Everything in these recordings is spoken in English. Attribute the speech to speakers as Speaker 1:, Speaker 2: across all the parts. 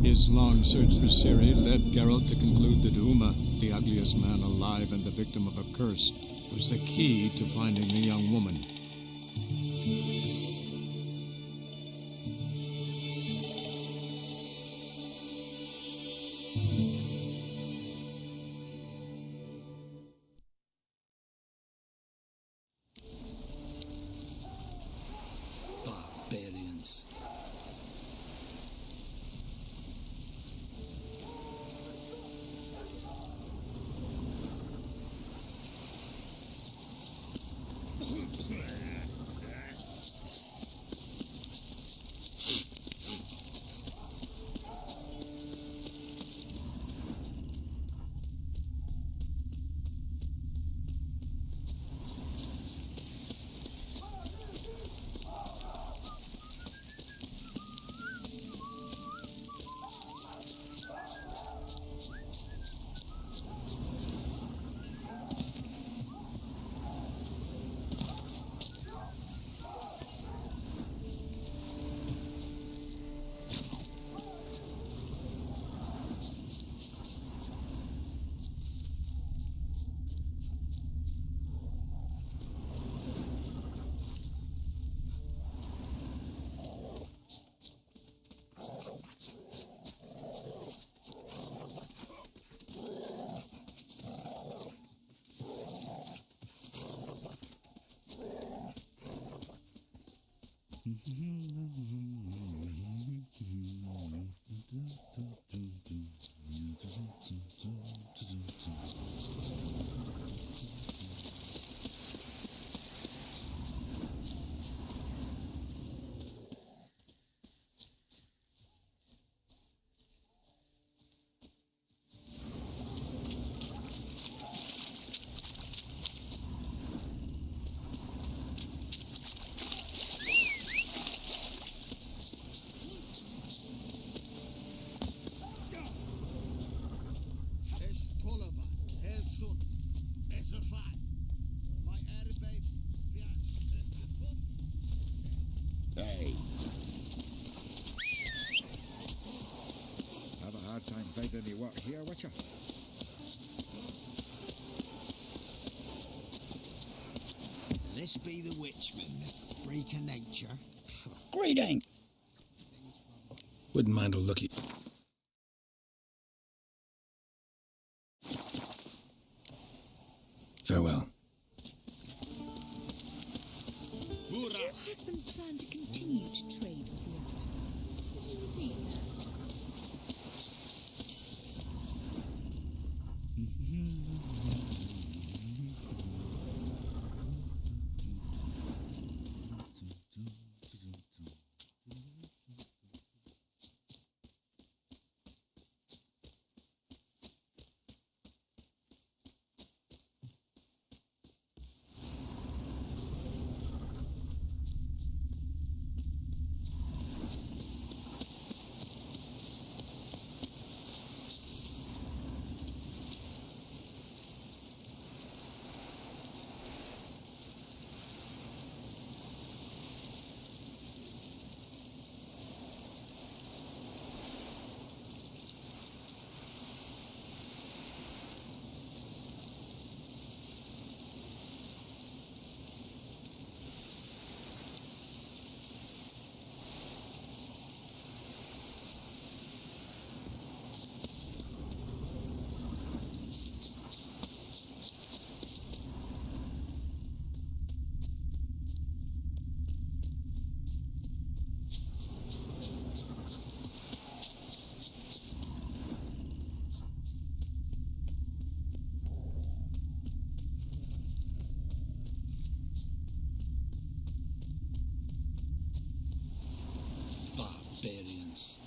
Speaker 1: His long search for Ciri led Geralt to conclude that Uma, the ugliest man alive and the victim of a curse, was the key to finding the young woman.
Speaker 2: Barbarians.
Speaker 3: Hey. Have a hard time finding any work here, Witcher.
Speaker 4: This be the Witchman, the freak of nature.
Speaker 5: Greeting! Wouldn't mind a looky. Farewell.
Speaker 6: Does your husband plan to continue to trade with you? What do you mean that?
Speaker 2: Barbarians.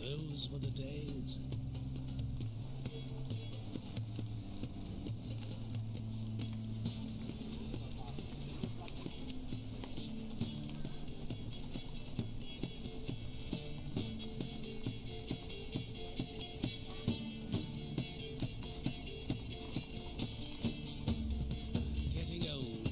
Speaker 2: Those were the days. Getting old.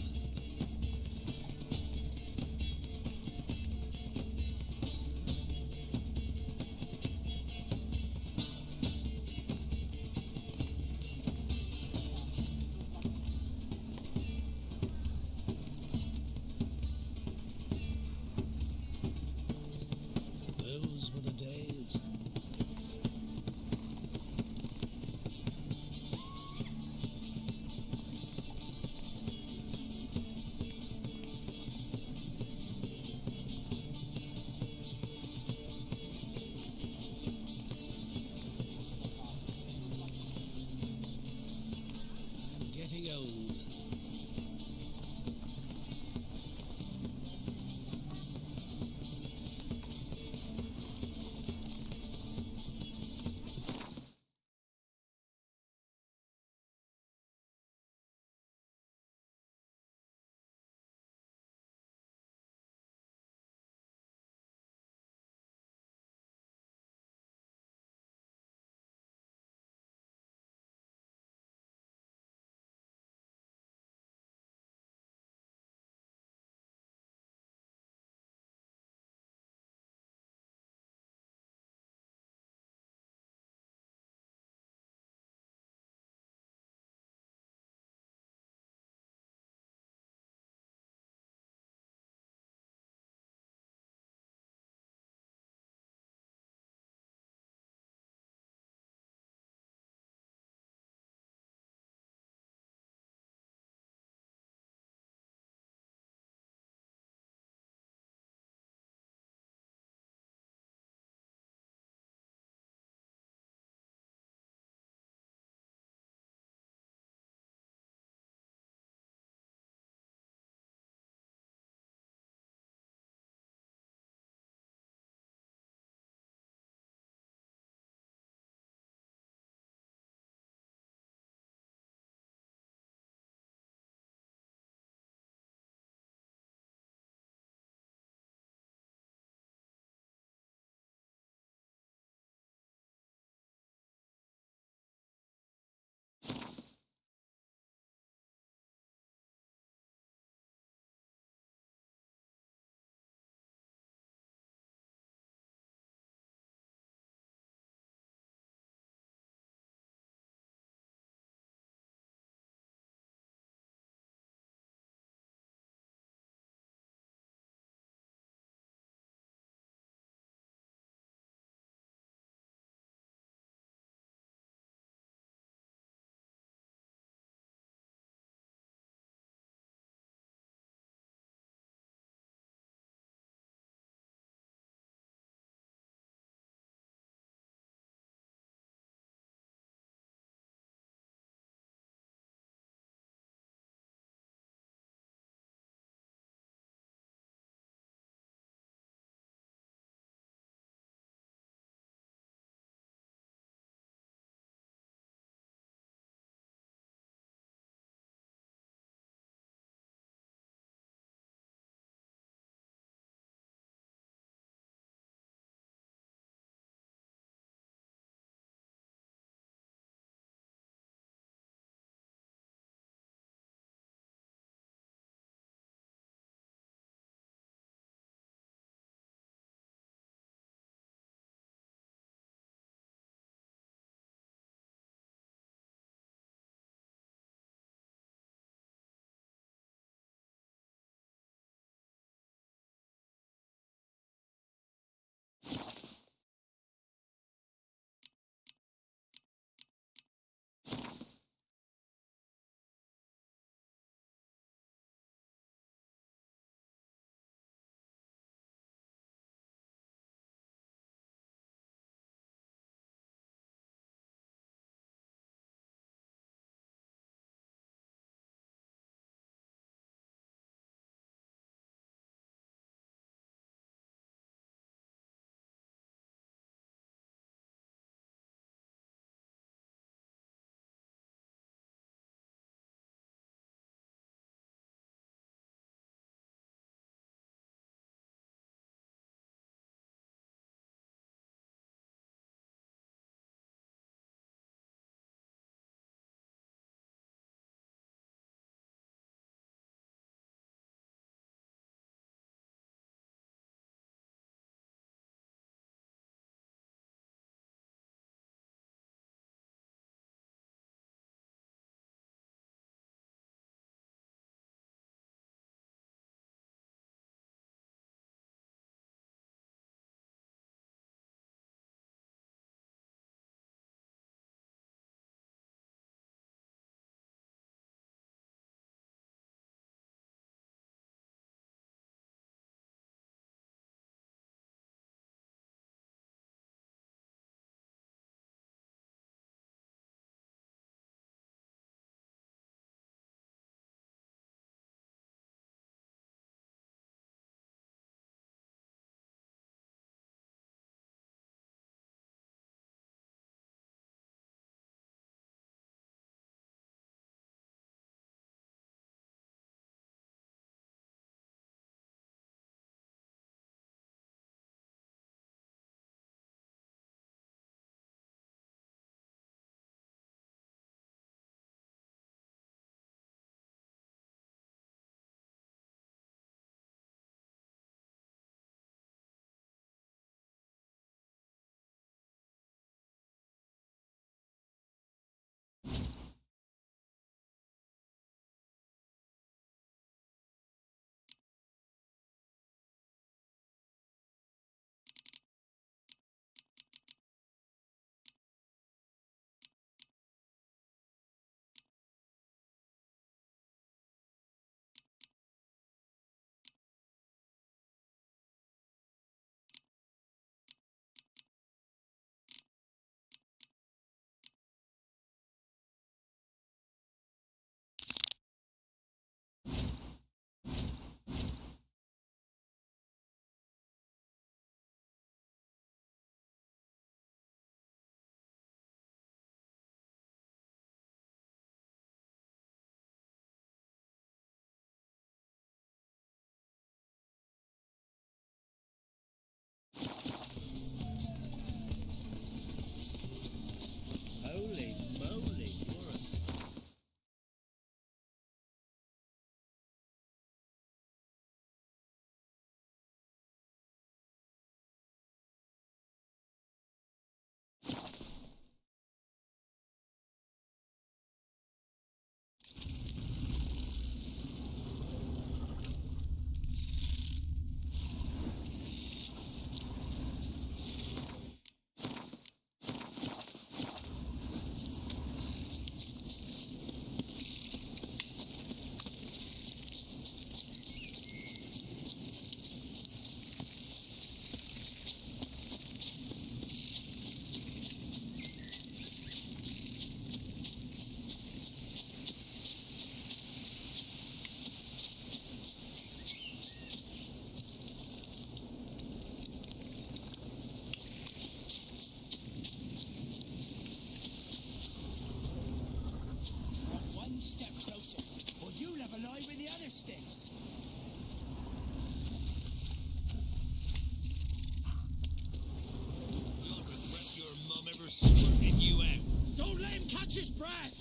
Speaker 2: catch his breath!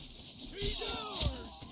Speaker 4: He's ours!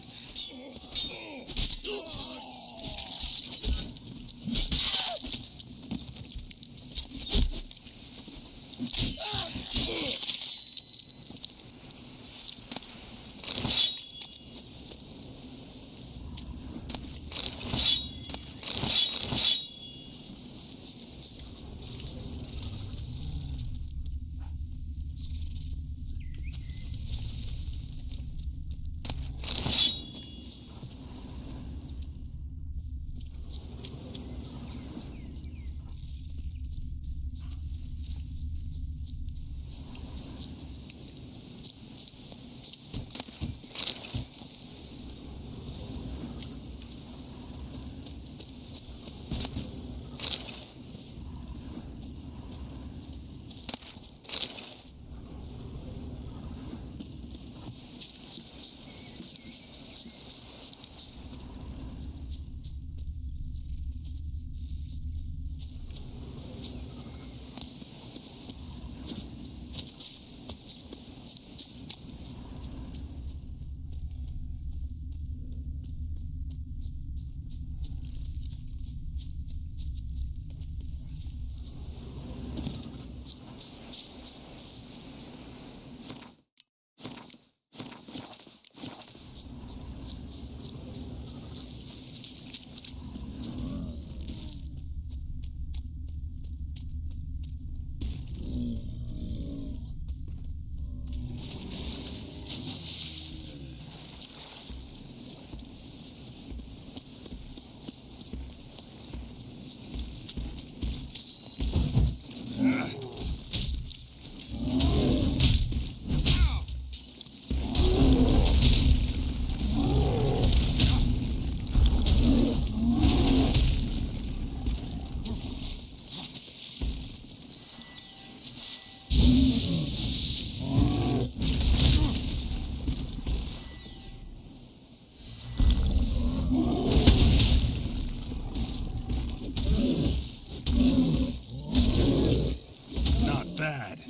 Speaker 1: Not bad.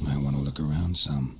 Speaker 5: Might want to look around some.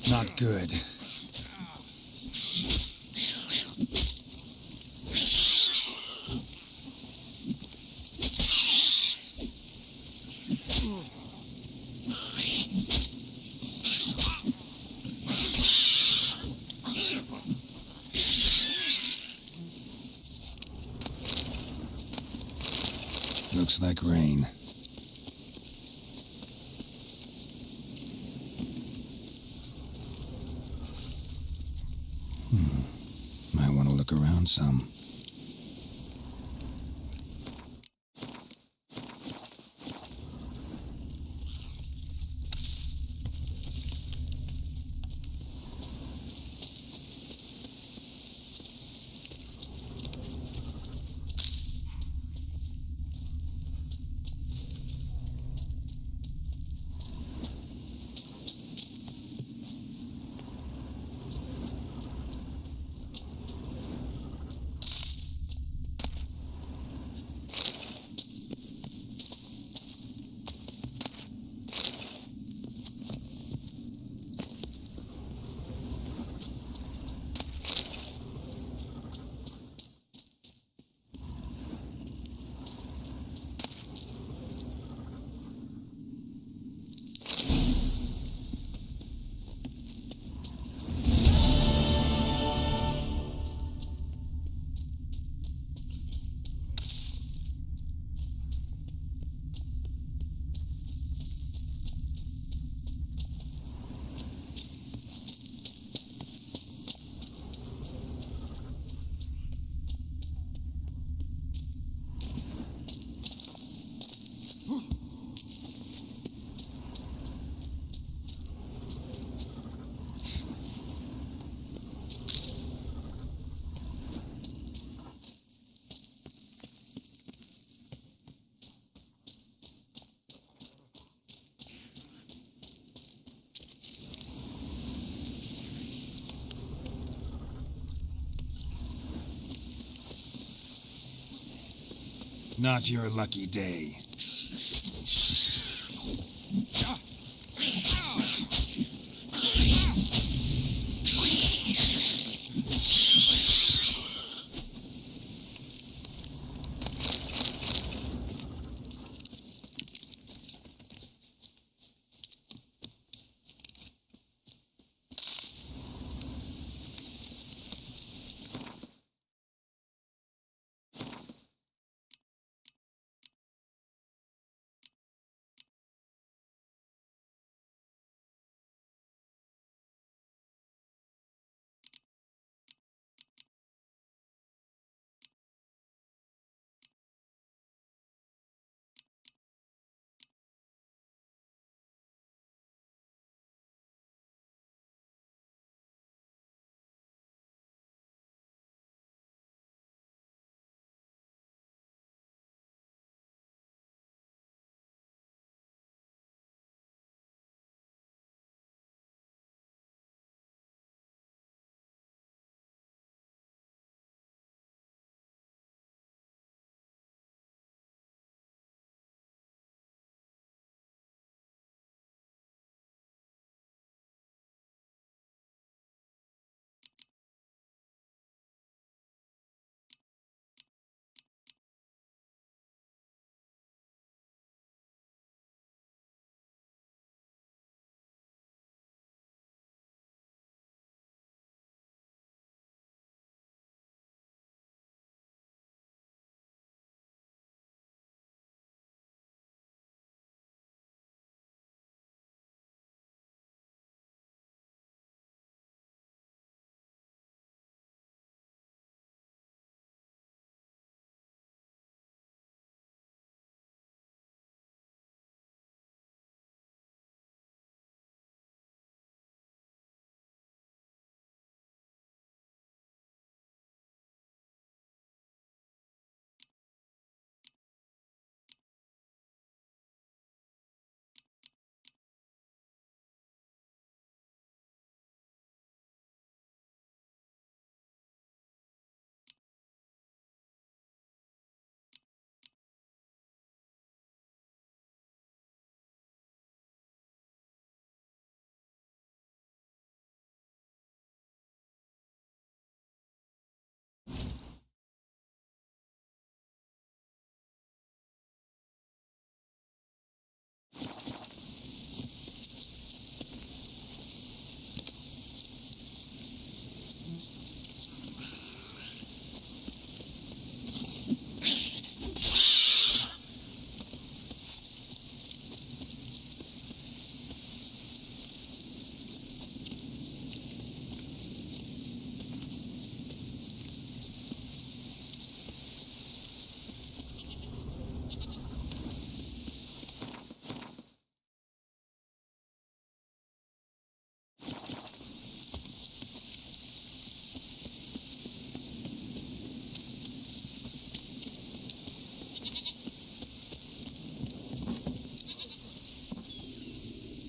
Speaker 5: Not good. Looks like rain. Might want to look around some. Not your lucky day.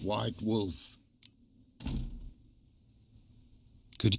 Speaker 3: White Wolf.
Speaker 5: Could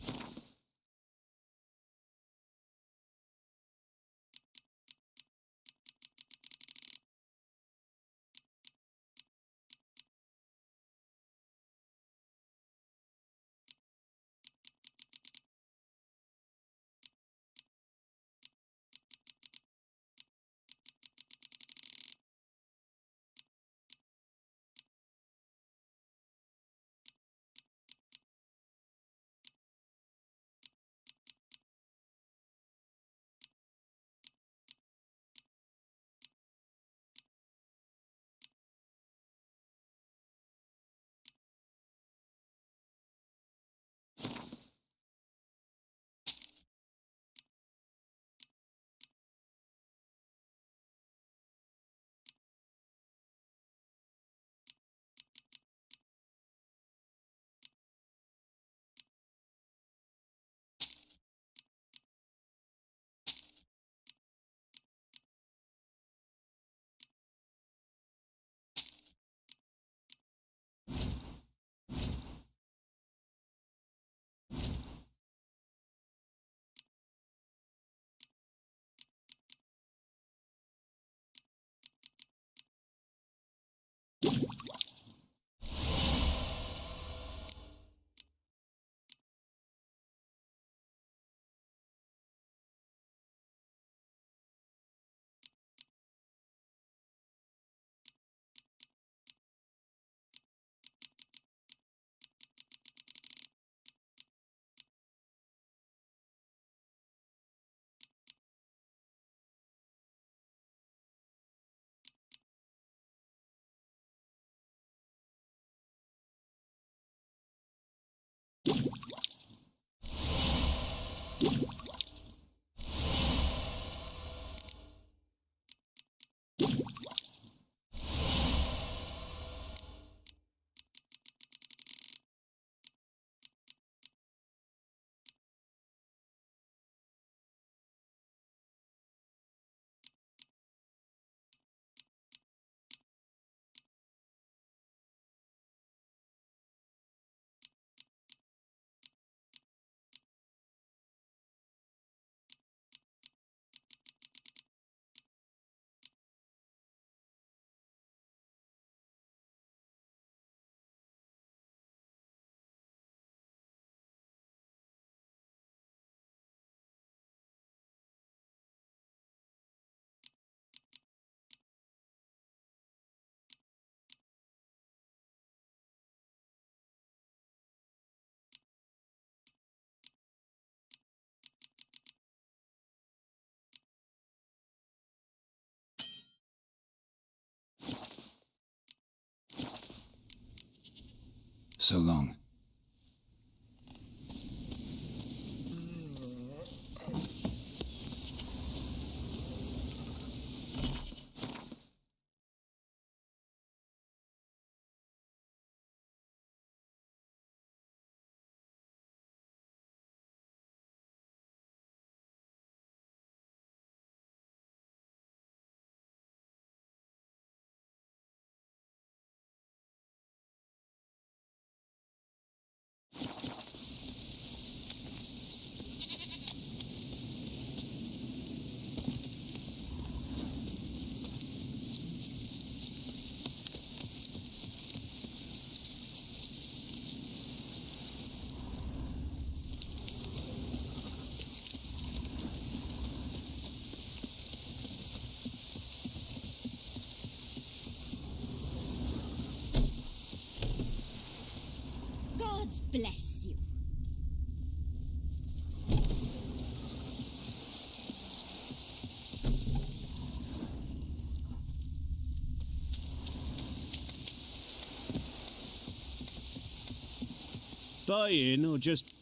Speaker 5: so long.
Speaker 6: Gods bless you.
Speaker 7: Buy in or just...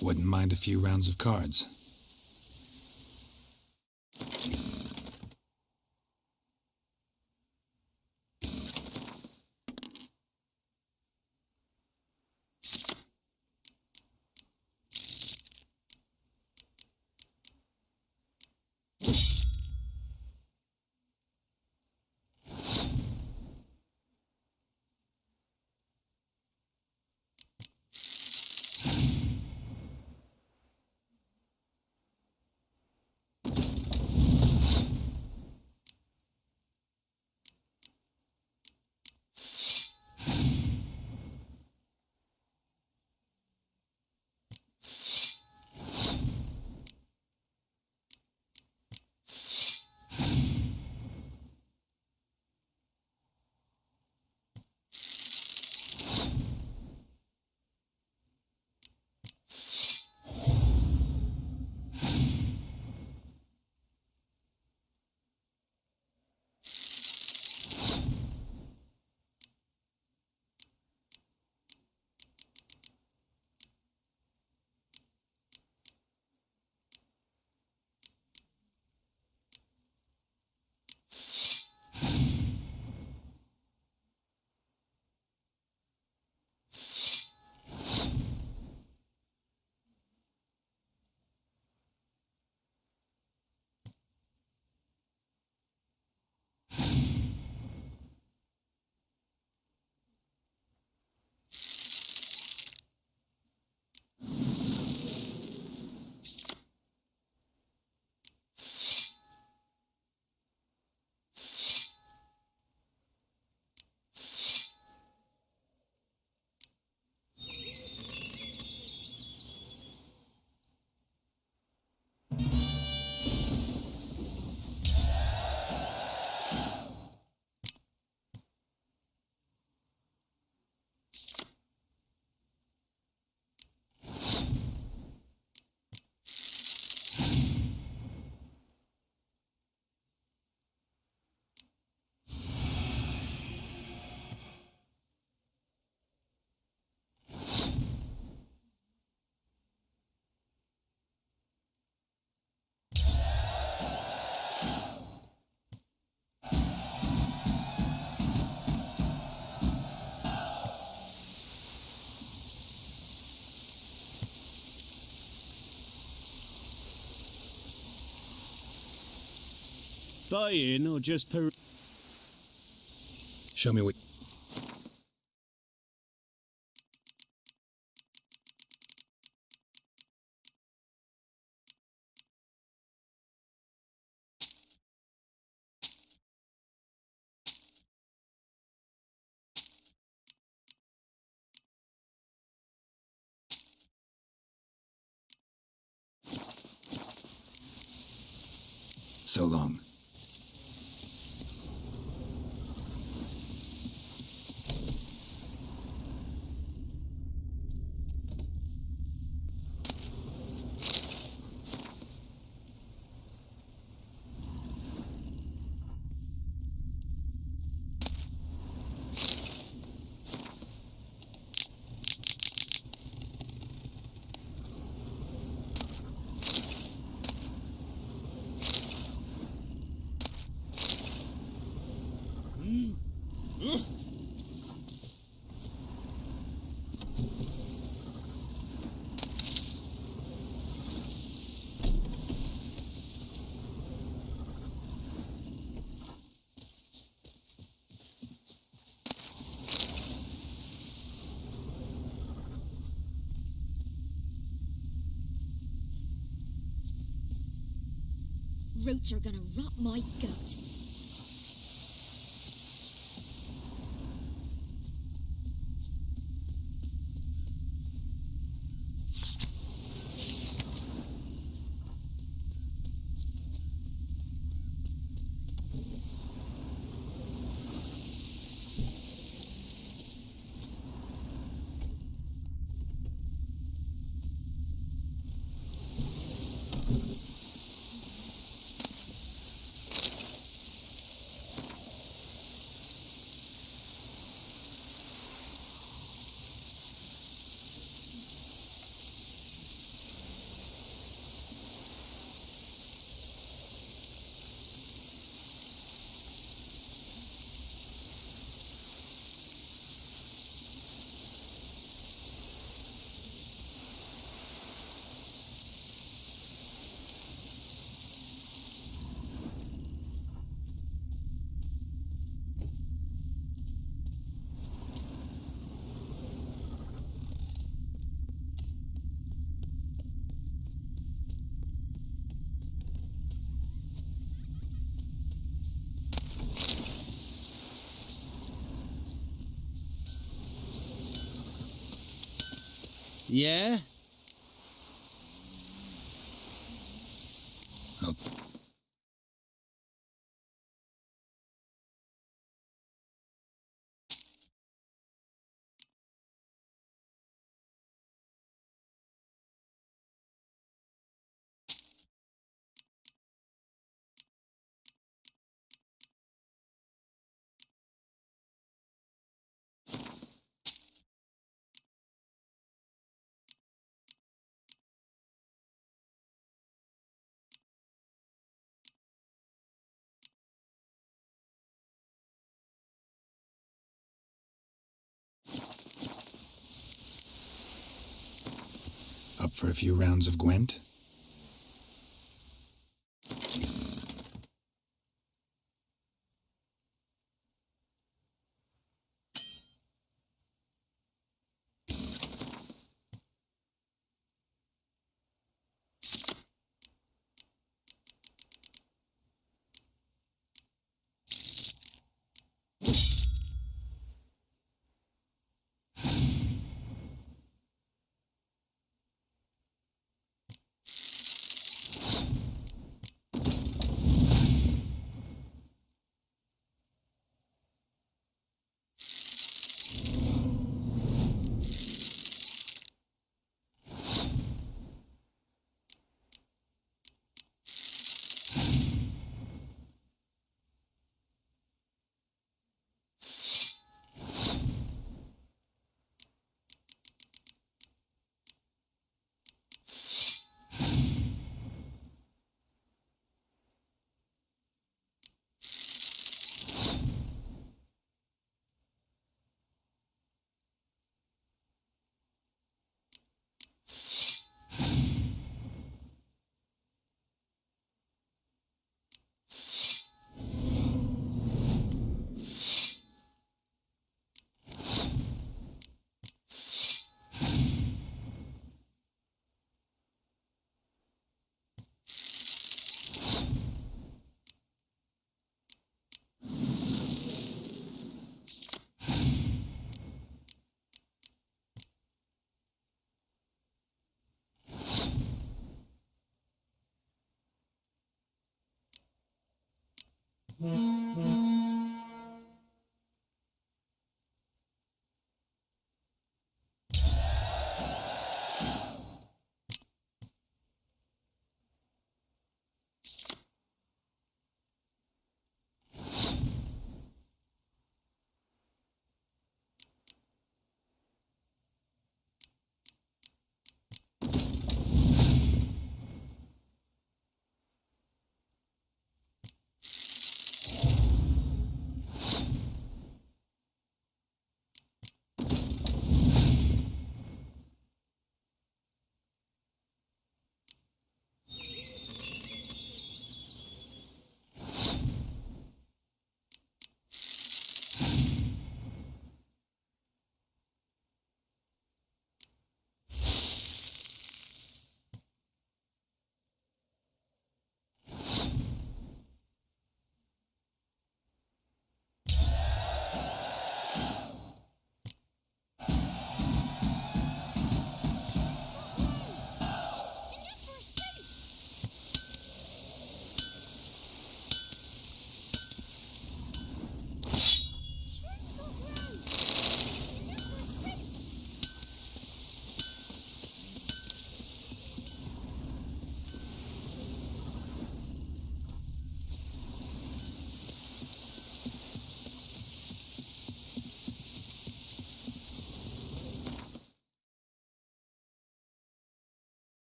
Speaker 5: Wouldn't mind a few rounds of cards.
Speaker 7: spying or just
Speaker 5: Show me what... So long.
Speaker 6: Roots are gonna rot my gut.
Speaker 7: Yeah?
Speaker 5: Oh, up for a few rounds of Gwent?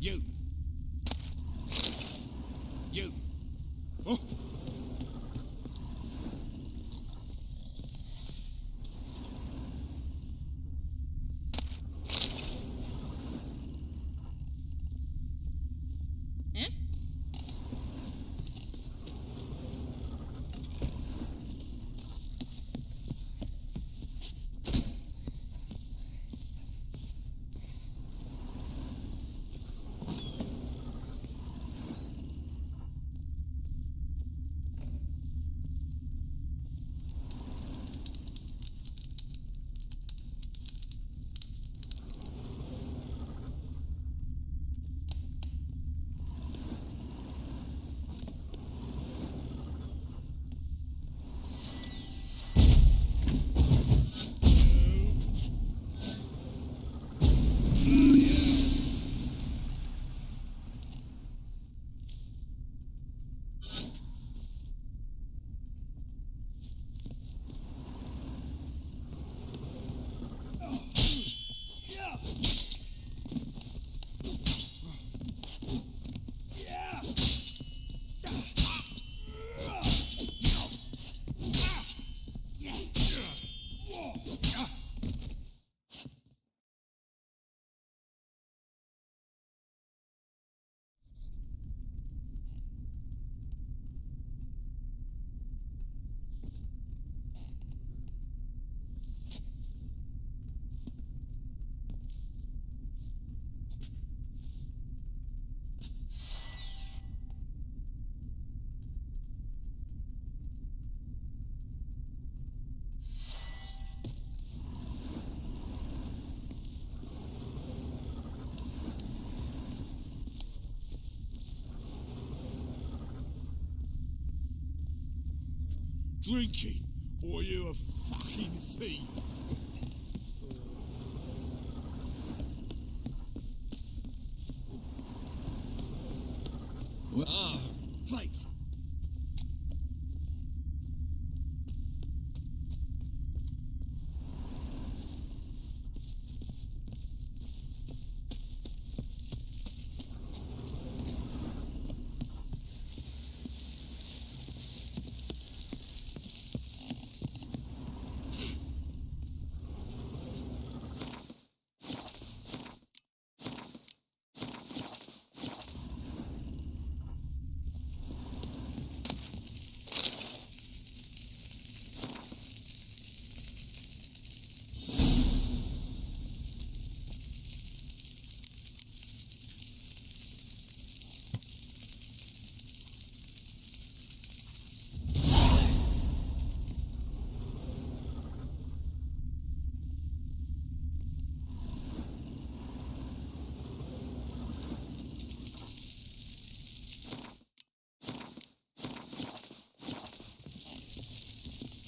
Speaker 4: You! You!
Speaker 1: Oh.
Speaker 6: Eh?
Speaker 4: Drinking, or you a fucking thief? Fake!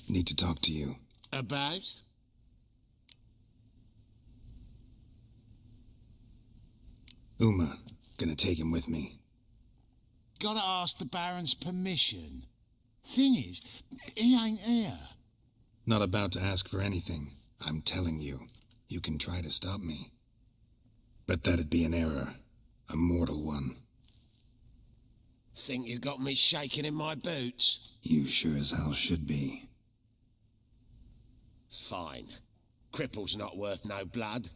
Speaker 5: Need to talk to you.
Speaker 4: About?
Speaker 5: Uma. Gonna take him with me.
Speaker 4: Gotta ask the Baron's permission. Thing is, he ain't here.
Speaker 5: Not about to ask for anything. I'm telling you. You can try to stop me. But that'd be an error. A mortal one.
Speaker 4: Think you got me shaking in my boots?
Speaker 5: You sure as hell should be.
Speaker 4: Fine. Cripple's not worth no blood.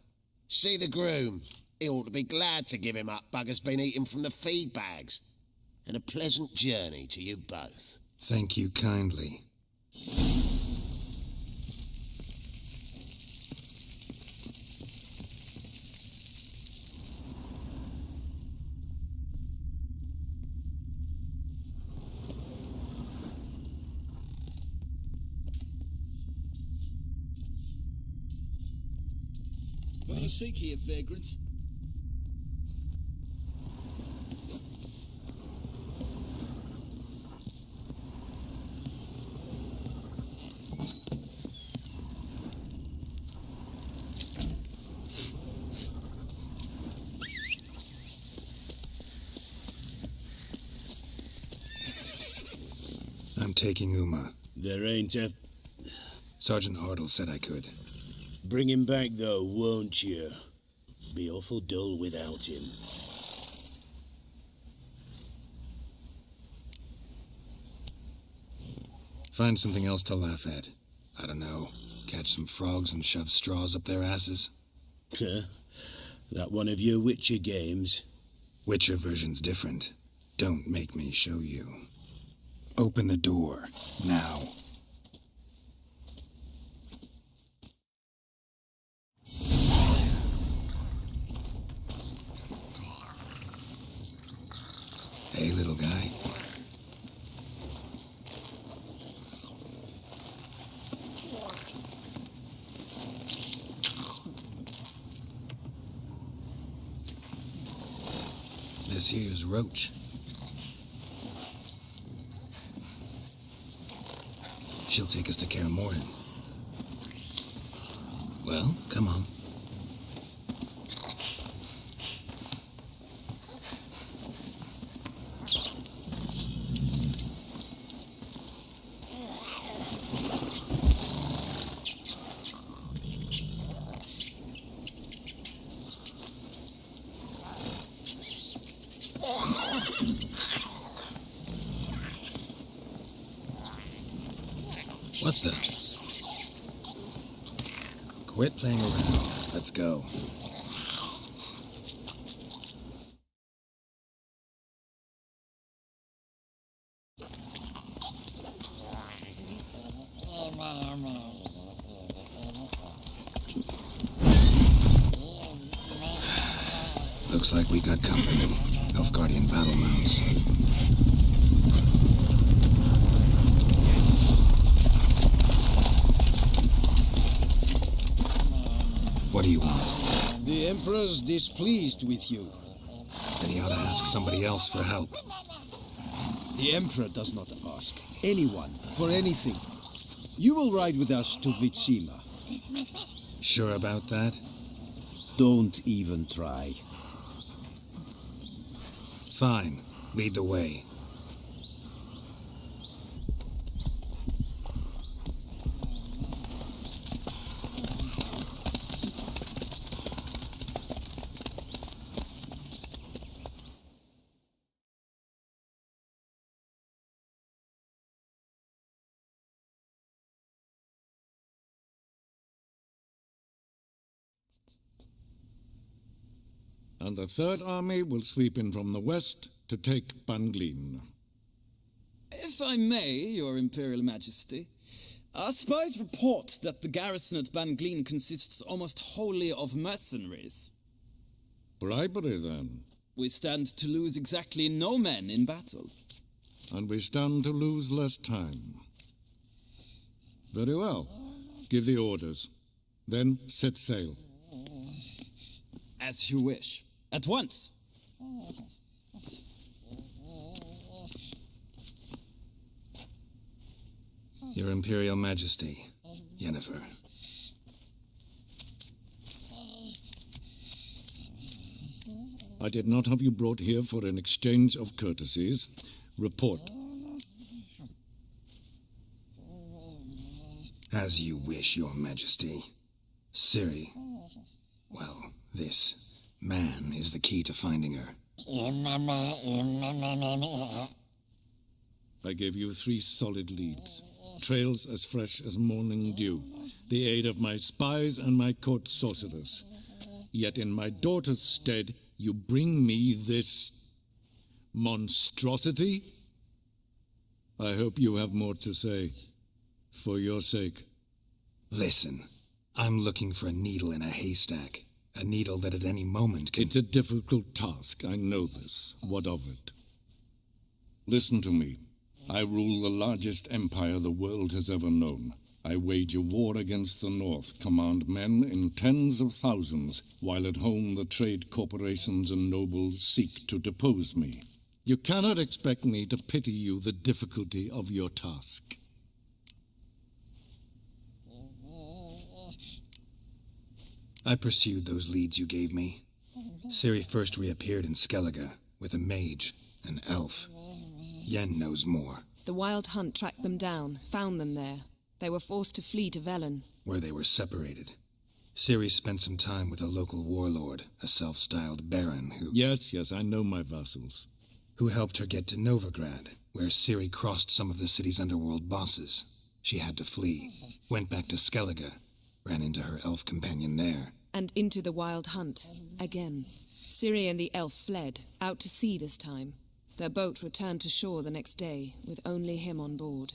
Speaker 4: See the groom. He ought to be glad to give him up. Bugger's been eating from the feed bags. And a pleasant journey to you both.
Speaker 5: Thank you kindly.
Speaker 2: you seek here, vagrant?
Speaker 5: I'm taking Uma.
Speaker 7: There ain't a...
Speaker 5: Sergeant Hartle said I could.
Speaker 7: Bring him back, though, won't you? Be awful dull without him.
Speaker 5: Find something else to laugh at. I don't know. Catch some frogs and shove straws up their asses.
Speaker 7: Huh? That one of your Witcher games?
Speaker 5: Witcher version's different. Don't make me show you. Open the door, now. Hey, little guy. This here's Roach. She'll take us to Kaer Morhen. Well, come on. What the? Quit playing around. Let's go. Looks like we got company. Nilfgaardian battle mounts. What do you want?
Speaker 3: The Emperor's displeased with you.
Speaker 5: Then he ought to ask somebody else for help.
Speaker 3: The Emperor does not ask anyone for anything. You will ride with us to Vitsima.
Speaker 5: Sure about that?
Speaker 3: Don't even try.
Speaker 5: Fine. Lead the way.
Speaker 1: And the Third Army will sweep in from the west to take Banglin.
Speaker 8: If I may, Your Imperial Majesty, our spies report that the garrison at Banglin consists almost wholly of mercenaries.
Speaker 1: Bribery, then.
Speaker 8: We stand to lose exactly no men in battle.
Speaker 1: And we stand to lose less time. Very well. Give the orders. Then set sail.
Speaker 8: As you wish. At once.
Speaker 5: Your Imperial Majesty, Yennefer.
Speaker 1: I did not have you brought here for an exchange of courtesies. Report.
Speaker 5: As you wish, Your Majesty. Ciri. Well, this man is the key to finding her.
Speaker 1: I gave you 3 solid leads. Trails as fresh as morning dew. The aid of my spies and my court sorcerers. Yet in my daughter's stead, you bring me this monstrosity? I hope you have more to say. For your sake.
Speaker 5: Listen, I'm looking for a needle in a haystack. A needle that at any moment can...
Speaker 1: It's a difficult task, I know this. What of it? Listen to me. I rule the largest empire the world has ever known. I wage a war against the North, command men in tens of thousands, while at home the trade corporations and nobles seek to depose me. You cannot expect me to pity you the difficulty of your task.
Speaker 5: I pursued those leads you gave me. Ciri first reappeared in Skellige with a mage, an elf. Yen knows more.
Speaker 9: The Wild Hunt tracked them down, found them there. They were forced to flee to Velen.
Speaker 5: Where they were separated. Ciri spent some time with a local warlord, a self-styled baron who...
Speaker 1: Yes, I know my vassals.
Speaker 5: Who helped her get to Novigrad, where Ciri crossed some of the city's underworld bosses. She had to flee, went back to Skellige, ran into her elf companion there.
Speaker 9: And into the Wild Hunt, again. Ciri and the elf fled, out to sea this time. Their boat returned to shore the next day, with only him on board.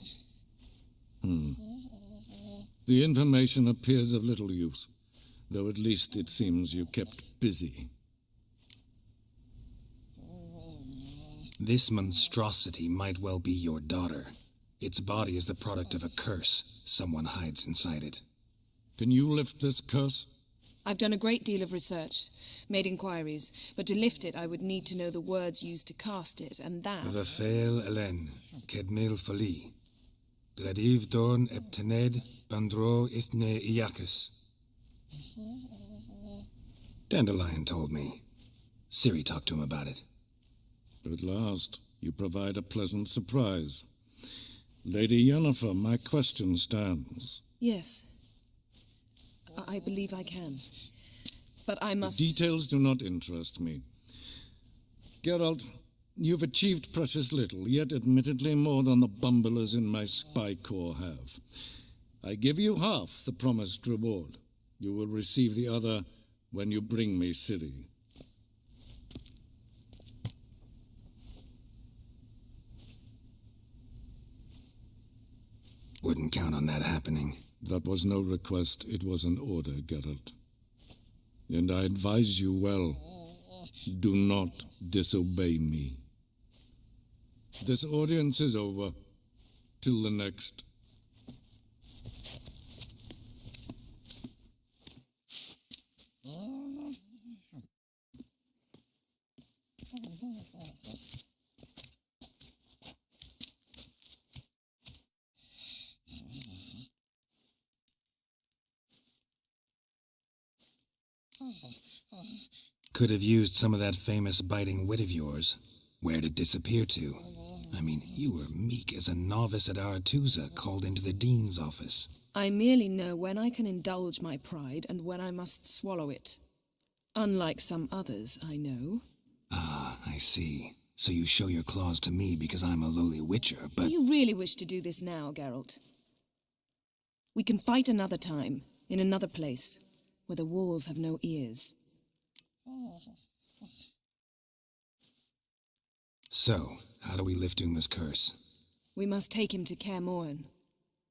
Speaker 1: The information appears of little use, though at least it seems you kept busy.
Speaker 5: This monstrosity might well be your daughter. Its body is the product of a curse. Someone hides inside it.
Speaker 1: Can you lift this curse?
Speaker 9: I've done a great deal of research, made inquiries, but to lift it I would need to know the words used to cast it, and that...
Speaker 5: Vafel Elen, Kedmil Fali, Gladiv Dorn Eptened, Bandro Ithne Iacus. Dandelion told me. Ciri talked to him about it.
Speaker 1: At last, you provide a pleasant surprise. Lady Yennefer, my question stands.
Speaker 9: Yes. I believe I can. But I must...
Speaker 1: The details do not interest me. Geralt, you've achieved precious little, yet admittedly more than the bumblers in my spy corps have. I give you half the promised reward. You will receive the other when you bring me Ciri.
Speaker 5: Wouldn't count on that happening.
Speaker 1: That was no request, it was an order, Geralt. And I advise you well, do not disobey me. This audience is over. Till the next.
Speaker 5: Could have used some of that famous biting wit of yours. Where'd it disappear to? I mean, you were meek as a novice at Aretuza called into the dean's office.
Speaker 9: I merely know when I can indulge my pride and when I must swallow it. Unlike some others, I know.
Speaker 5: Ah, I see. So you show your claws to me because I'm a lowly witcher, but...
Speaker 9: Do you really wish to do this now, Geralt? We can fight another time, in another place, where the walls have no ears.
Speaker 5: So, how do we lift Uma's curse?
Speaker 9: We must take him to Kaer Morhen.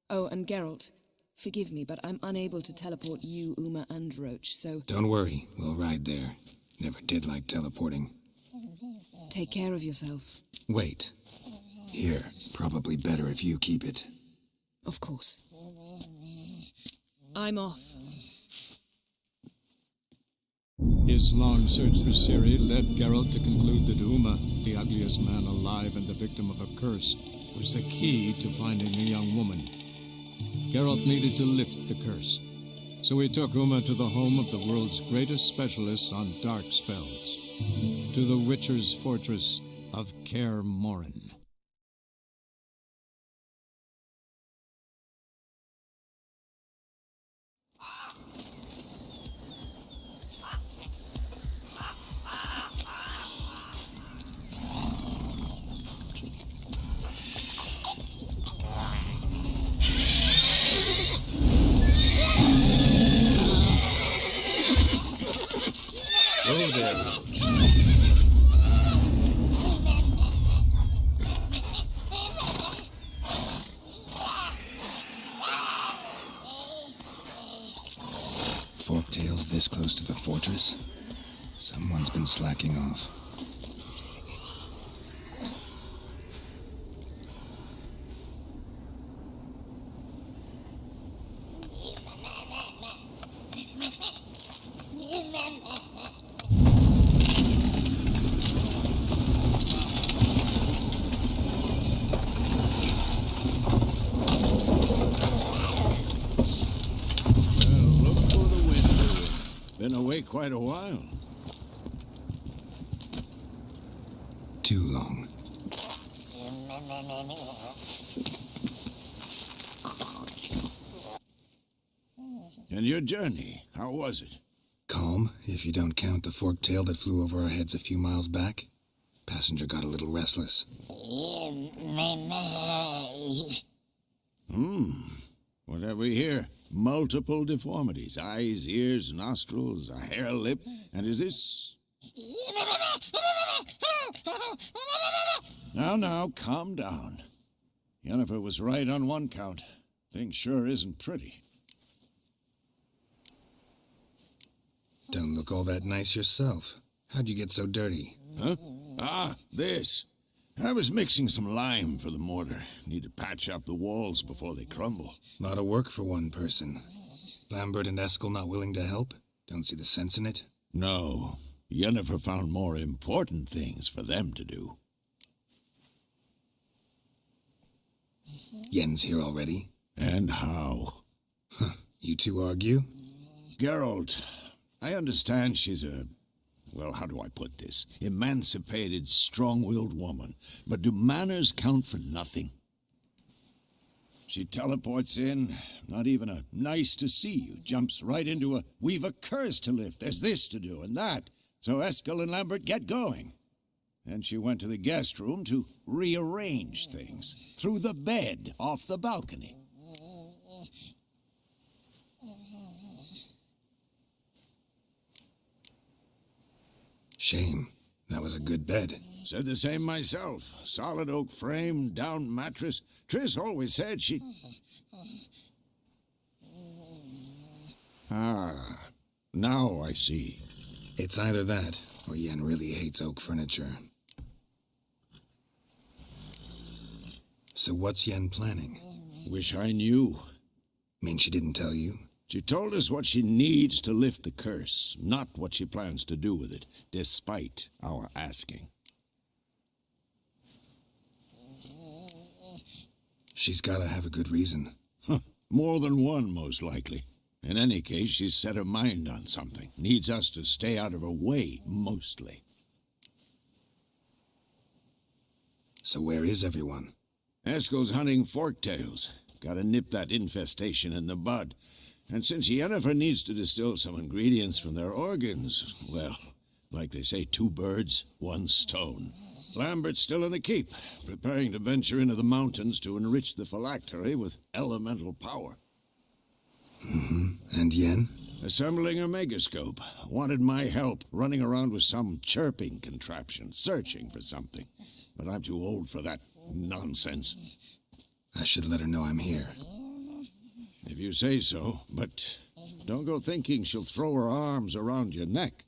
Speaker 9: Oh, and Geralt, forgive me, but I'm unable to teleport you, Uma, and Roach, so...
Speaker 5: Don't worry, we'll ride there. Never did like teleporting.
Speaker 9: Take care of yourself.
Speaker 5: Wait. Here, probably better if you keep it.
Speaker 9: Of course. I'm off.
Speaker 10: His long search for Ciri led Geralt to conclude that Uma, the ugliest man alive and the victim of a curse, was the key to finding the young woman. Geralt needed to lift the curse, so he took Uma to the home of the world's greatest specialists on dark spells, to the Witcher's fortress of Kaer Morhen.
Speaker 1: Oh, there, Roach.
Speaker 5: Forktails this close to the fortress? Someone's been slacking off.
Speaker 11: quite a while.
Speaker 5: Too long.
Speaker 11: And your journey, how was it?
Speaker 5: Calm, if you don't count the forked tail that flew over our heads a few miles back. Passenger got a little restless.
Speaker 11: What have we here? Multiple deformities. Eyes, ears, nostrils, a hair lip. And is this... Now, calm down. Yennefer was right on one count. Thing sure isn't pretty.
Speaker 5: Don't look all that nice yourself. How'd you get so dirty?
Speaker 11: Huh? Ah, this. I was mixing some lime for the mortar. Need to patch up the walls before they crumble.
Speaker 5: Lot of work for one person. Lambert and Eskel not willing to help? Don't see the sense in it?
Speaker 11: No. Yennefer found more important things for them to do.
Speaker 5: Yen's here already?
Speaker 11: And how?
Speaker 5: You two argue?
Speaker 11: Geralt, I understand she's a... Well, how do I put this? Emancipated, strong-willed woman. But do manners count for nothing? She teleports in, not even a nice to see you, jumps right into a, we've a curse to lift, there's this to do and that. So Eskel and Lambert get going. Then she went to the guest room to rearrange things. Threw the bed off the balcony.
Speaker 5: Shame. That was a good bed.
Speaker 11: Said the same myself. Solid oak frame, down mattress. Triss always said she... Ah, now I see.
Speaker 5: It's either that, or Yen really hates oak furniture. So what's Yen planning?
Speaker 11: Wish I knew.
Speaker 5: Mean she didn't tell you?
Speaker 11: She told us what she needs to lift the curse, not what she plans to do with it, despite our asking.
Speaker 5: She's gotta have a good reason.
Speaker 11: More than one, most likely. In any case, she's set her mind on something. Needs us to stay out of her way, mostly.
Speaker 5: So where is everyone?
Speaker 11: Eskel's hunting forktails. Gotta nip that infestation in the bud. And since Yennefer needs to distill some ingredients from their organs, well, like they say, 2 birds, 1 stone. Lambert's still in the keep, preparing to venture into the mountains to enrich the phylactery with elemental power.
Speaker 5: And Yen?
Speaker 11: Assembling a megascope. Wanted my help, running around with some chirping contraption, searching for something. But I'm too old for that nonsense.
Speaker 5: I should let her know I'm here.
Speaker 11: If you say so, but don't go thinking she'll throw her arms around your neck.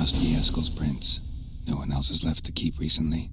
Speaker 5: Must be Eskel's prints. No one else has left the keep recently.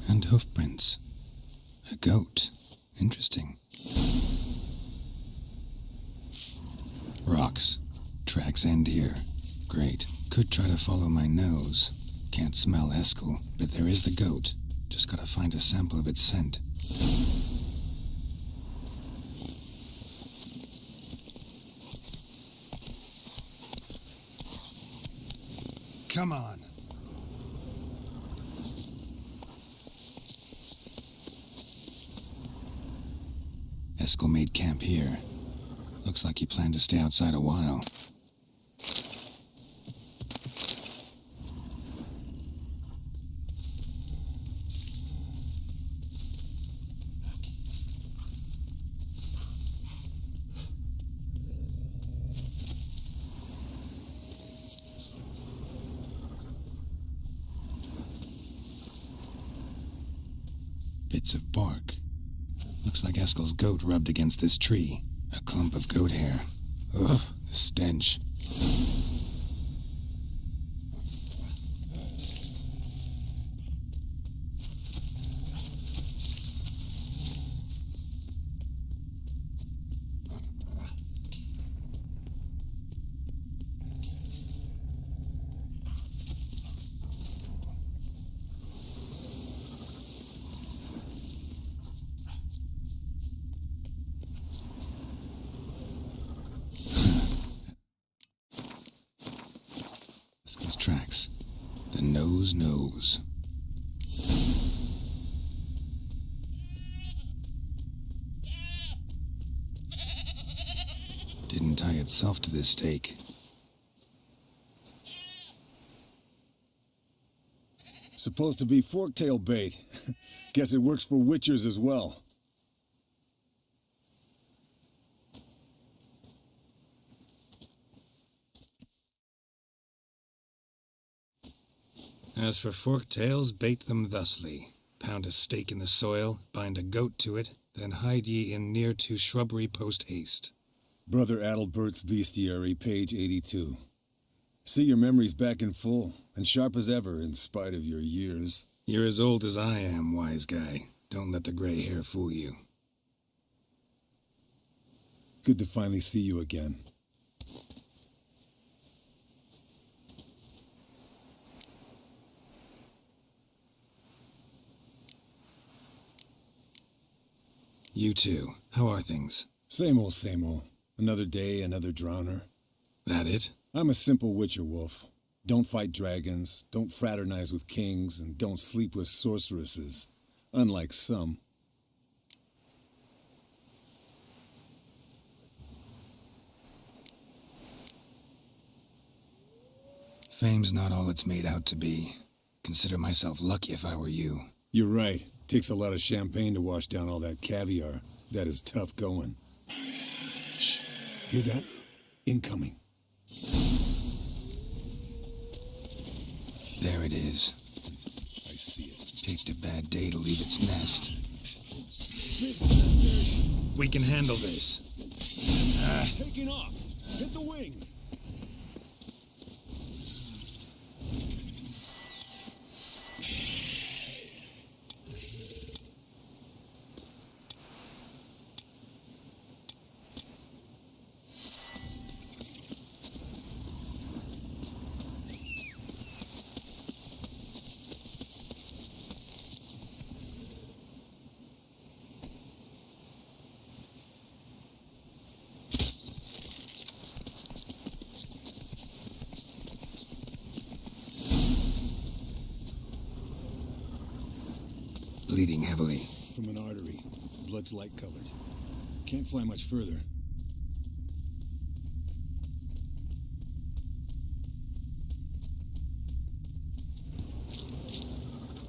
Speaker 5: And hoofprints. A goat. Interesting. Rocks. Tracks end here. Great. Could try to follow my nose. Can't smell Eskel, but there is the goat. Just gotta find a sample of its scent. Come on. Eskel made camp here. Looks like he planned to stay outside a while. Bits of bark. Looks like Eskel's goat rubbed against this tree. A clump of goat hair. Ugh, the stench. Tracks. The nose knows. Didn't tie itself to this stake.
Speaker 12: Supposed to be forktail bait. Guess it works for witchers as well.
Speaker 5: As for forktails, bait them thusly. Pound a stake in the soil, bind a goat to it, then hide ye in near to shrubbery post haste.
Speaker 12: Brother Adalbert's Bestiary, page 82. See your memories back in full, and sharp as ever in spite of your years.
Speaker 5: You're as old as I am, wise guy. Don't let the gray hair fool you.
Speaker 12: Good to finally see you again.
Speaker 5: You too. How are things?
Speaker 12: Same old, same old. Another day, another drowner.
Speaker 5: That it?
Speaker 12: I'm a simple witcher wolf. Don't fight dragons, don't fraternize with kings, and don't sleep with sorceresses. Unlike some.
Speaker 5: Fame's not all it's made out to be. Consider myself lucky if I were you.
Speaker 12: You're right. Takes a lot of champagne to wash down all that caviar. That is tough going. Shh. Hear that? Incoming.
Speaker 5: There it is.
Speaker 12: I see it.
Speaker 5: Picked a bad day to leave its nest.
Speaker 12: Big bastard!
Speaker 5: We can handle this.
Speaker 12: Taking off! Hit the wings!
Speaker 5: Bleeding heavily.
Speaker 12: From an artery. Blood's light-colored. Can't fly much further.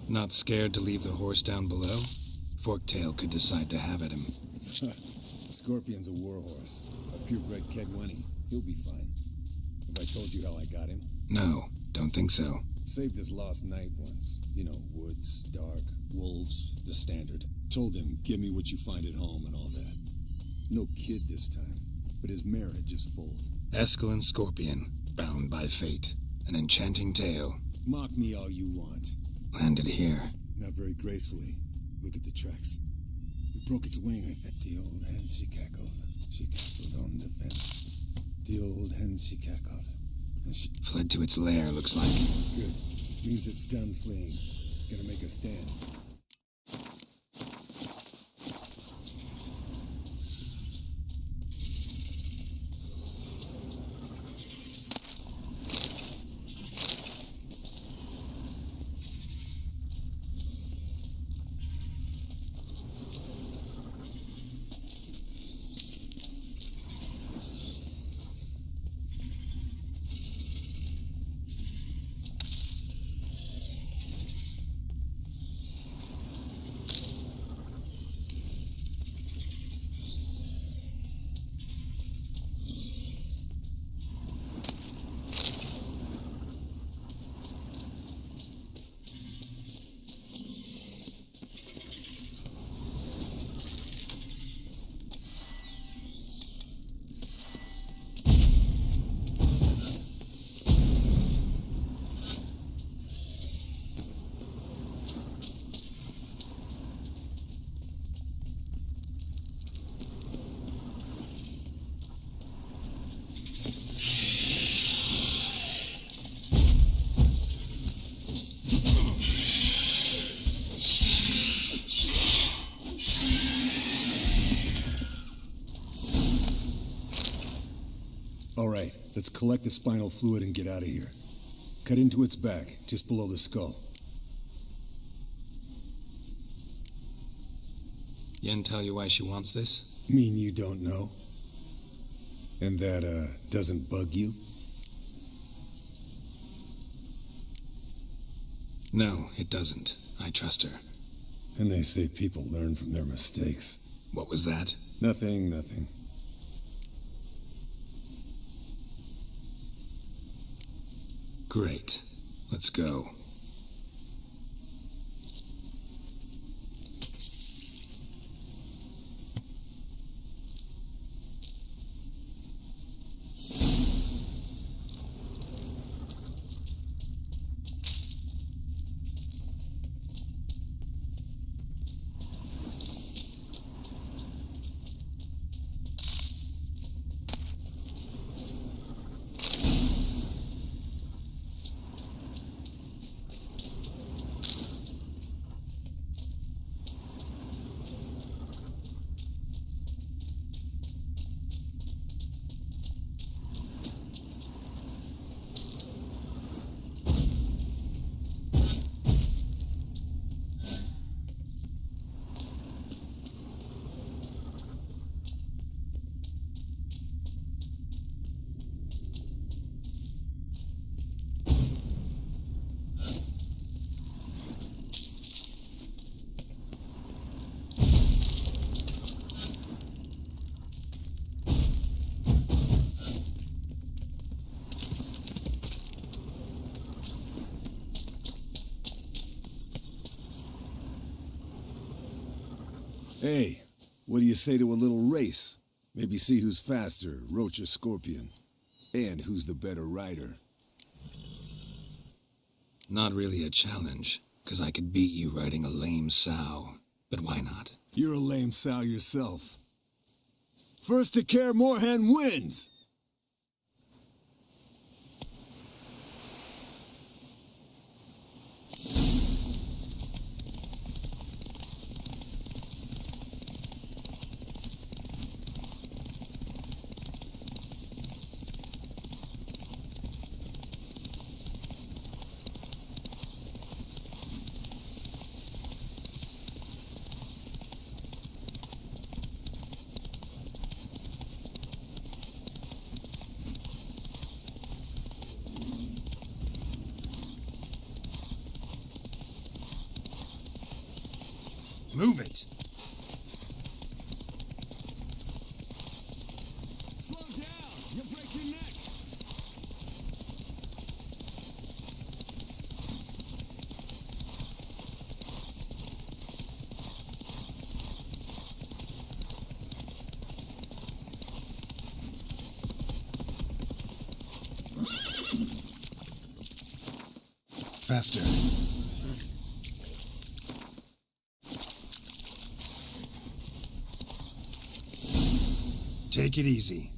Speaker 5: Not scared to leave the horse down below? Forktail could decide to have at him.
Speaker 12: Scorpion's a warhorse. A purebred Kedwenny. He'll be fine. Have I told you how I got him?
Speaker 5: No, don't think so.
Speaker 12: Saved his lost knight once. You know, woods, dark, wolves, the standard. Told him, give me what you find at home and all that. No kid this time, but his mare had just foaled.
Speaker 5: Eskel and Scorpion, bound by fate. An enchanting tale.
Speaker 12: Mock me all you want.
Speaker 5: Landed here.
Speaker 12: Not very gracefully. Look at the tracks. It broke its wing, I think. The old hen, she cackled. She cackled on the fence. The old hen, she cackled. And she
Speaker 5: fled to its lair, looks like.
Speaker 12: Good. Means it's done fleeing. Gonna make a stand. All right, let's collect the spinal fluid and get out of here. Cut into its back, just below the skull.
Speaker 5: Yen tell you why she wants this?
Speaker 12: Mean you don't know? And that, doesn't bug you?
Speaker 5: No, it doesn't. I trust her.
Speaker 12: And they say people learn from their mistakes.
Speaker 5: What was that?
Speaker 12: Nothing, nothing.
Speaker 5: Great. Let's go.
Speaker 12: Hey, what do you say to a little race? Maybe see who's faster, Roach or Scorpion. And who's the better rider.
Speaker 5: Not really a challenge, because I could beat you riding a lame sow. But why not?
Speaker 12: You're a lame sow yourself. First to Kaer Morhen wins!
Speaker 5: Move it!
Speaker 12: Slow down! You'll break your neck!
Speaker 5: Faster. Take it easy.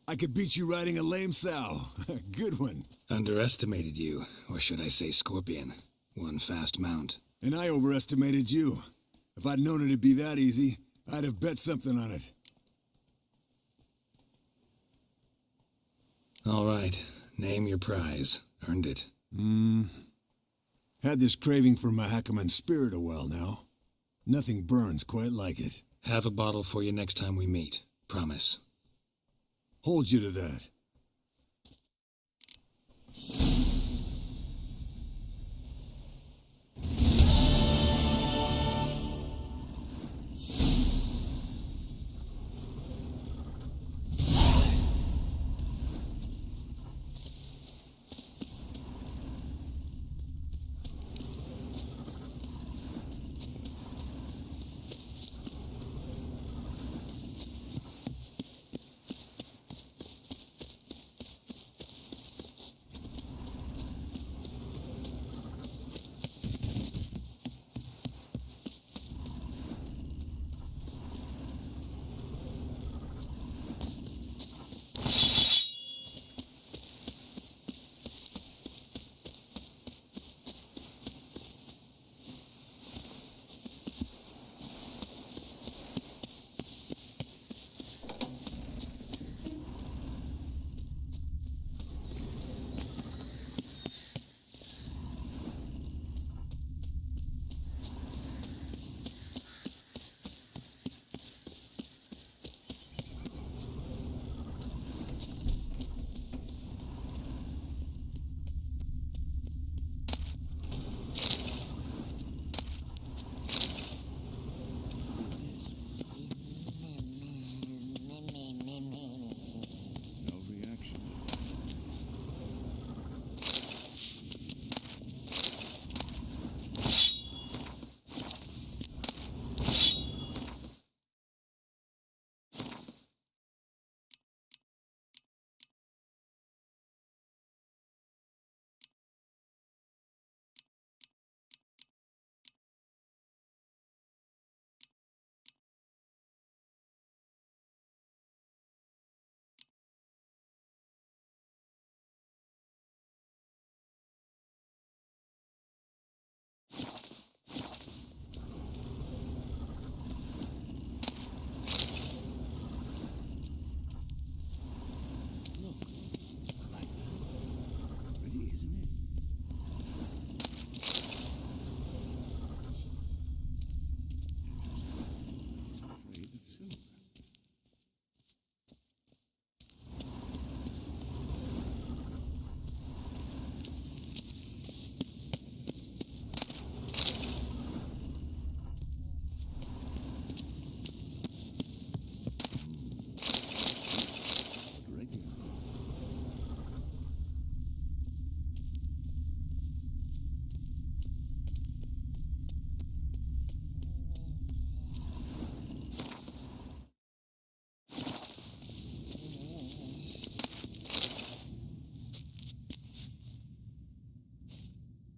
Speaker 12: I could beat you riding a lame sow. Good one.
Speaker 5: Underestimated you, or should I say Scorpion. One fast mount.
Speaker 12: And I overestimated you. If I'd known it'd be that easy, I'd have bet something on it.
Speaker 5: All right, name your prize. Earned it.
Speaker 12: Had this craving for Mahakaman's spirit a while now. Nothing burns quite like it.
Speaker 5: Have a bottle for you next time we meet. Promise.
Speaker 12: Hold you to that.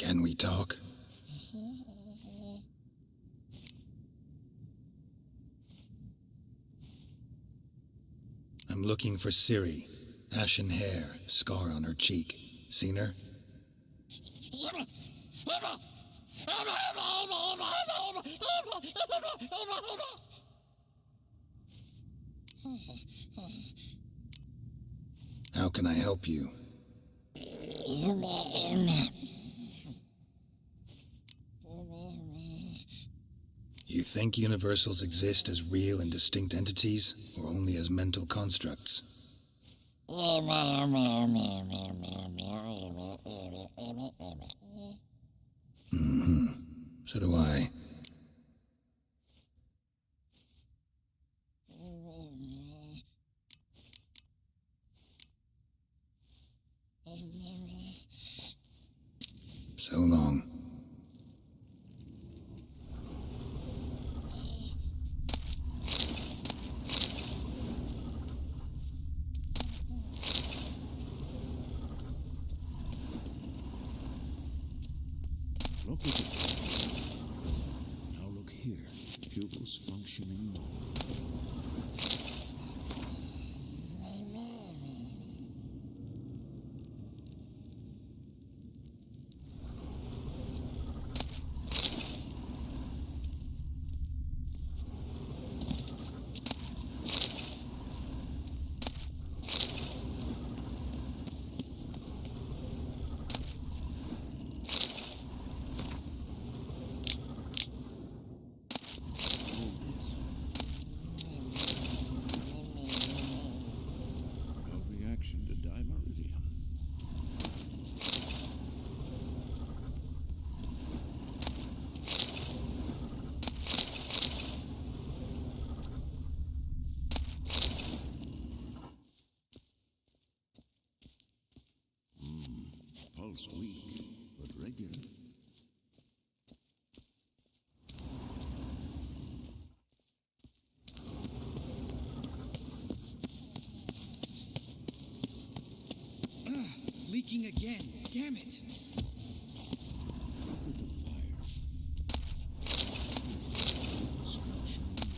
Speaker 5: Can we talk? I'm looking for Ciri. Ashen hair, scar on her cheek. Seen her? How can I help you? You think universals exist as real and distinct entities, or only as mental constructs? So do I. So long.
Speaker 11: Look at it. Now look here. Pupils functioning normal. Pulse weak, but regular.
Speaker 3: Leaking again. Damn it.
Speaker 11: Look at the fire. Pupils functioning normal.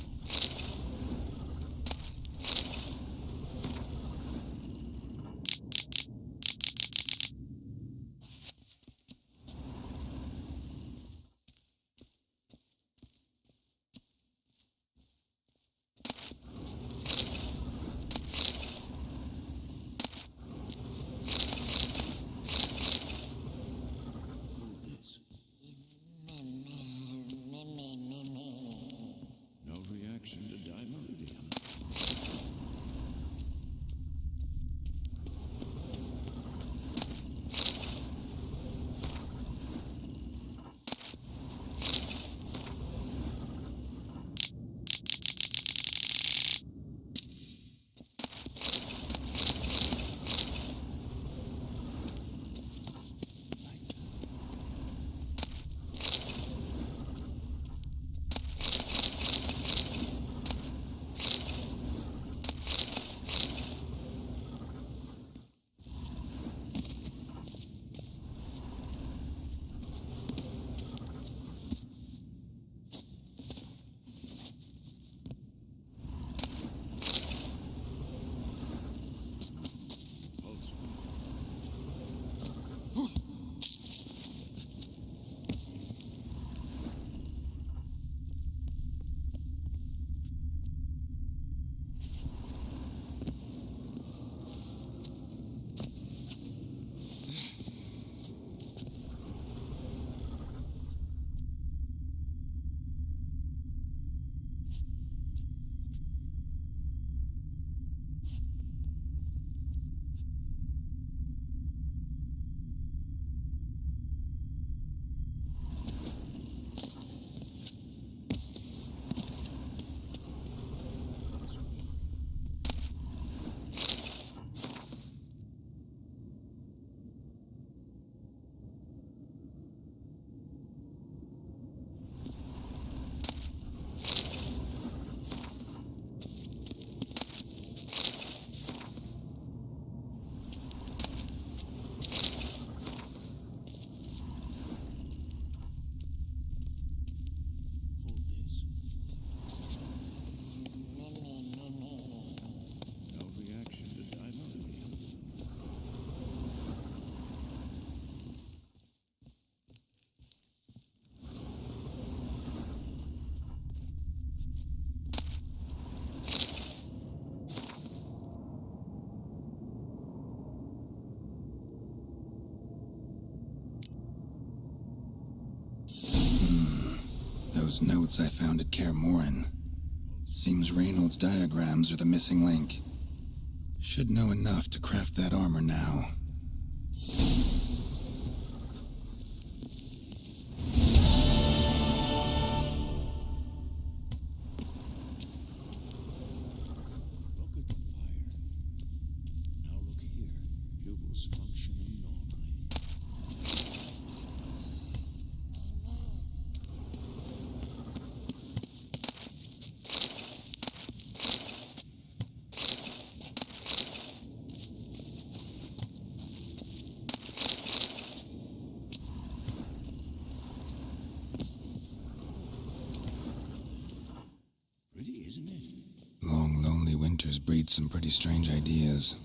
Speaker 5: those notes I found at Kaer Morhen. Seems Reynold's diagrams are the missing link. Should know enough to craft that armor now. Long, lonely winters breed some pretty strange ideas.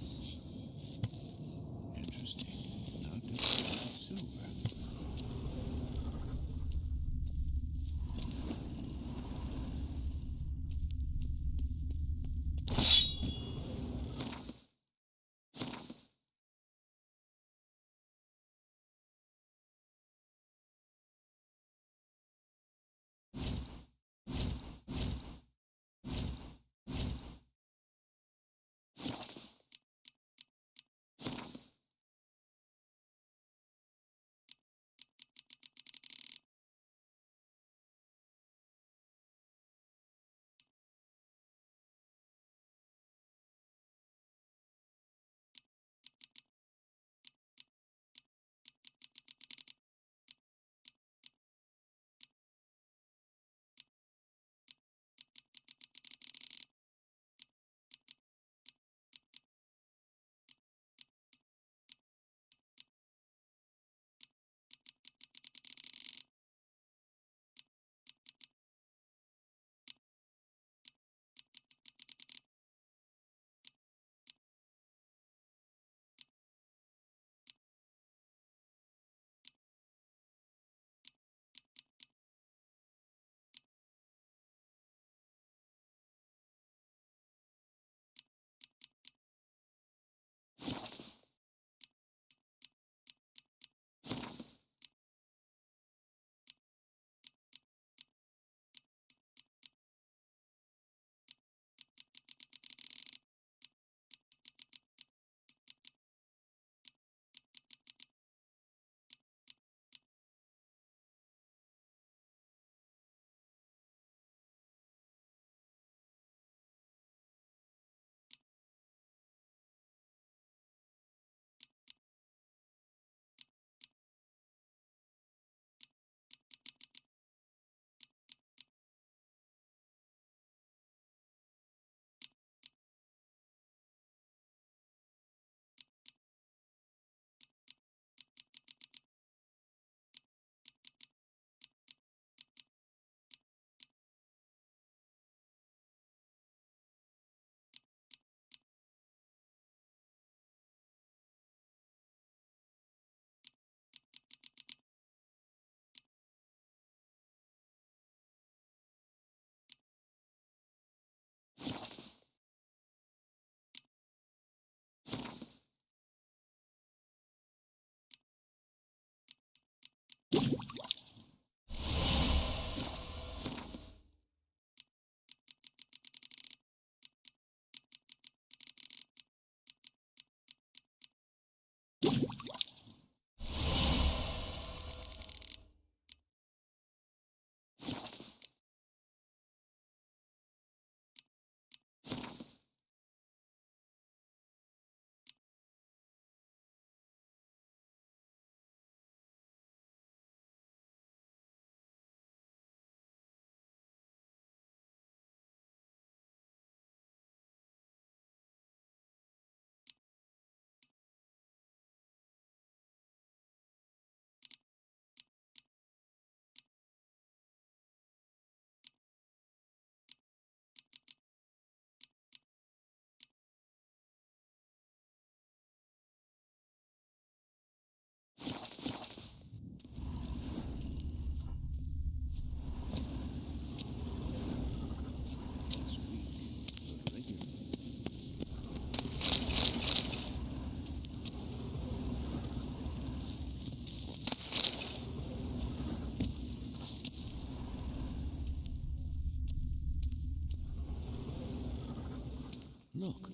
Speaker 11: Look.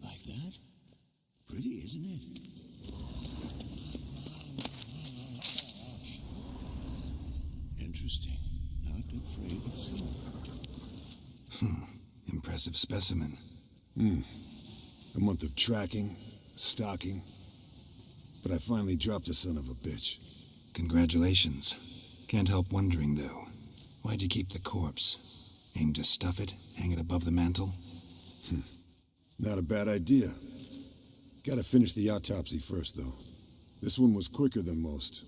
Speaker 11: Like that? Pretty, isn't it? Interesting. Not afraid of silver.
Speaker 5: Impressive specimen.
Speaker 12: A month of tracking, stalking. But I finally dropped the son of a bitch.
Speaker 5: Congratulations. Can't help wondering, though. Why'd you keep the corpse? Aim to stuff it? Hang it above the mantle?
Speaker 12: Not a bad idea. Gotta finish the autopsy first, though. This one was quicker than most.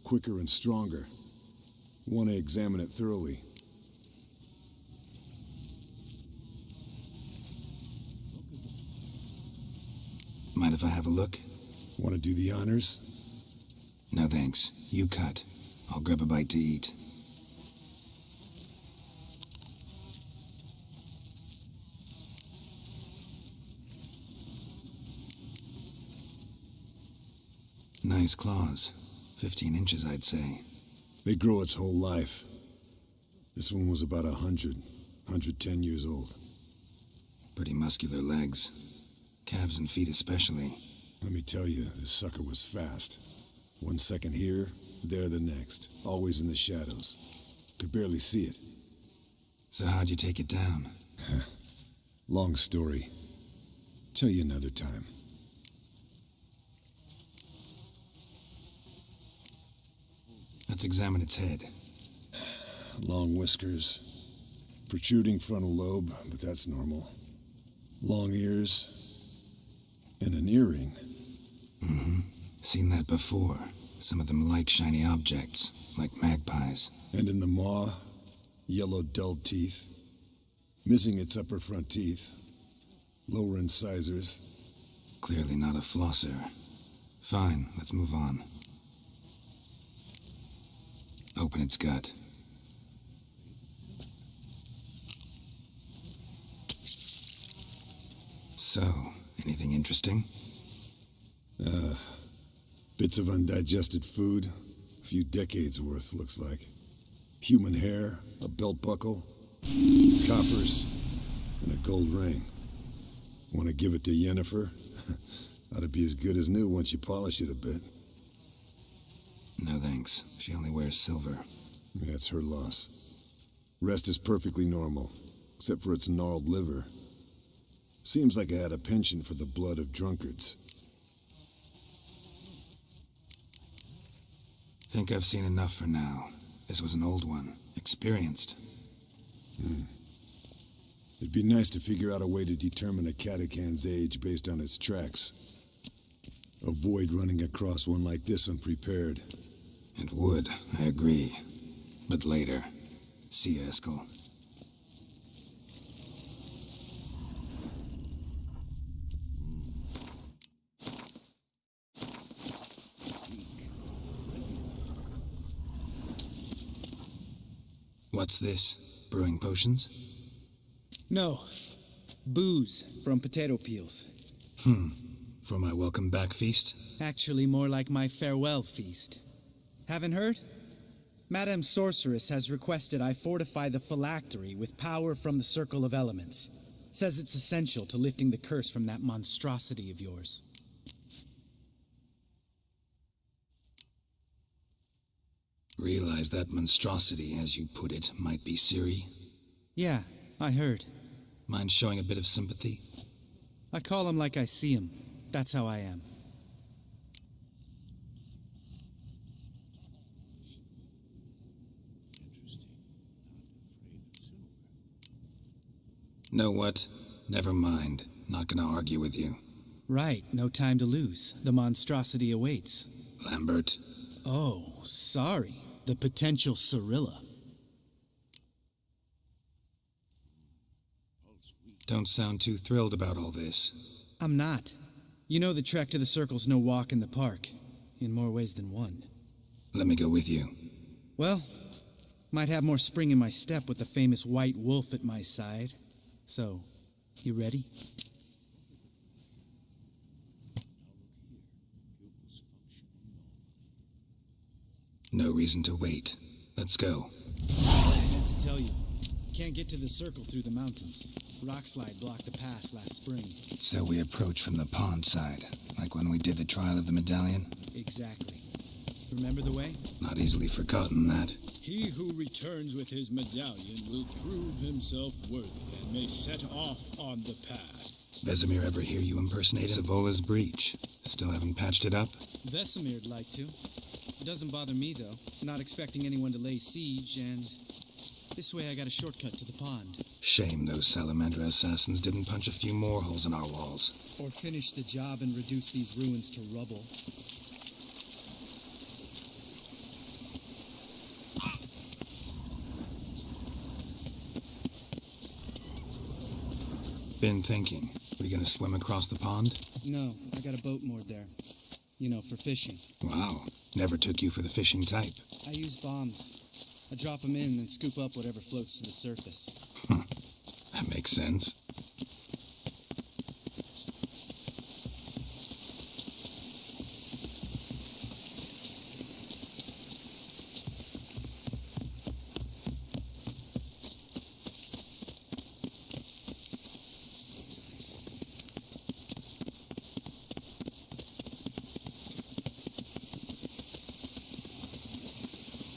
Speaker 12: Quicker and stronger. Want to examine it thoroughly.
Speaker 5: Mind if I have a look?
Speaker 12: Want to do the honors?
Speaker 5: No thanks. You cut. I'll grab a bite to eat. Nice claws. 15 inches, I'd say.
Speaker 12: They grow its whole life. This one was about 110 years old.
Speaker 5: Pretty muscular legs. Calves and feet especially.
Speaker 12: Let me tell you, this sucker was fast. 1 second here, there the next. Always in the shadows. Could barely see it.
Speaker 5: So how'd you take it down?
Speaker 12: Long story. Tell you another time.
Speaker 5: Let's examine its head.
Speaker 12: Long whiskers. Protruding frontal lobe, but that's normal. Long ears. And an earring.
Speaker 5: Seen that before. Some of them like shiny objects, like magpies.
Speaker 12: And in the maw, yellow dulled teeth. Missing its upper front teeth. Lower incisors.
Speaker 5: Clearly not a flosser. Fine, let's move on. Open its gut. So, anything interesting?
Speaker 12: Bits of undigested food. A few decades worth, looks like. Human hair, a belt buckle, coppers, and a gold ring. Want to give it to Yennefer? Ought to be as good as new once you polish it a bit.
Speaker 5: No thanks. She only wears silver.
Speaker 12: That's her loss. Rest is perfectly normal, except for its gnarled liver. Seems like I had a penchant for the blood of drunkards.
Speaker 5: Think I've seen enough for now. This was an old one. Experienced.
Speaker 12: It'd be nice to figure out a way to determine a catacan's age based on its tracks. Avoid running across one like this unprepared.
Speaker 5: It would, I agree. But later. See you, Eskel. What's this? Brewing potions?
Speaker 8: No. Booze from potato peels.
Speaker 5: For my welcome back feast?
Speaker 8: Actually, more like my farewell feast. Haven't heard? Madame Sorceress has requested I fortify the phylactery with power from the Circle of Elements. Says it's essential to lifting the curse from that monstrosity of yours.
Speaker 5: Realize that monstrosity, as you put it, might be Ciri?
Speaker 8: Yeah, I heard.
Speaker 5: Mind showing a bit of sympathy?
Speaker 8: I call him like I see him. That's how I am.
Speaker 5: Know what? Never mind. Not gonna argue with you.
Speaker 8: Right, no time to lose. The monstrosity awaits.
Speaker 5: Lambert.
Speaker 8: Oh, sorry. The potential Cirilla.
Speaker 5: Don't sound too thrilled about all this.
Speaker 8: I'm not. You know the trek to the Circle's no walk in the park. In more ways than one.
Speaker 5: Let me go with you.
Speaker 8: Well, might have more spring in my step with the famous White Wolf at my side. So, you ready?
Speaker 5: No reason to wait. Let's go.
Speaker 8: I meant to tell you. Can't get to the circle through the mountains. Rockslide blocked the pass last spring.
Speaker 5: So we approach from the pond side, like when we did the trial of the medallion?
Speaker 8: Exactly. Remember the way?
Speaker 5: Not easily forgotten, that.
Speaker 7: He who returns with his medallion will prove himself worthy and may set off on the path.
Speaker 5: Vesemir ever hear you impersonate Savola's breach? Still haven't patched it up?
Speaker 8: Vesemir'd like to. It doesn't bother me, though. Not expecting anyone to lay siege, and this way I got a shortcut to the pond.
Speaker 5: Shame those Salamandra assassins didn't punch a few more holes in our walls.
Speaker 8: Or finish the job and reduce these ruins to rubble.
Speaker 5: Been thinking. We gonna swim across the pond?
Speaker 8: No, I got a boat moored there. You know, for fishing.
Speaker 5: Wow. Never took you for the fishing type.
Speaker 8: I use bombs. I drop them in and scoop up whatever floats to the surface.
Speaker 5: That makes sense.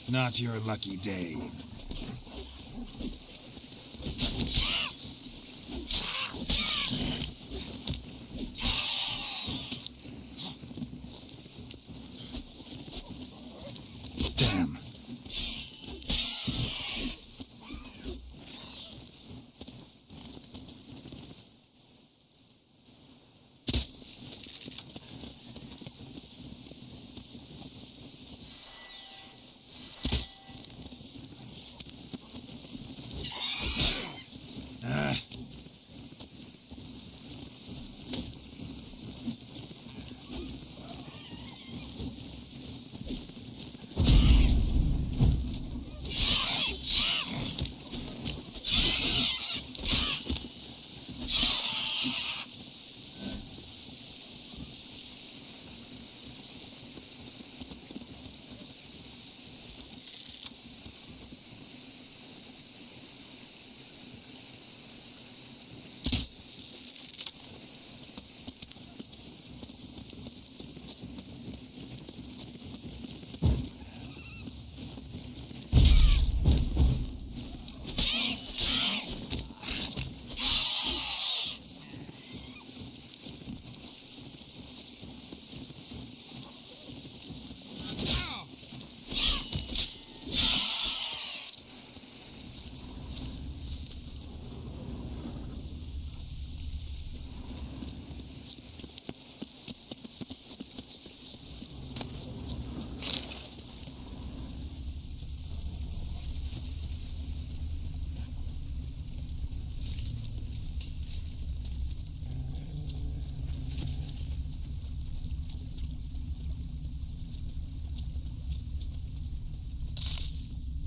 Speaker 5: Not your lucky day. Damn.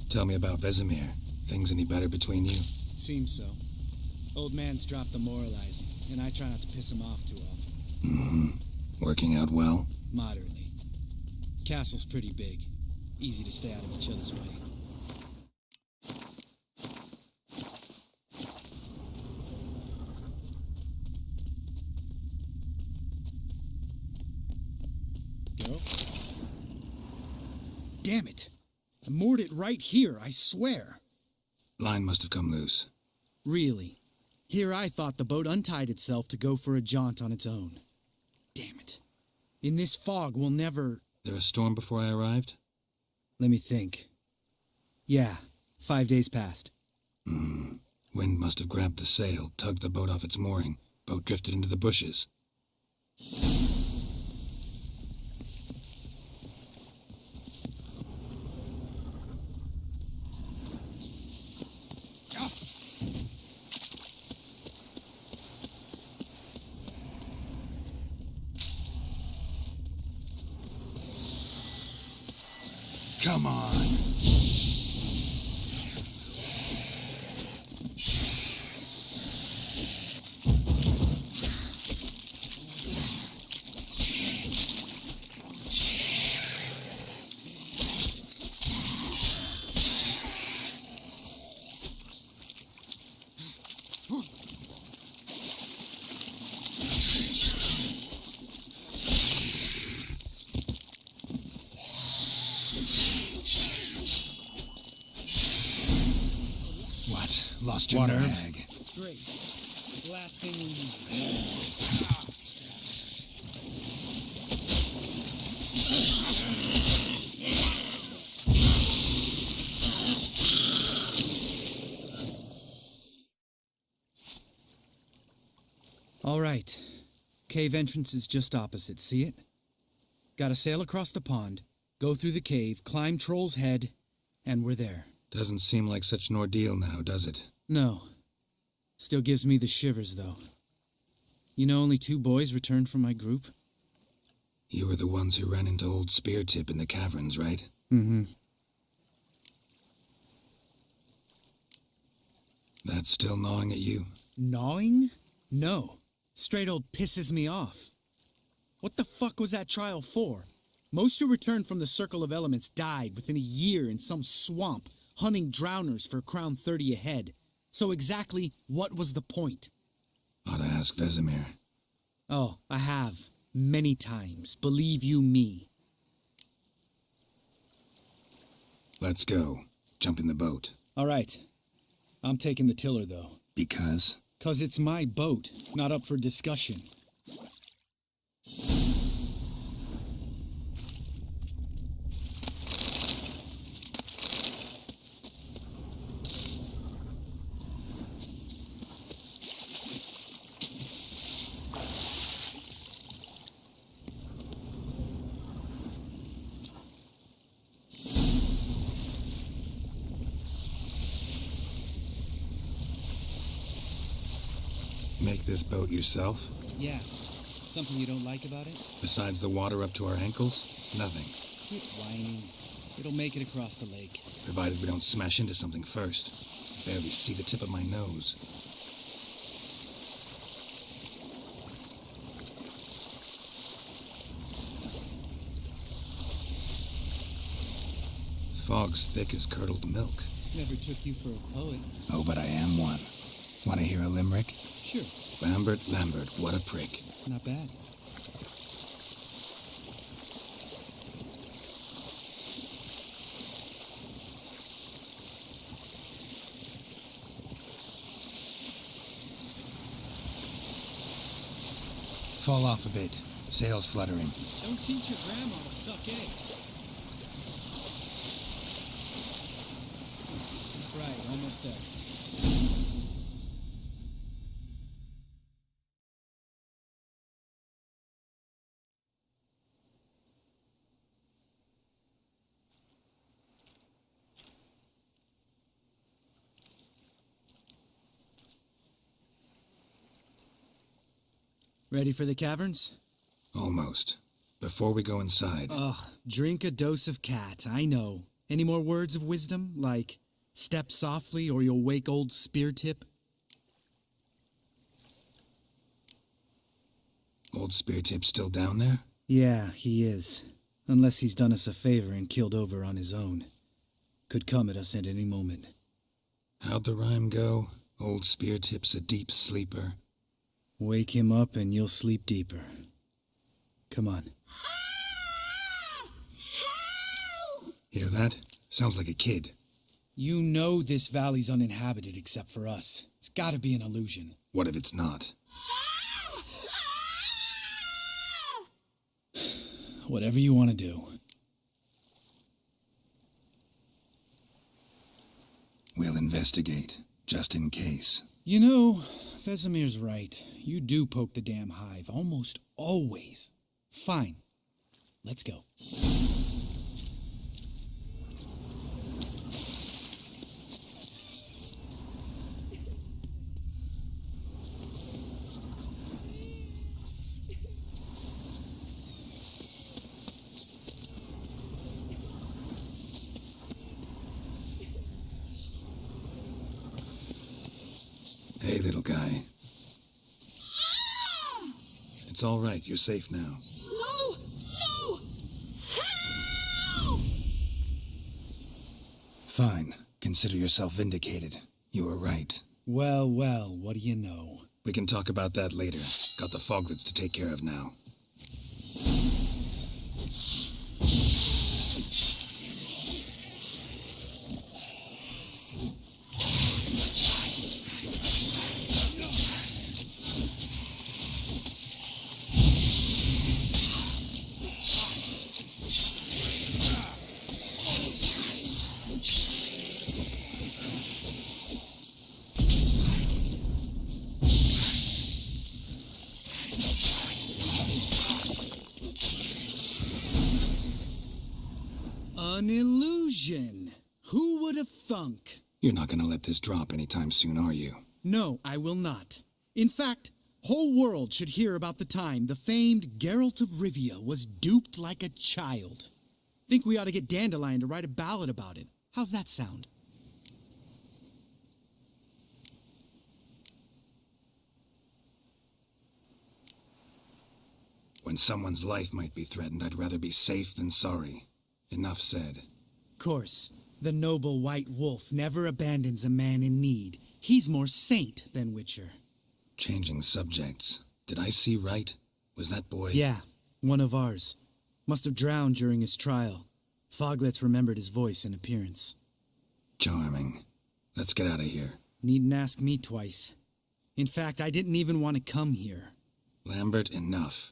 Speaker 5: Tell me about Vesemir. Things any better between you?
Speaker 8: Seems so. Old man's dropped the moralizing, and I try not to piss him off too often.
Speaker 5: Mm-hmm. Working out well?
Speaker 8: Moderately. Castle's pretty big. Easy to stay out of each other's way. Go. Damn it! I moored it right here, I swear.
Speaker 5: Line must have come loose.
Speaker 8: Really? Here I thought the boat untied itself to go for a jaunt on its own. Damn it. In this fog, we'll never...
Speaker 5: There a storm before I arrived?
Speaker 8: Let me think. Yeah, 5 days past.
Speaker 5: Wind must have grabbed the sail, tugged the boat off its mooring. Boat drifted into the bushes. Come on. Lost your
Speaker 8: Water.
Speaker 5: nerve.
Speaker 8: Great. Last thing we need. All right. Cave entrance is just opposite. See it? Gotta sail across the pond, go through the cave, climb Troll's Head, and we're there.
Speaker 5: Doesn't seem like such an ordeal now, does it?
Speaker 8: No. Still gives me the shivers, though. You know only 2 boys returned from my group?
Speaker 5: You were the ones who ran into old Speartip in the caverns, right?
Speaker 8: Mm-hmm.
Speaker 5: That's still gnawing at you?
Speaker 8: Gnawing? No. Straight old pisses me off. What the fuck was that trial for? Most who returned from the Circle of Elements died within a year in some swamp, hunting drowners for Crown 30 a head. So exactly what was the point?
Speaker 5: Ought to ask Vesemir.
Speaker 8: Oh, I have. Many times. Believe you me.
Speaker 5: Let's go. Jump in the boat.
Speaker 8: All right. I'm taking the tiller, though.
Speaker 5: Because?
Speaker 8: 'Cause it's my boat, not up for discussion.
Speaker 5: Make this boat yourself?
Speaker 8: Yeah. Something you don't like about it?
Speaker 5: Besides the water up to our ankles? Nothing.
Speaker 8: Quit whining. It'll make it across the lake.
Speaker 5: Provided we don't smash into something first. Barely see the tip of my nose. Fog's thick as curdled milk.
Speaker 8: Never took you for a poet.
Speaker 5: Oh, but I am one. Want to hear a limerick?
Speaker 8: Sure.
Speaker 5: Lambert, Lambert, what a prick.
Speaker 8: Not bad.
Speaker 5: Fall off a bit. Sails fluttering.
Speaker 7: Don't teach your grandma to suck eggs. Right, almost there.
Speaker 8: Ready for the caverns?
Speaker 5: Almost. Before we go inside.
Speaker 8: Ugh, drink a dose of cat, I know. Any more words of wisdom, like step softly or you'll wake old Speartip?
Speaker 5: Old Speartip's still down there?
Speaker 8: Yeah, he is. Unless he's done us a favor and killed over on his own. Could come at us at any moment.
Speaker 5: How'd the rhyme go? Old Speartip's a deep sleeper.
Speaker 8: Wake him up and you'll sleep deeper. Come on.
Speaker 5: Hear that? Sounds like a kid.
Speaker 8: You know this valley's uninhabited except for us. It's gotta be an illusion.
Speaker 5: What if it's not?
Speaker 8: Whatever you want to do.
Speaker 5: We'll investigate, just in case.
Speaker 8: You know, Vesemir's right. You do poke the damn hive, almost always. Fine. Let's go.
Speaker 5: Hey, little guy. It's all right. You're safe now.
Speaker 6: No! No! Help!
Speaker 5: Fine. Consider yourself vindicated. You were right.
Speaker 8: Well, well, what do you know?
Speaker 5: We can talk about that later. Got the foglets to take care of now.
Speaker 8: An illusion. Who would have thunk?
Speaker 5: You're not gonna let this drop anytime soon, are you?
Speaker 8: No, I will not. In fact, whole world should hear about the time the famed Geralt of Rivia was duped like a child. Think we ought to get Dandelion to write a ballad about it. How's that sound?
Speaker 5: When someone's life might be threatened, I'd rather be safe than sorry. Enough said.
Speaker 8: Course, the noble white wolf never abandons a man in need. He's more saint than Witcher.
Speaker 5: Changing subjects. Did I see right? Was that boy...
Speaker 8: Yeah, one of ours. Must have drowned during his trial. Foglets remembered his voice and appearance.
Speaker 5: Charming. Let's get out of here.
Speaker 8: Needn't ask me twice. In fact, I didn't even want to come here.
Speaker 5: Lambert, enough.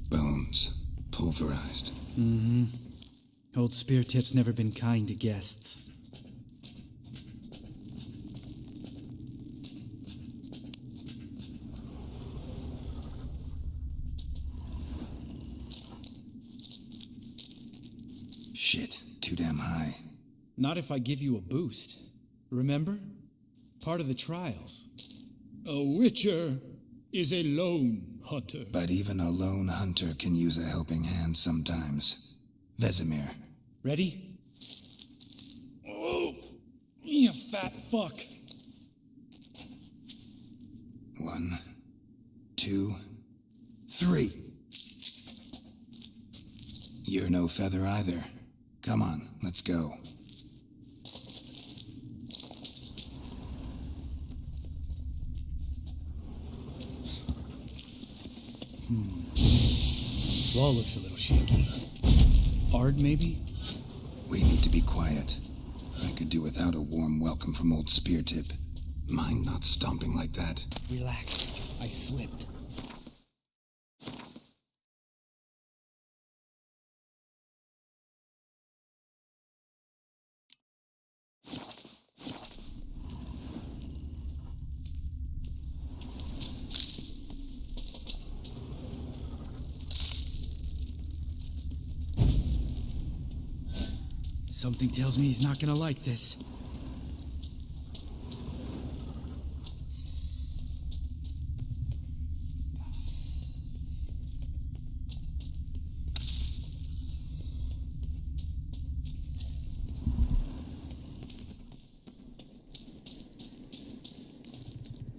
Speaker 5: Bones. Pulverized.
Speaker 8: Mm-hmm. Old Speartip's never been kind to guests.
Speaker 5: Shit, too damn high.
Speaker 8: Not if I give you a boost. Remember? Part of the trials.
Speaker 7: A witcher is a lone hunter.
Speaker 5: But even a lone hunter can use a helping hand sometimes. Vesemir.
Speaker 8: Ready? Oh, you fat fuck.
Speaker 5: 1, 2, 3. You're no feather either. Come on, let's go.
Speaker 8: Wall looks a little shaky. Ard, maybe?
Speaker 5: We need to be quiet. I could do without a warm welcome from old Speartip. Mind not stomping like that.
Speaker 8: Relax. I slipped. Something tells me he's not gonna like this.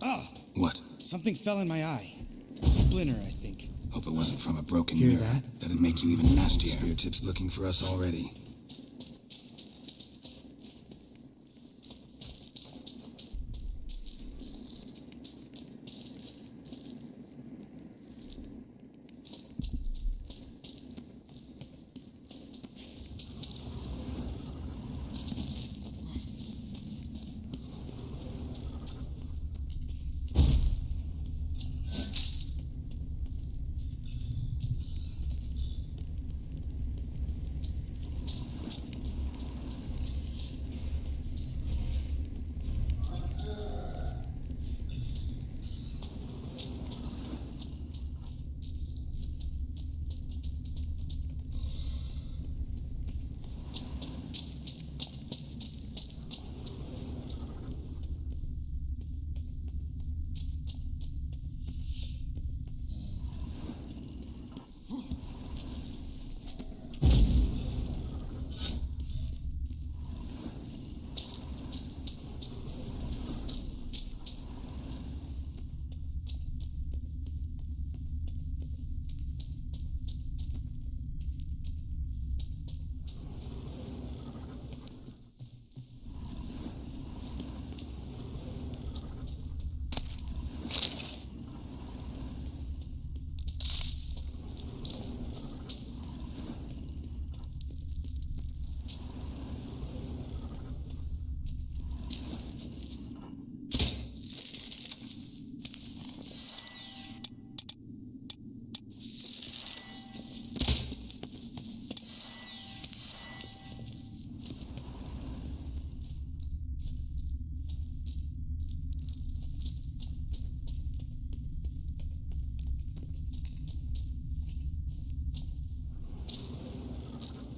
Speaker 8: Ah!
Speaker 5: What?
Speaker 8: Something fell in my eye. A splinter, I think.
Speaker 5: Hope it wasn't from a broken
Speaker 8: Hear
Speaker 5: mirror.
Speaker 8: that?
Speaker 5: That'd make you even nastier. Speartip's looking for us already.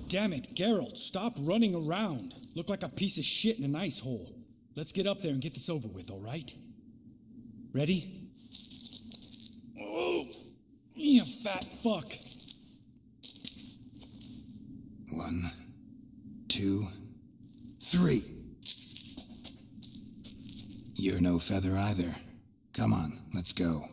Speaker 7: Damn it, Geralt, stop running around. Look like a piece of shit in an ice hole. Let's get up there and get this over with, all right? Ready? Oh, you fat fuck.
Speaker 5: 1, 2, 3. You're no feather either. Come on, let's go.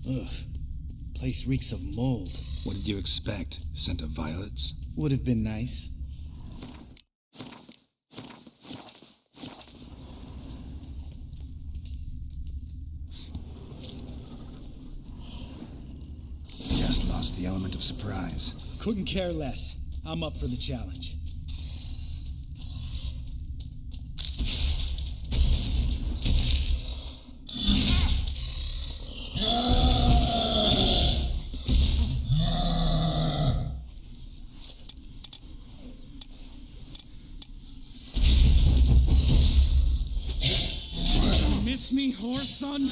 Speaker 8: Ugh. Place reeks of mold.
Speaker 5: What did you expect? Scent of violets?
Speaker 8: Would have been nice.
Speaker 5: Just lost the element of surprise.
Speaker 8: Couldn't care less. I'm up for the challenge.
Speaker 7: me, whore son?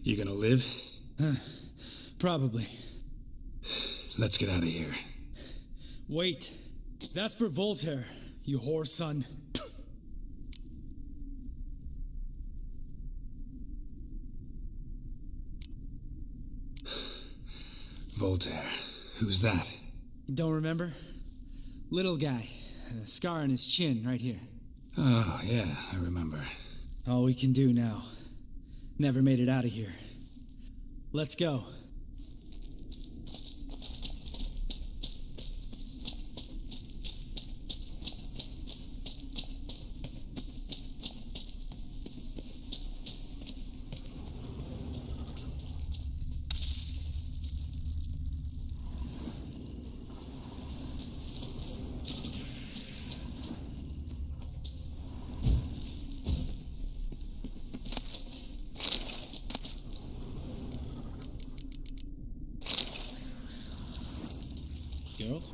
Speaker 5: You gonna live?
Speaker 8: Probably.
Speaker 5: Let's get out of here.
Speaker 7: Wait. That's for Voltaire, you whore son.
Speaker 5: Voltaire. Who's that?
Speaker 8: Don't remember? Little guy. A scar on his chin, right here.
Speaker 5: Oh, yeah, I remember.
Speaker 8: All we can do now. Never made it out of here. Let's go.
Speaker 7: Geralt?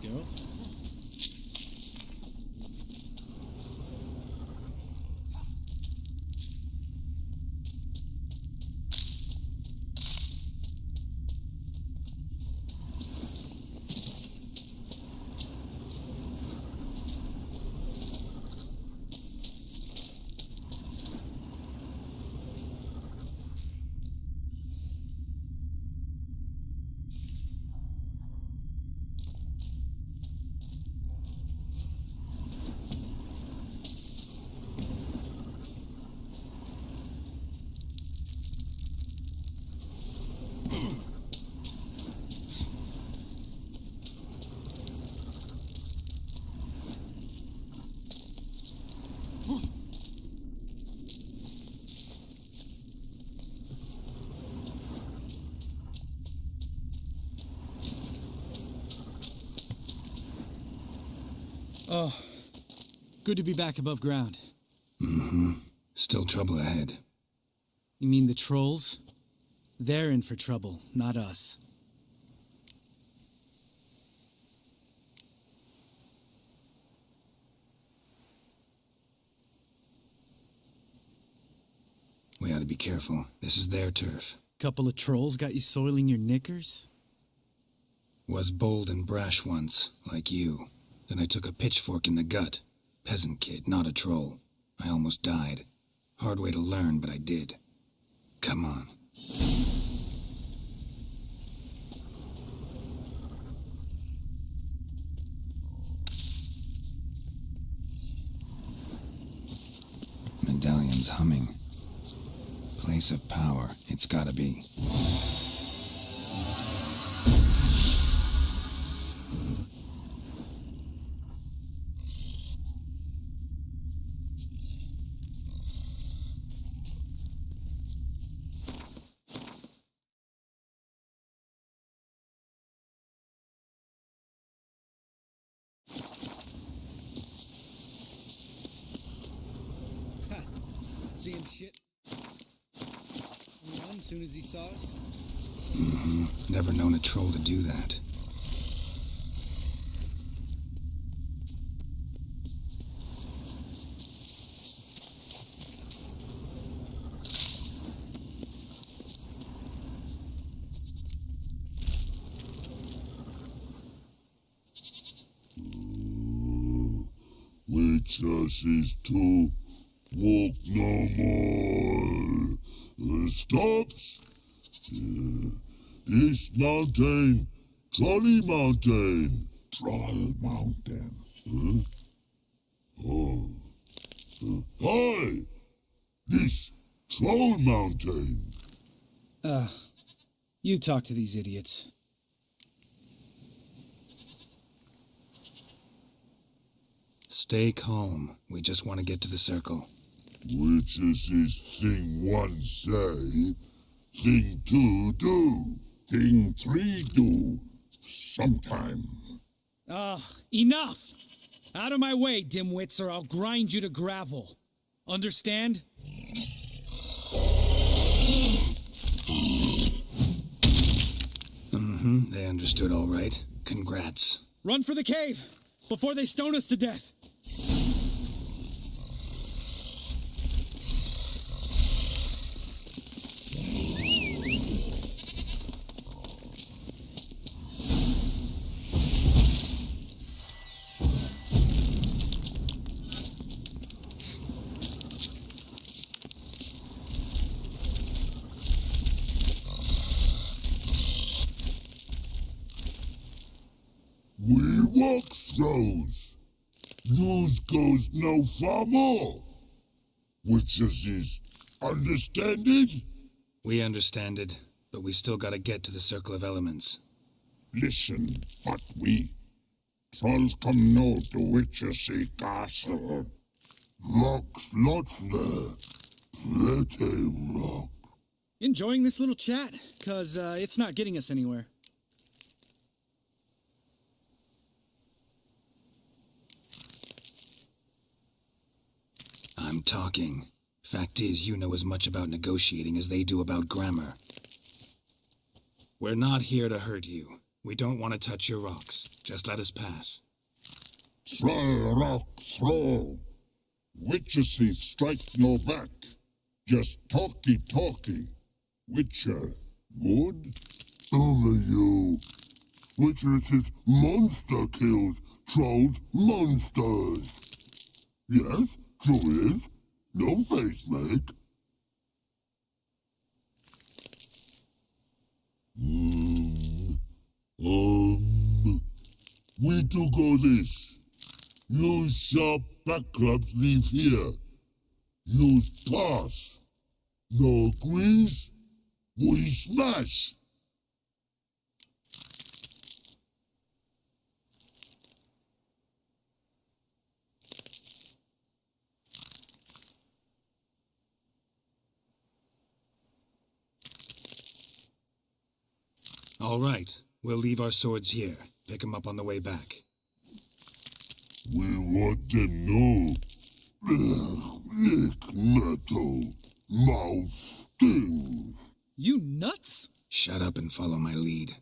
Speaker 7: Geralt?
Speaker 8: Oh, Good to be back above ground.
Speaker 5: Mm-hmm. Still trouble ahead.
Speaker 8: You mean the trolls? They're in for trouble, not us.
Speaker 5: We ought to be careful. This is their turf.
Speaker 8: Couple of trolls got you soiling your knickers?
Speaker 5: Was bold and brash once, like you. Then I took a pitchfork in the gut. Peasant kid, not a troll. I almost died. Hard way to learn, but I did. Come on. Medallion's humming. Place of power, it's gotta be.
Speaker 8: See him shit? Run as soon as he saw us?
Speaker 5: Mm-hmm. Never known a troll to do that.
Speaker 13: Witches to walk no more. Stops. This mountain, Trolley Mountain. Troll Mountain. Huh? Oh. Hi! This Troll Mountain.
Speaker 8: You talk to these idiots.
Speaker 5: Stay calm. We just want to get to the circle.
Speaker 13: Which is this thing one say, thing two do, thing three do, sometime.
Speaker 8: Enough! Out of my way, dimwits, or I'll grind you to gravel. Understand?
Speaker 5: Mm-hmm, they understood all right. Congrats.
Speaker 8: Run for the cave! Before they stone us to death!
Speaker 13: We walk throws. News goes no far more. Which is understand it?
Speaker 5: We understand it, but we still gotta get to the Circle of Elements.
Speaker 13: Listen, but we trolls come no to Witches Castle. Rocks lots there. Pretty rock.
Speaker 8: Enjoying this little chat? 'Cause it's not getting us anywhere.
Speaker 5: I'm talking. Fact is, you know as much about negotiating as they do about grammar. We're not here to hurt you. We don't want to touch your rocks. Just let us pass.
Speaker 13: Troll rock throw. Witches strike no back. Just talky. Witcher, good? Only you. Witches monster kills. Trolls monsters. Yes, true is. No face make. We do go this. Use sharp back clubs leave here. Use pass. No agrees. We smash.
Speaker 5: All right. We'll leave our swords here. Pick them up on the way back.
Speaker 13: We what them know. Lick metal. Mouth stings.
Speaker 8: You nuts?
Speaker 5: Shut up and follow my lead.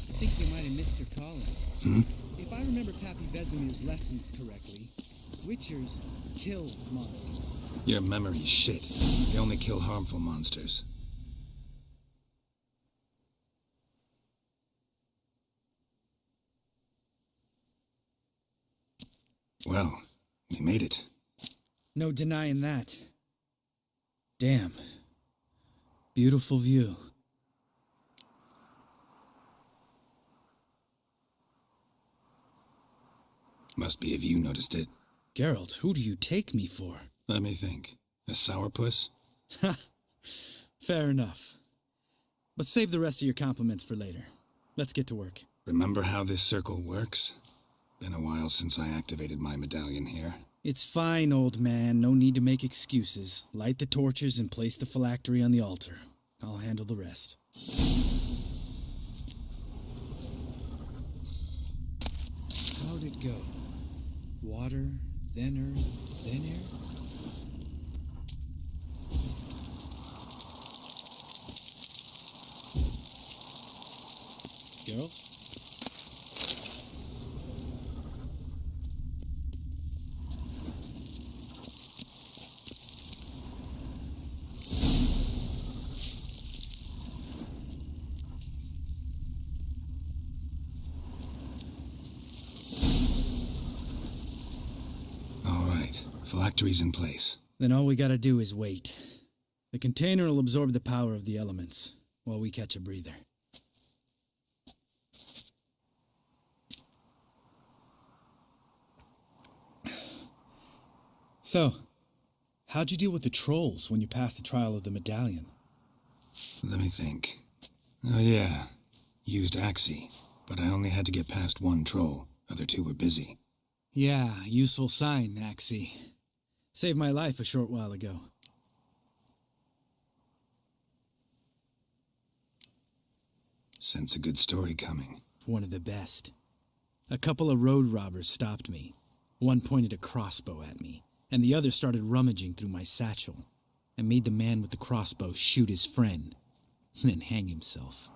Speaker 8: I think you might have missed your calling.
Speaker 5: Hmm?
Speaker 8: If I remember Pappy Vesemir's lessons correctly, Witchers kill monsters.
Speaker 5: Your memory's shit. They only kill harmful monsters. Well, we made it.
Speaker 8: No denying that. Damn. Beautiful view.
Speaker 5: Must be if you noticed it.
Speaker 8: Geralt, who do you take me for?
Speaker 5: Let me think. A sourpuss?
Speaker 8: Ha! Fair enough. But save the rest of your compliments for later. Let's get to work.
Speaker 5: Remember how this circle works? Been a while since I activated my medallion here.
Speaker 8: It's fine, old man. No need to make excuses. Light the torches and place the phylactery on the altar. I'll handle the rest. How'd it go? Water, then earth, then air? Geralt?
Speaker 5: All right, phylactery's in place.
Speaker 8: Then all we gotta do is wait. The container will absorb the power of the elements, while we catch a breather. So, how'd you deal with the trolls when you passed the trial of the medallion?
Speaker 5: Let me think. Oh yeah, used Axii, but I only had to get past one troll. Other two were busy.
Speaker 8: Yeah, useful sign, Axii. Saved my life a short while ago.
Speaker 5: Sense a good story coming.
Speaker 8: One of the best. A couple of road robbers stopped me. One pointed a crossbow at me, and the other started rummaging through my satchel, and made the man with the crossbow shoot his friend, then hang himself.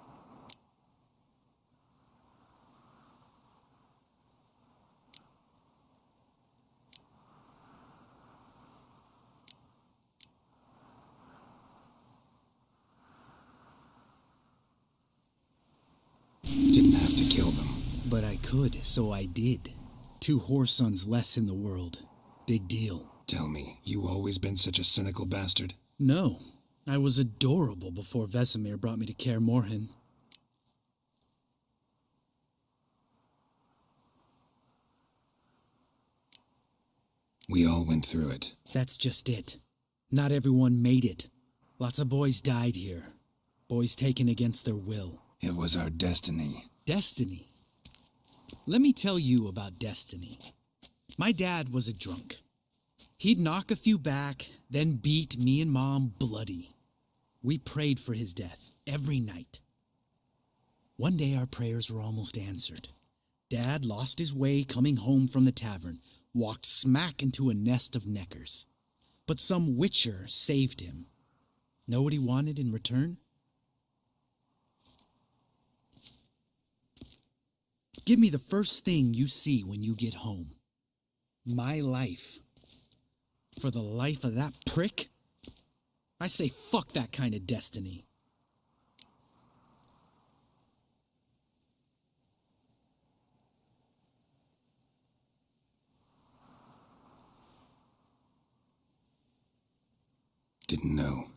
Speaker 5: Didn't have to kill them.
Speaker 8: But I could, so I did. 2 whoresons less in the world. Big deal.
Speaker 5: Tell me, you always been such a cynical bastard?
Speaker 8: No, I was adorable before Vesemir brought me to Kaer Morhen.
Speaker 5: We all went through it.
Speaker 8: That's just it. Not everyone made it. Lots of boys died here. Boys taken against their will.
Speaker 5: It was our destiny.
Speaker 8: Destiny? Let me tell you about destiny. My dad was a drunk. He'd knock a few back, then beat me and Mom bloody. We prayed for his death every night. One day our prayers were almost answered. Dad lost his way coming home from the tavern, walked smack into a nest of neckers. But some witcher saved him. Know what he wanted in return? Give me the first thing you see when you get home. My life. For the life of that prick? I say fuck that kind of destiny.
Speaker 5: Didn't know.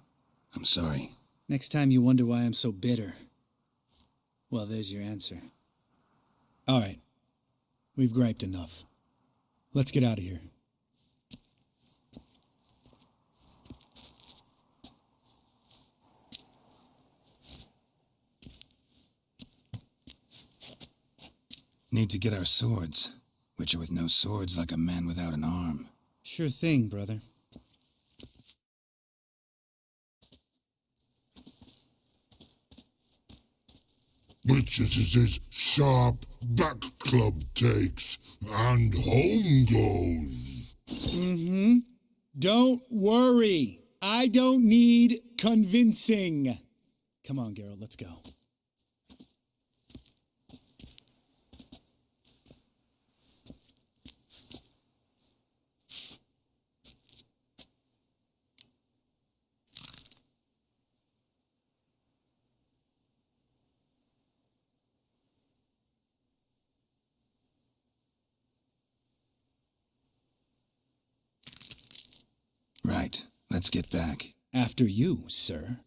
Speaker 5: I'm sorry.
Speaker 8: Next time you wonder why I'm so bitter, well, there's your answer. All right. We've griped enough. Let's get out of here.
Speaker 5: Need to get our swords. Witcher with no swords like a man without an arm.
Speaker 8: Sure thing, brother.
Speaker 13: Which is his sharp back club takes, and home goes.
Speaker 7: Mm-hmm. Don't worry. I don't need convincing. Come on, Geralt, let's go.
Speaker 5: Right. Let's get back.
Speaker 7: After you, sir.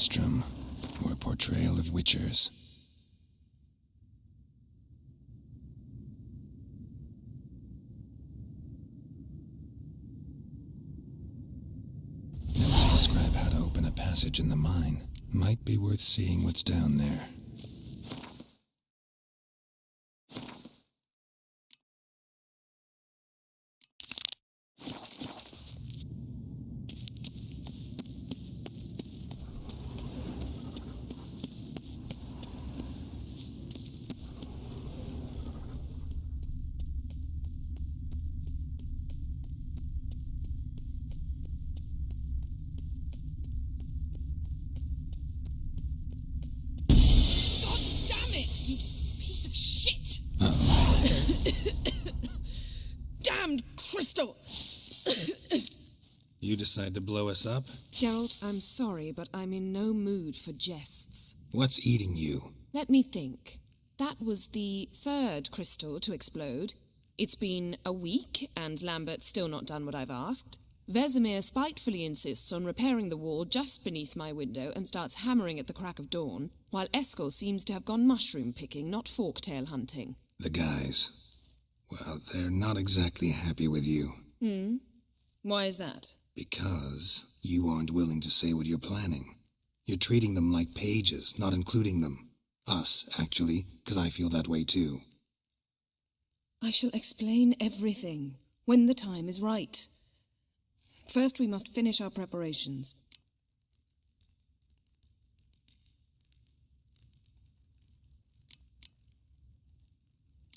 Speaker 5: Maelstrom, or a portrayal of witchers. Notes describe how to open a passage in the mine. Might be worth seeing what's down there.
Speaker 9: Damn it, you piece of shit! Damned crystal!
Speaker 5: You decide to blow us up?
Speaker 9: Geralt, I'm sorry, but I'm in no mood for jests.
Speaker 5: What's eating you?
Speaker 9: Let me think. That was the third crystal to explode. It's been a week, and Lambert's still not done what I've asked. Vesemir spitefully insists on repairing the wall just beneath my window and starts hammering at the crack of dawn, while Eskel seems to have gone mushroom picking, not forktail hunting.
Speaker 5: The guys. Well, they're not exactly happy with you.
Speaker 9: Why is that?
Speaker 5: Because you aren't willing to say what you're planning. You're treating them like pages, not including them. Us, actually, because I feel that way too.
Speaker 9: I shall explain everything when the time is right. First, we must finish our preparations.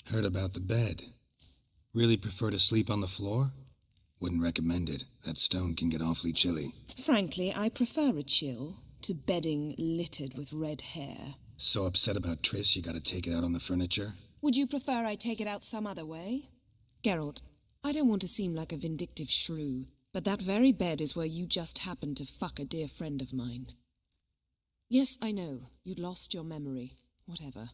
Speaker 5: Heard about the bed. Really prefer to sleep on the floor? Wouldn't recommend it. That stone can get awfully chilly.
Speaker 9: Frankly, I prefer a chill to bedding littered with red hair.
Speaker 5: So upset about Triss you gotta take it out on the furniture?
Speaker 9: Would you prefer I take it out some other way? Geralt, I don't want to seem like a vindictive shrew, but that very bed is where you just happened to fuck a dear friend of mine. Yes, I know, you'd lost your memory. Whatever.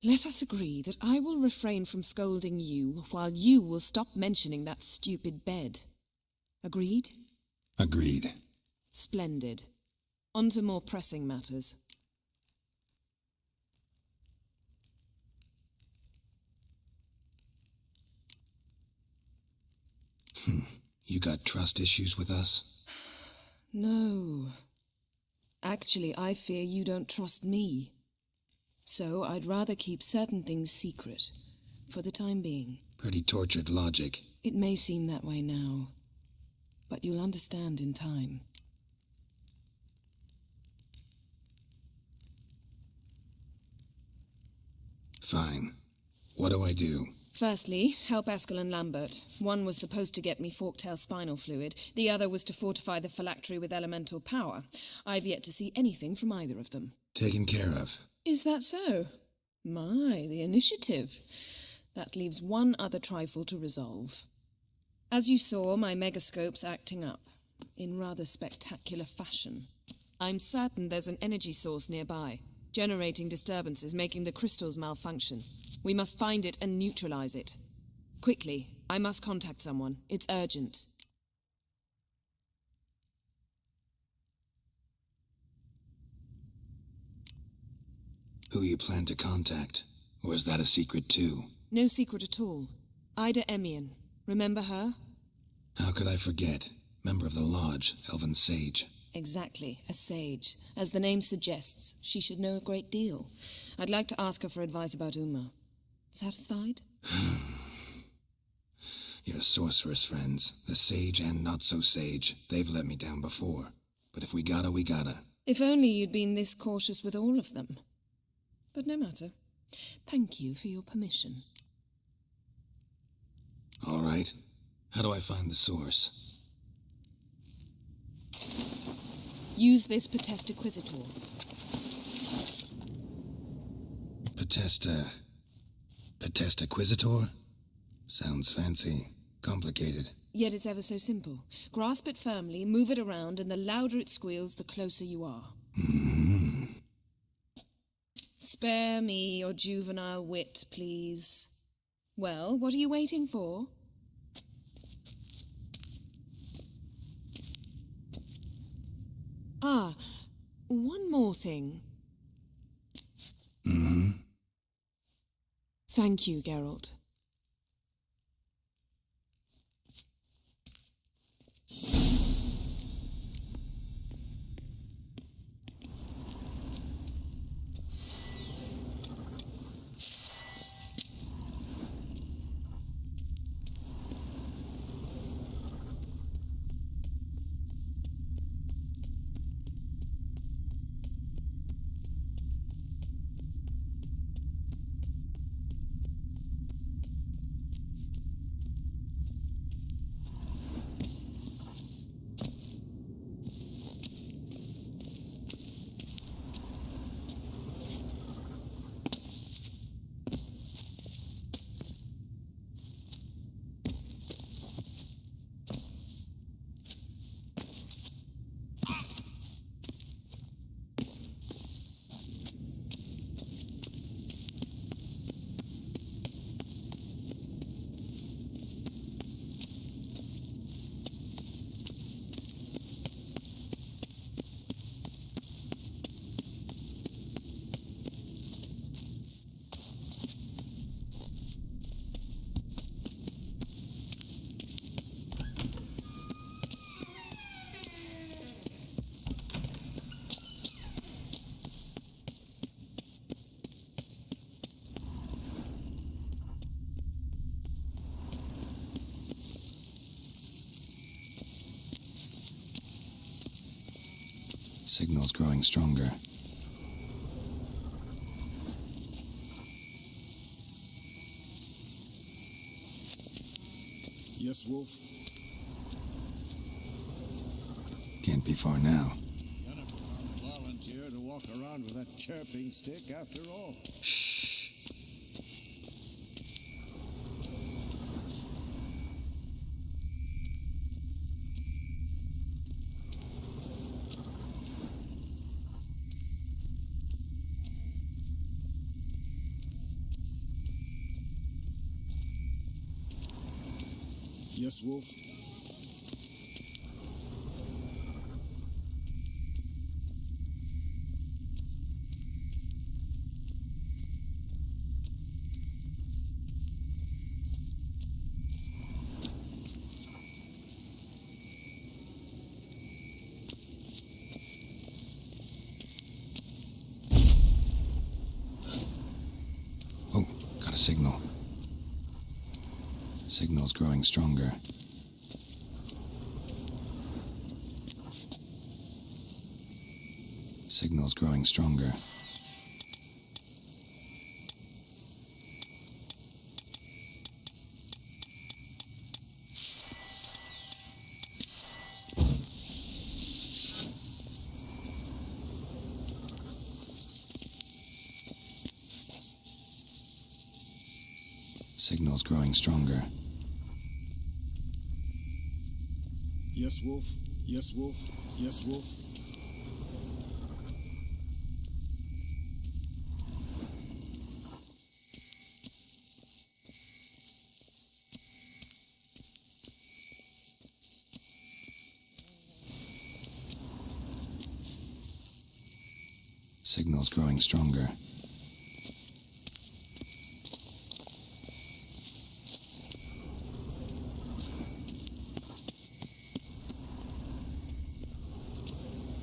Speaker 9: Let us agree that I will refrain from scolding you while you will stop mentioning that stupid bed. Agreed?
Speaker 5: Agreed.
Speaker 9: Splendid. On to more pressing matters.
Speaker 5: You got trust issues with us?
Speaker 9: No. Actually, I fear you don't trust me. So I'd rather keep certain things secret, for the time being.
Speaker 5: Pretty tortured logic.
Speaker 9: It may seem that way now, but you'll understand in time.
Speaker 5: Fine. What do I do?
Speaker 9: Firstly, help Eskel and Lambert. One was supposed to get me forktail spinal fluid, the other was to fortify the phylactery with elemental power. I've yet to see anything from either of them.
Speaker 5: Taken care of.
Speaker 9: Is that so? My, the initiative. That leaves one other trifle to resolve. As you saw, my megascope's acting up, in rather spectacular fashion. I'm certain there's an energy source nearby, generating disturbances, making the crystals malfunction. We must find it and neutralize it. Quickly, I must contact someone. It's urgent.
Speaker 5: Who you plan to contact? Or is that a secret too?
Speaker 9: No secret at all. Ida Emian. Remember her?
Speaker 5: How could I forget? Member of the Lodge, Elven Sage.
Speaker 9: Exactly, a sage. As the name suggests, she should know a great deal. I'd like to ask her for advice about Uma. Satisfied?
Speaker 5: Your sorceress friends, the sage and not-so-sage, they've let me down before. But if we gotta, we gotta.
Speaker 9: If only you'd been this cautious with all of them. But no matter. Thank you for your permission.
Speaker 5: All right. How do I find the source?
Speaker 9: Use this Potestaquisitor.
Speaker 5: Potestaquisitor? Sounds fancy. Complicated.
Speaker 9: Yet it's ever so simple. Grasp it firmly, move it around, and the louder it squeals, the closer you are. Spare me your juvenile wit, please. Well, what are you waiting for? Ah, One more thing.
Speaker 5: Mm-hmm.
Speaker 9: Thank you, Geralt.
Speaker 5: Signal's growing stronger.
Speaker 12: Yes, Wolf?
Speaker 5: Can't be far now.
Speaker 11: Volunteer to walk around with that chirping stick after all.
Speaker 5: Shh.
Speaker 12: Yes, Wolf?
Speaker 5: Oh, got a signal. Signal's growing stronger. Signal's growing stronger. Signal's growing stronger.
Speaker 12: Yes, Wolf? Yes, Wolf? Yes, Wolf?
Speaker 5: Signal's growing stronger.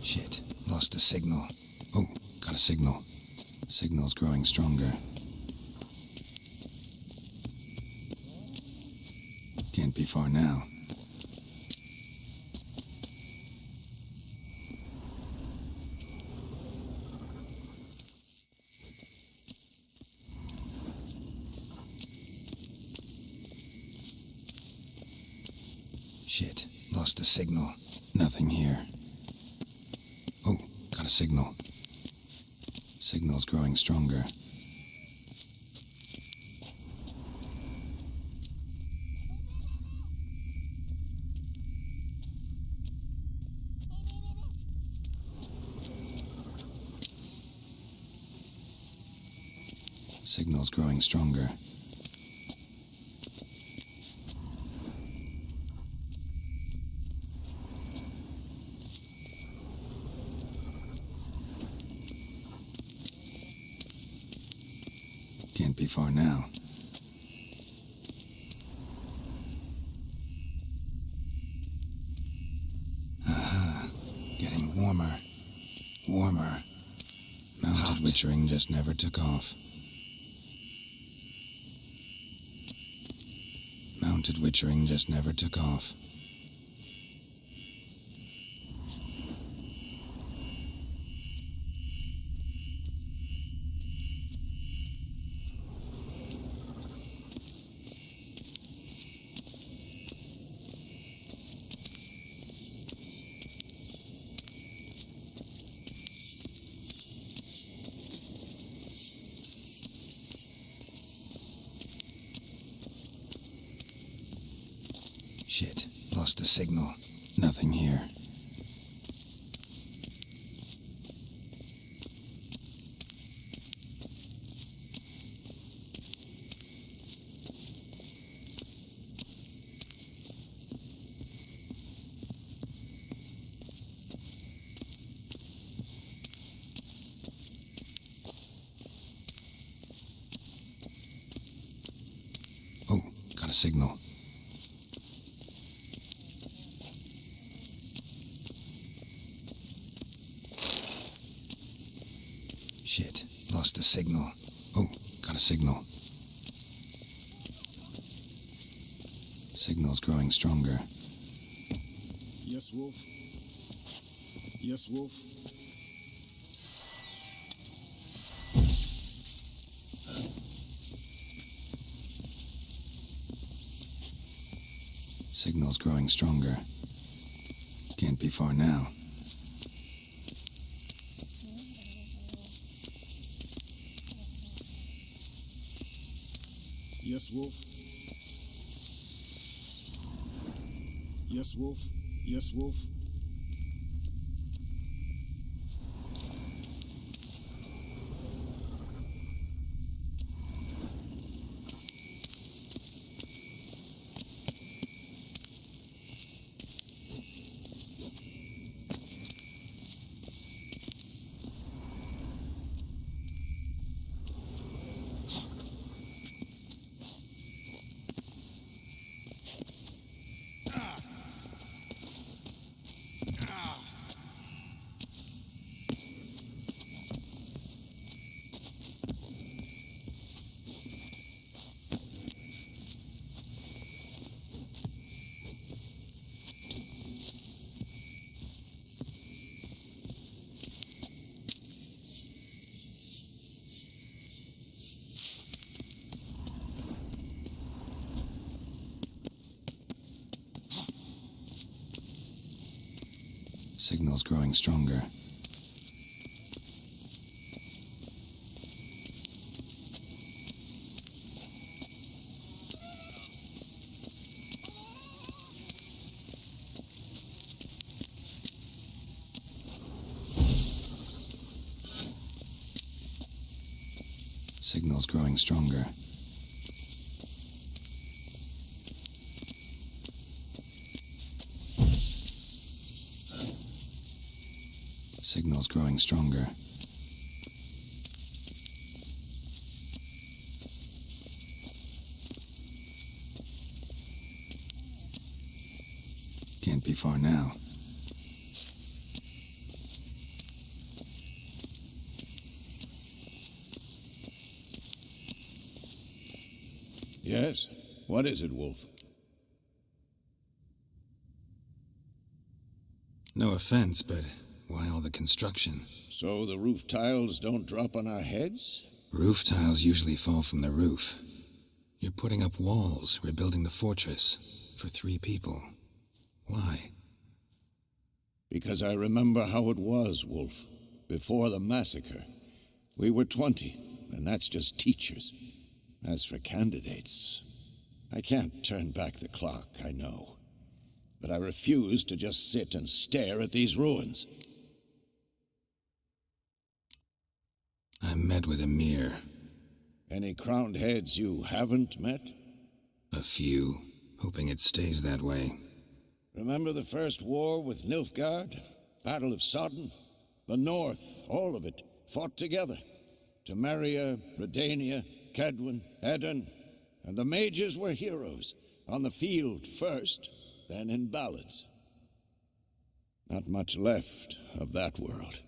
Speaker 5: Shit, lost the signal. Oh, got a signal. Signal's growing stronger. Can't be far now. Shit, lost the signal. Nothing here. Oh, got a signal. Signal's growing stronger. Signal's growing stronger. Can't be far now. Aha. Getting warmer. Warmer. Mounted witchering just never took off. Mounted witchering just never took off. Shit, lost the signal. Nothing here. Oh, got a signal. Shit, lost the signal. Oh, got a signal. Signal's growing stronger.
Speaker 12: Yes, Wolf? Yes, Wolf?
Speaker 5: Signal's growing stronger. Can't be far now.
Speaker 12: Yes, Wolf? Yes, Wolf? Yes, Wolf?
Speaker 5: Signal's growing stronger. Signal's growing stronger. Signal's growing stronger. Can't be far now.
Speaker 11: Yes? What is it, Wolf?
Speaker 5: No offense, but why all the construction?
Speaker 11: So the roof tiles don't drop on our heads?
Speaker 5: Roof tiles usually fall from the roof. You're putting up walls, rebuilding the fortress, for 3 people. Why?
Speaker 11: Because I remember how it was, Wolf. Before the massacre. We were 20, and that's just teachers. As for candidates, I can't turn back the clock, I know. But I refuse to just sit and stare at these ruins.
Speaker 5: I met with Emir.
Speaker 11: Any crowned heads you haven't met?
Speaker 5: A few, hoping it stays that way.
Speaker 11: Remember the first war with Nilfgaard? Battle of Sodden? The North, all of it, fought together. Temeria, Redania, Kedwin, Eden, and the mages were heroes, on the field first, then in ballads. Not much left of that world.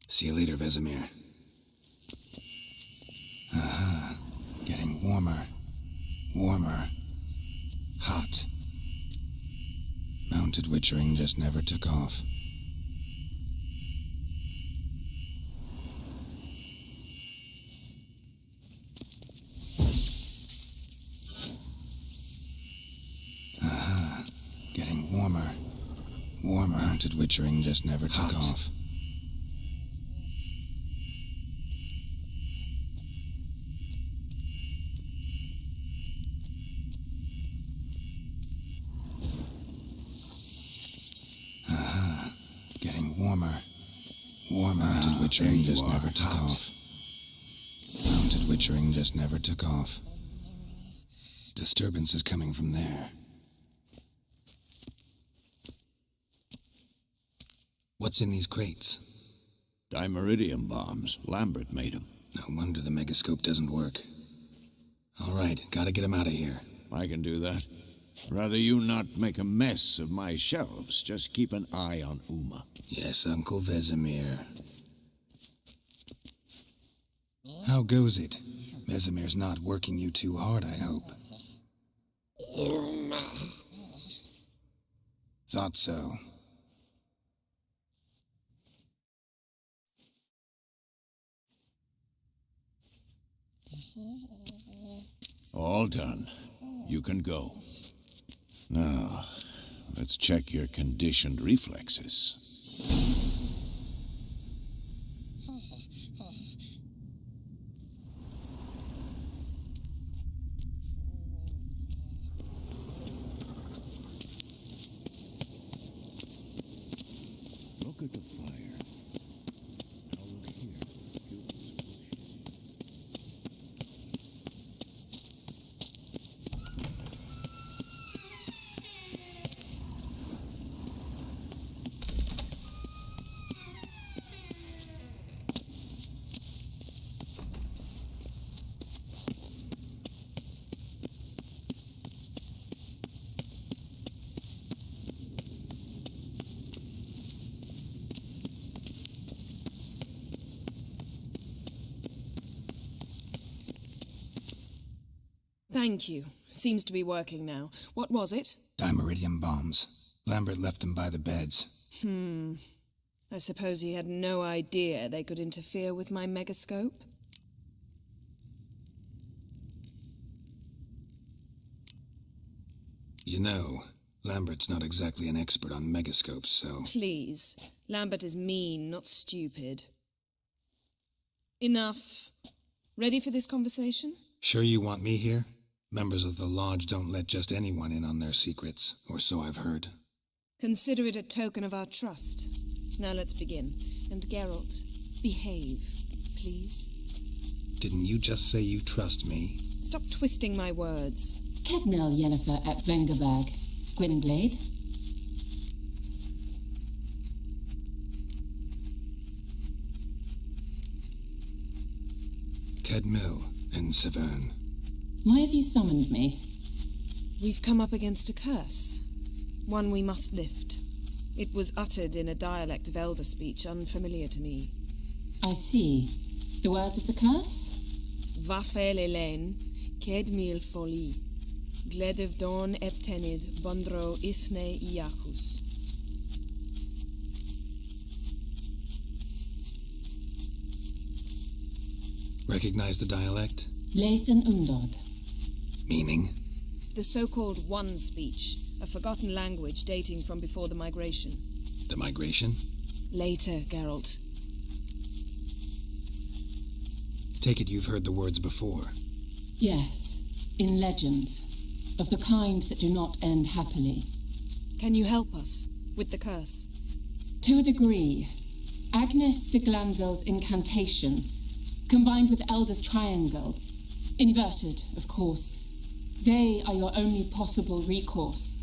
Speaker 5: See you later, Vesemir. Aha. Getting warmer. Warmer. Hot. Mounted Witchering just never took off. Aha. Getting warmer. Warmer. Mounted Witchering just never took off. Aha. Getting warmer. Warmer. Mounted Witchering just never took off. Mounted Witchering just never took off. Disturbance is coming from there. What's in these crates?
Speaker 11: Dimeridium bombs. Lambert made them.
Speaker 5: No wonder the megascope doesn't work. All right, gotta get him out of here.
Speaker 11: I can do that. Rather you not make a mess of my shelves. Just keep an eye on Uma.
Speaker 5: Yes, Uncle Vesemir. How goes it? Vesemir's not working you too hard, I hope.
Speaker 4: Uma.
Speaker 5: Thought so.
Speaker 11: All done. You can go. Now, let's check your conditioned reflexes. Look at the fire. Now look here.
Speaker 9: Thank you. Seems to be working now. What was it?
Speaker 5: Dimeridium bombs. Lambert left them by the beds.
Speaker 9: I suppose he had no idea they could interfere with my megascope?
Speaker 5: You know, Lambert's not exactly an expert on megascopes, so...
Speaker 9: Please. Lambert is mean, not stupid. Enough. Ready for this conversation?
Speaker 5: Sure you want me here? Members of the Lodge don't let just anyone in on their secrets, or so I've heard.
Speaker 9: Consider it a token of our trust. Now let's begin. And Geralt, behave, please.
Speaker 5: Didn't you just say you trust me?
Speaker 9: Stop twisting my words.
Speaker 14: Kedmil Yennefer at Vengerberg. Gwynblade.
Speaker 5: Kedmil and Severn.
Speaker 14: Why have you summoned me?
Speaker 9: We've come up against a curse. One we must lift. It was uttered in a dialect of Elder speech unfamiliar to me.
Speaker 14: I see. The words of the curse?
Speaker 9: Vafel Elaine, Kedmil Foli. Gledev Don Eptenid, Bondro Ithne Iacus.
Speaker 5: Recognize the dialect?
Speaker 14: Lathan Undod.
Speaker 5: Meaning?
Speaker 9: The so-called One speech, a forgotten language dating from before the migration.
Speaker 5: The migration?
Speaker 9: Later, Geralt.
Speaker 5: Take it you've heard the words before.
Speaker 14: Yes, in legends. Of the kind that do not end happily.
Speaker 9: Can you help us with the curse?
Speaker 14: To a degree. Agnes de Glanville's incantation, combined with Elder's triangle, inverted, of course. They are your only possible recourse.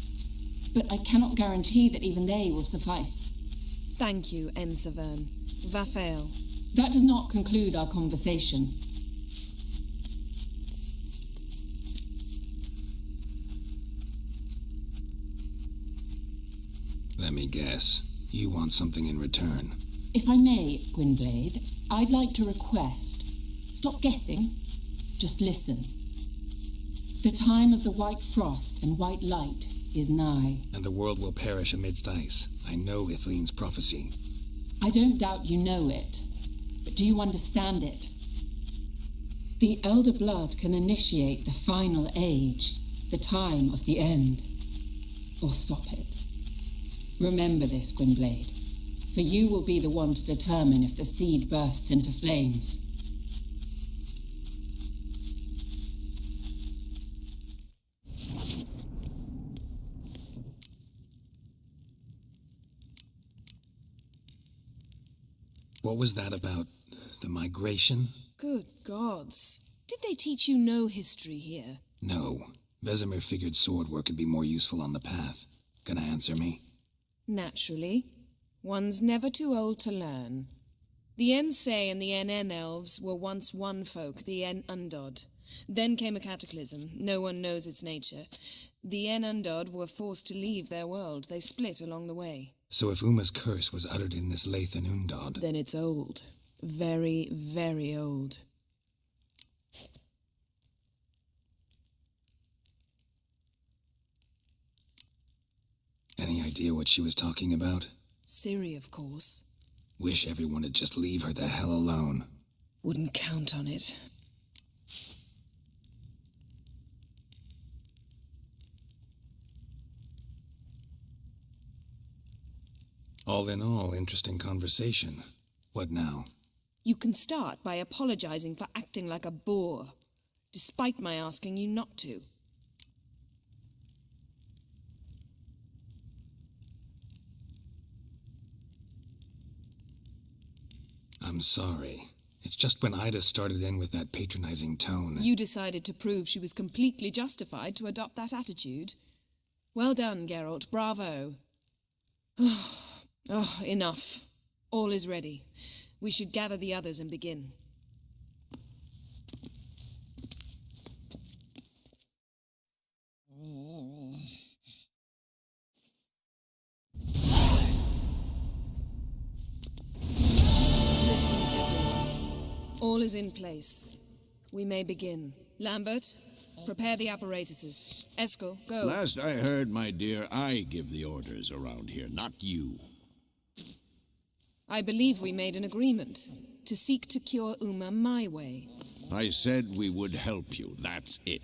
Speaker 14: But I cannot guarantee that even they will suffice.
Speaker 9: Thank you, Severn. Vafael.
Speaker 14: That does not conclude our conversation.
Speaker 5: Let me guess. You want something in return.
Speaker 14: If I may, Gwynblade, I'd like to request. Stop guessing. Just listen. The time of the white frost and white light is nigh.
Speaker 5: And the world will perish amidst ice. I know Ithleen's prophecy.
Speaker 14: I don't doubt you know it, but do you understand it? The Elder Blood can initiate the final age, the time of the end, or stop it. Remember this, Gwynblade, for you will be the one to determine if the seed bursts into flames.
Speaker 5: What was that about? The migration?
Speaker 9: Good gods. Did they teach you no history here?
Speaker 5: No. Vesemir figured sword work could be more useful on the path. Gonna answer me?
Speaker 9: Naturally. One's never too old to learn. The Ensei and the NN elves were once one folk, the En Undod. Then came a cataclysm. No one knows its nature. The En Undod were forced to leave their world. They split along the way.
Speaker 5: So if Uma's curse was uttered in this Lathan Undod...
Speaker 9: Then it's old. Very, very old.
Speaker 5: Any idea what she was talking about?
Speaker 9: Ciri, of course.
Speaker 5: Wish everyone would just leave her the hell alone.
Speaker 9: Wouldn't count on it.
Speaker 5: All in all, interesting conversation. What now?
Speaker 9: You can start by apologizing for acting like a boor, despite my asking you not to.
Speaker 5: I'm sorry. It's just when Ida started in with that patronizing tone...
Speaker 9: You decided to prove she was completely justified to adopt that attitude. Well done, Geralt. Bravo. Oh, enough. All is ready. We should gather the others and begin. Listen, everyone. All is in place. We may begin. Lambert, prepare the apparatuses. Eskel, go.
Speaker 11: Last I heard, my dear, I give the orders around here, not you.
Speaker 9: I believe we made an agreement to seek to cure Uma my way.
Speaker 11: I said we would help you, that's it.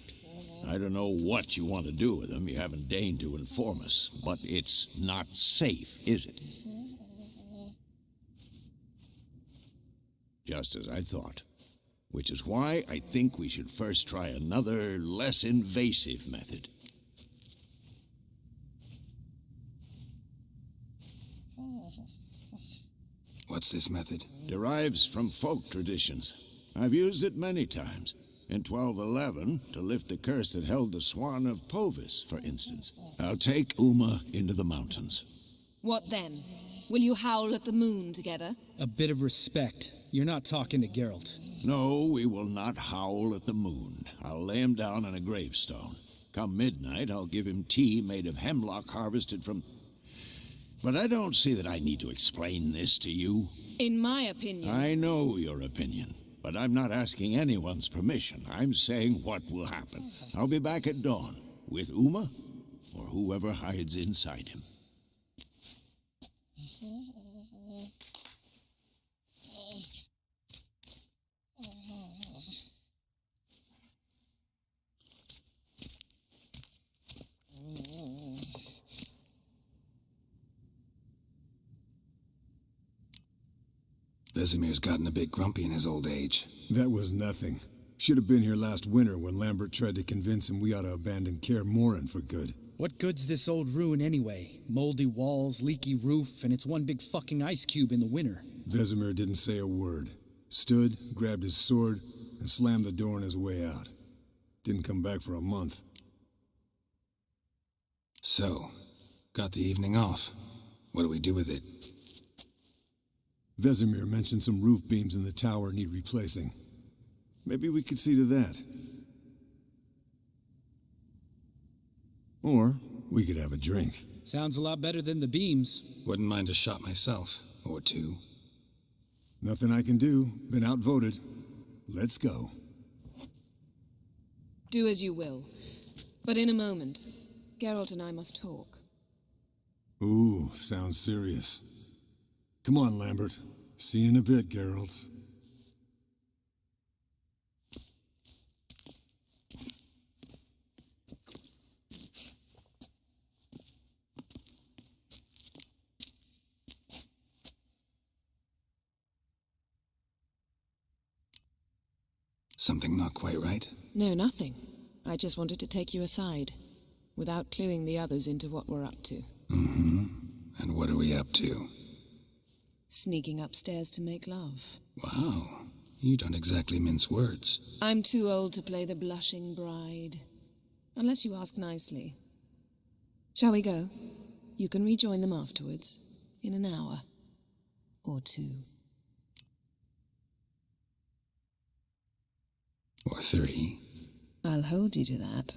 Speaker 11: I don't know what you want to do with them, you haven't deigned to inform us, but it's not safe, is it? Just as I thought. Which is why I think we should first try another, less invasive method.
Speaker 5: What's this method?
Speaker 11: Derives from folk traditions. I've used it many times. In 1211, to lift the curse that held the Swan of Povis, for instance. I'll take Uma into the mountains.
Speaker 9: What then? Will you howl at the moon together?
Speaker 8: A bit of respect. You're not talking to Geralt.
Speaker 11: No, we will not howl at the moon. I'll lay him down on a gravestone. Come midnight, I'll give him tea made of hemlock harvested from... But I don't see that I need to explain this to you.
Speaker 9: In my opinion...
Speaker 11: I know your opinion, but I'm not asking anyone's permission. I'm saying what will happen. I'll be back at dawn, with Uma, or whoever hides inside him.
Speaker 5: Vesemir's gotten a bit grumpy in his old age.
Speaker 12: That was nothing. Should have been here last winter when Lambert tried to convince him we ought to abandon Kaer Morhen for good.
Speaker 8: What good's this old ruin anyway? Moldy walls, leaky roof, and it's one big fucking ice cube in the winter.
Speaker 12: Vesemir didn't say a word. Stood, grabbed his sword, and slammed the door on his way out. Didn't come back for a month.
Speaker 5: So, got the evening off. What do we do with it?
Speaker 12: Vesemir mentioned some roof beams in the tower need replacing. Maybe we could see to that. Or we could have a drink.
Speaker 8: Sounds a lot better than the beams.
Speaker 5: Wouldn't mind a shot myself, or two.
Speaker 12: Nothing I can do. Been outvoted. Let's go.
Speaker 9: Do as you will. But in a moment, Geralt and I must talk.
Speaker 12: Ooh, sounds serious. Come on, Lambert. See you in a bit, Geralt.
Speaker 5: Something not quite right?
Speaker 9: No, nothing. I just wanted to take you aside, without cluing the others into what we're up to.
Speaker 5: Mm-hmm. And what are we up to?
Speaker 9: Sneaking upstairs to make love.
Speaker 5: Wow. You don't exactly mince words.
Speaker 9: I'm too old to play the blushing bride. Unless you ask nicely. Shall we go? You can rejoin them afterwards. In an hour. Or two.
Speaker 5: Or three.
Speaker 9: I'll hold you to that.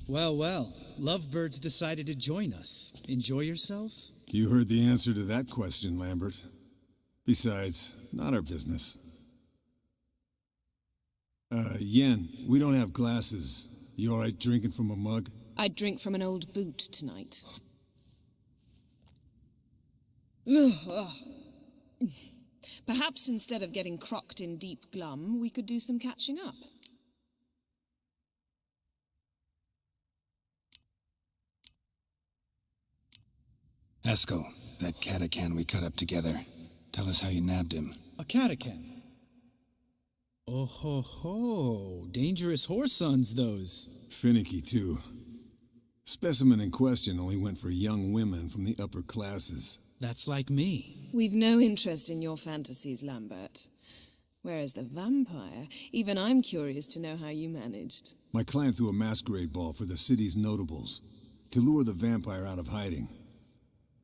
Speaker 8: Well, well. Lovebirds decided to join us. Enjoy yourselves?
Speaker 12: You heard the answer to that question, Lambert. Besides, not our business. Yen, we don't have glasses. You alright drinking from a mug?
Speaker 9: I'd drink from an old boot tonight. Perhaps instead of getting crocked in deep glum, we could do some catching up.
Speaker 5: Eskel, that Catacan we cut up together. Tell us how you nabbed him.
Speaker 8: A Catacan? Oh ho ho. Dangerous whoresons, those.
Speaker 12: Finicky, too. Specimen in question only went for young women from the upper classes.
Speaker 8: That's like me.
Speaker 9: We've no interest in your fantasies, Lambert. Whereas the vampire, even I'm curious to know how you managed.
Speaker 12: My client threw a masquerade ball for the city's notables, to lure the vampire out of hiding.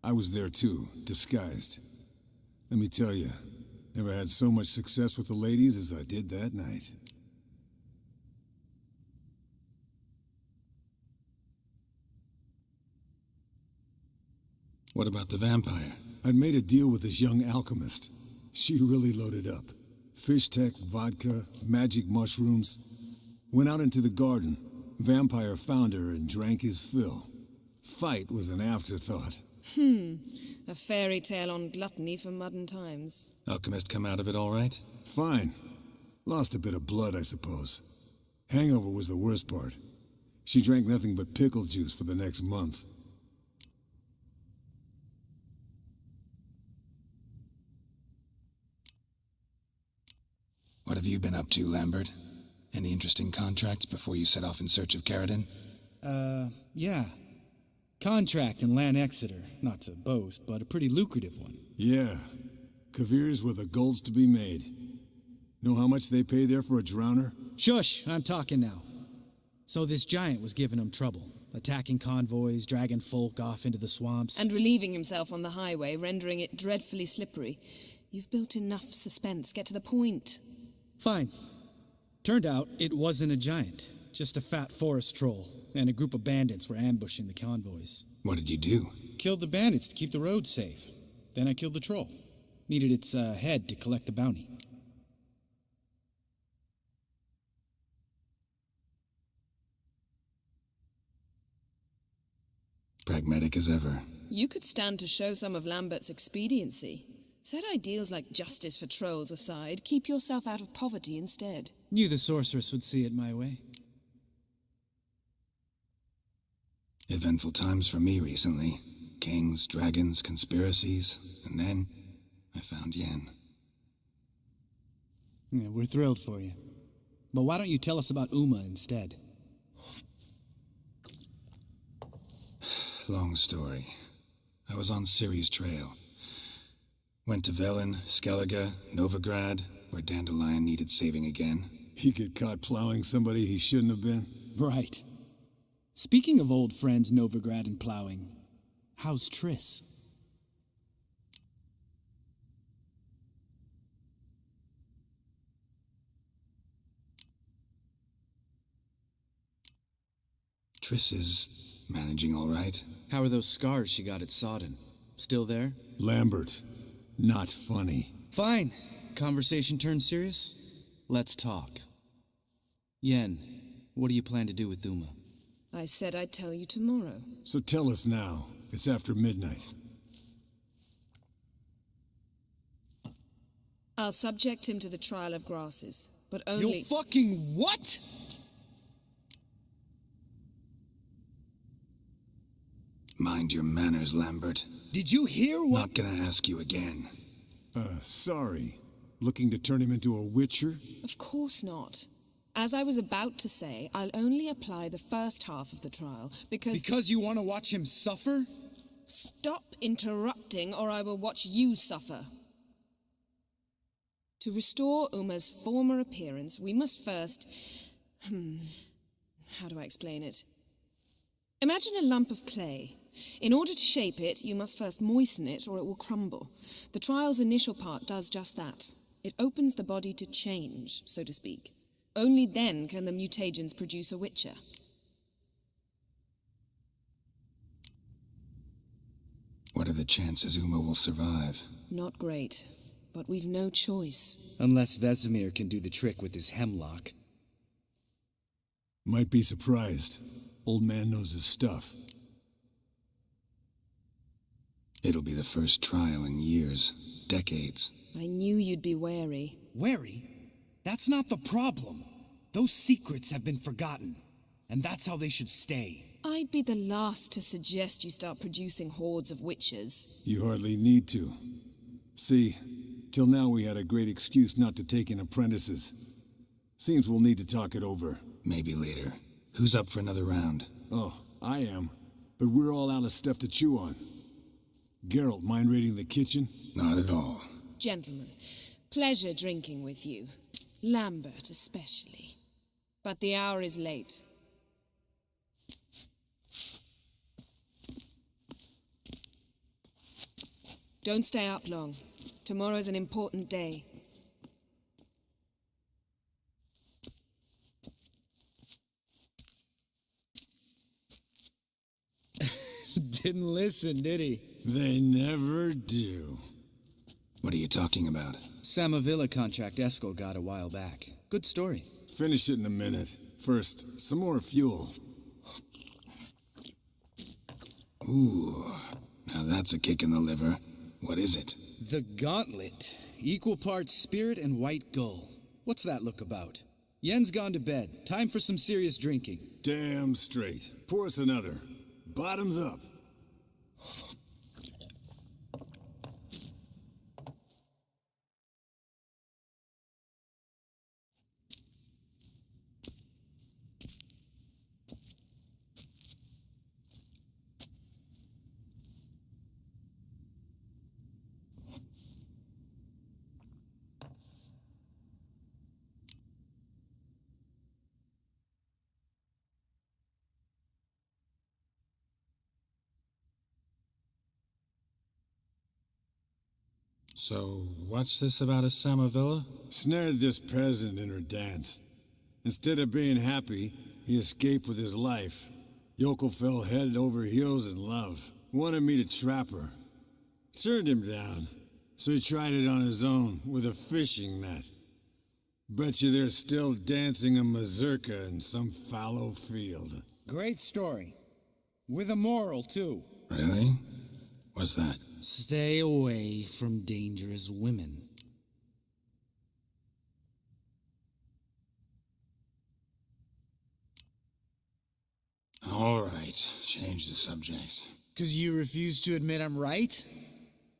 Speaker 12: I was there too, disguised. Let me tell you, never had so much success with the ladies as I did that night.
Speaker 5: What about the vampire?
Speaker 12: I'd made a deal with this young alchemist. She really loaded up. Fish tech, vodka, magic mushrooms. Went out into the garden. Vampire found her and drank his fill. Fight was an afterthought.
Speaker 9: A fairy tale on gluttony for modern times.
Speaker 5: Alchemist come out of it all right?
Speaker 12: Fine. Lost a bit of blood, I suppose. Hangover was the worst part. She drank nothing but pickle juice for the next month.
Speaker 5: What have you been up to, Lambert? Any interesting contracts before you set off in search of Caridin?
Speaker 8: Yeah. Contract in Lan Exeter. Not to boast, but a pretty lucrative one.
Speaker 12: Yeah. Kavir's where the gold's to be made. Know how much they pay there for a drowner?
Speaker 8: Shush, I'm talking now. So this giant was giving him trouble, attacking convoys, dragging folk off into the swamps.
Speaker 9: And relieving himself on the highway, rendering it dreadfully slippery. You've built enough suspense. Get to the point.
Speaker 8: Fine. Turned out it wasn't a giant, just a fat forest troll, and a group of bandits were ambushing the convoys.
Speaker 5: What did you do?
Speaker 8: Killed the bandits to keep the roads safe. Then I killed the troll. Needed its head to collect the bounty.
Speaker 5: Pragmatic as ever.
Speaker 9: You could stand to show some of Lambert's expediency. Set ideals like justice for trolls aside, keep yourself out of poverty instead.
Speaker 8: Knew the sorceress would see it my way.
Speaker 5: Eventful times for me recently. Kings, dragons, conspiracies, and then I found Yen.
Speaker 8: Yeah, we're thrilled for you. But why don't you tell us about Uma instead?
Speaker 5: Long story. I was on Ciri's trail. Went to Velen, Skellige, Novigrad, where Dandelion needed saving again.
Speaker 12: He get caught plowing somebody he shouldn't have been?
Speaker 8: Right. Speaking of old friends Novigrad and plowing, how's Triss?
Speaker 5: Triss is managing all right.
Speaker 8: How are those scars she got at Sodden? Still there?
Speaker 12: Lambert. Not funny.
Speaker 8: Fine. Conversation turned serious? Let's talk. Yen, what do you plan to do with Uma?
Speaker 9: I said I'd tell you tomorrow.
Speaker 12: So tell us now. It's after midnight.
Speaker 9: I'll subject him to the trial of grasses, but only—
Speaker 8: You'll fucking what?
Speaker 5: Mind your manners, Lambert.
Speaker 8: Did you hear what—
Speaker 5: Not gonna ask you again.
Speaker 12: Sorry. Looking to turn him into a witcher?
Speaker 9: Of course not. As I was about to say, I'll only apply the first half of the trial, because—
Speaker 8: Because you want to watch him suffer?
Speaker 9: Stop interrupting, or I will watch you suffer. To restore Uma's former appearance, we must first— how do I explain it? Imagine a lump of clay. In order to shape it, you must first moisten it, or it will crumble. The trial's initial part does just that. It opens the body to change, so to speak. Only then can the mutagens produce a witcher.
Speaker 5: What are the chances Uma will survive?
Speaker 9: Not great, but we've no choice.
Speaker 8: Unless Vesemir can do the trick with his hemlock.
Speaker 12: Might be surprised. Old man knows his stuff.
Speaker 5: It'll be the first trial in years, decades.
Speaker 9: I knew you'd be wary.
Speaker 8: Wary? That's not the problem. Those secrets have been forgotten, and that's how they should stay.
Speaker 9: I'd be the last to suggest you start producing hordes of witches.
Speaker 12: You hardly need to. See, till now we had a great excuse not to take in apprentices. Seems we'll need to talk it over.
Speaker 5: Maybe later. Who's up for another round?
Speaker 12: Oh, I am. But we're all out of stuff to chew on. Geralt, mind raiding the kitchen?
Speaker 5: Not at all.
Speaker 9: Gentlemen, pleasure drinking with you. Lambert especially. But the hour is late. Don't stay up long. Tomorrow's an important day.
Speaker 8: Didn't listen, did he?
Speaker 12: They never do.
Speaker 5: What are you talking about?
Speaker 8: Samavilla contract Eskel got a while back. Good story.
Speaker 12: Finish it in a minute. First, some more fuel.
Speaker 5: Ooh, now that's a kick in the liver. What is it?
Speaker 8: The Gauntlet. Equal parts spirit and white gull. What's that look about? Yen's gone to bed. Time for some serious drinking.
Speaker 12: Damn straight. Pour us another. Bottoms up.
Speaker 5: So, what's this about a Samavilla?
Speaker 15: Snared this peasant in her dance. Instead of being happy, he escaped with his life. Yokel fell head over heels in love. Wanted me to trap her. Turned him down. So he tried it on his own, with a fishing net. Bet you they're still dancing a mazurka in some fallow field.
Speaker 8: Great story. With a moral, too.
Speaker 5: Really? What's that?
Speaker 8: Stay away from dangerous women.
Speaker 5: All right, change the subject.
Speaker 8: 'Cause you refuse to admit I'm right?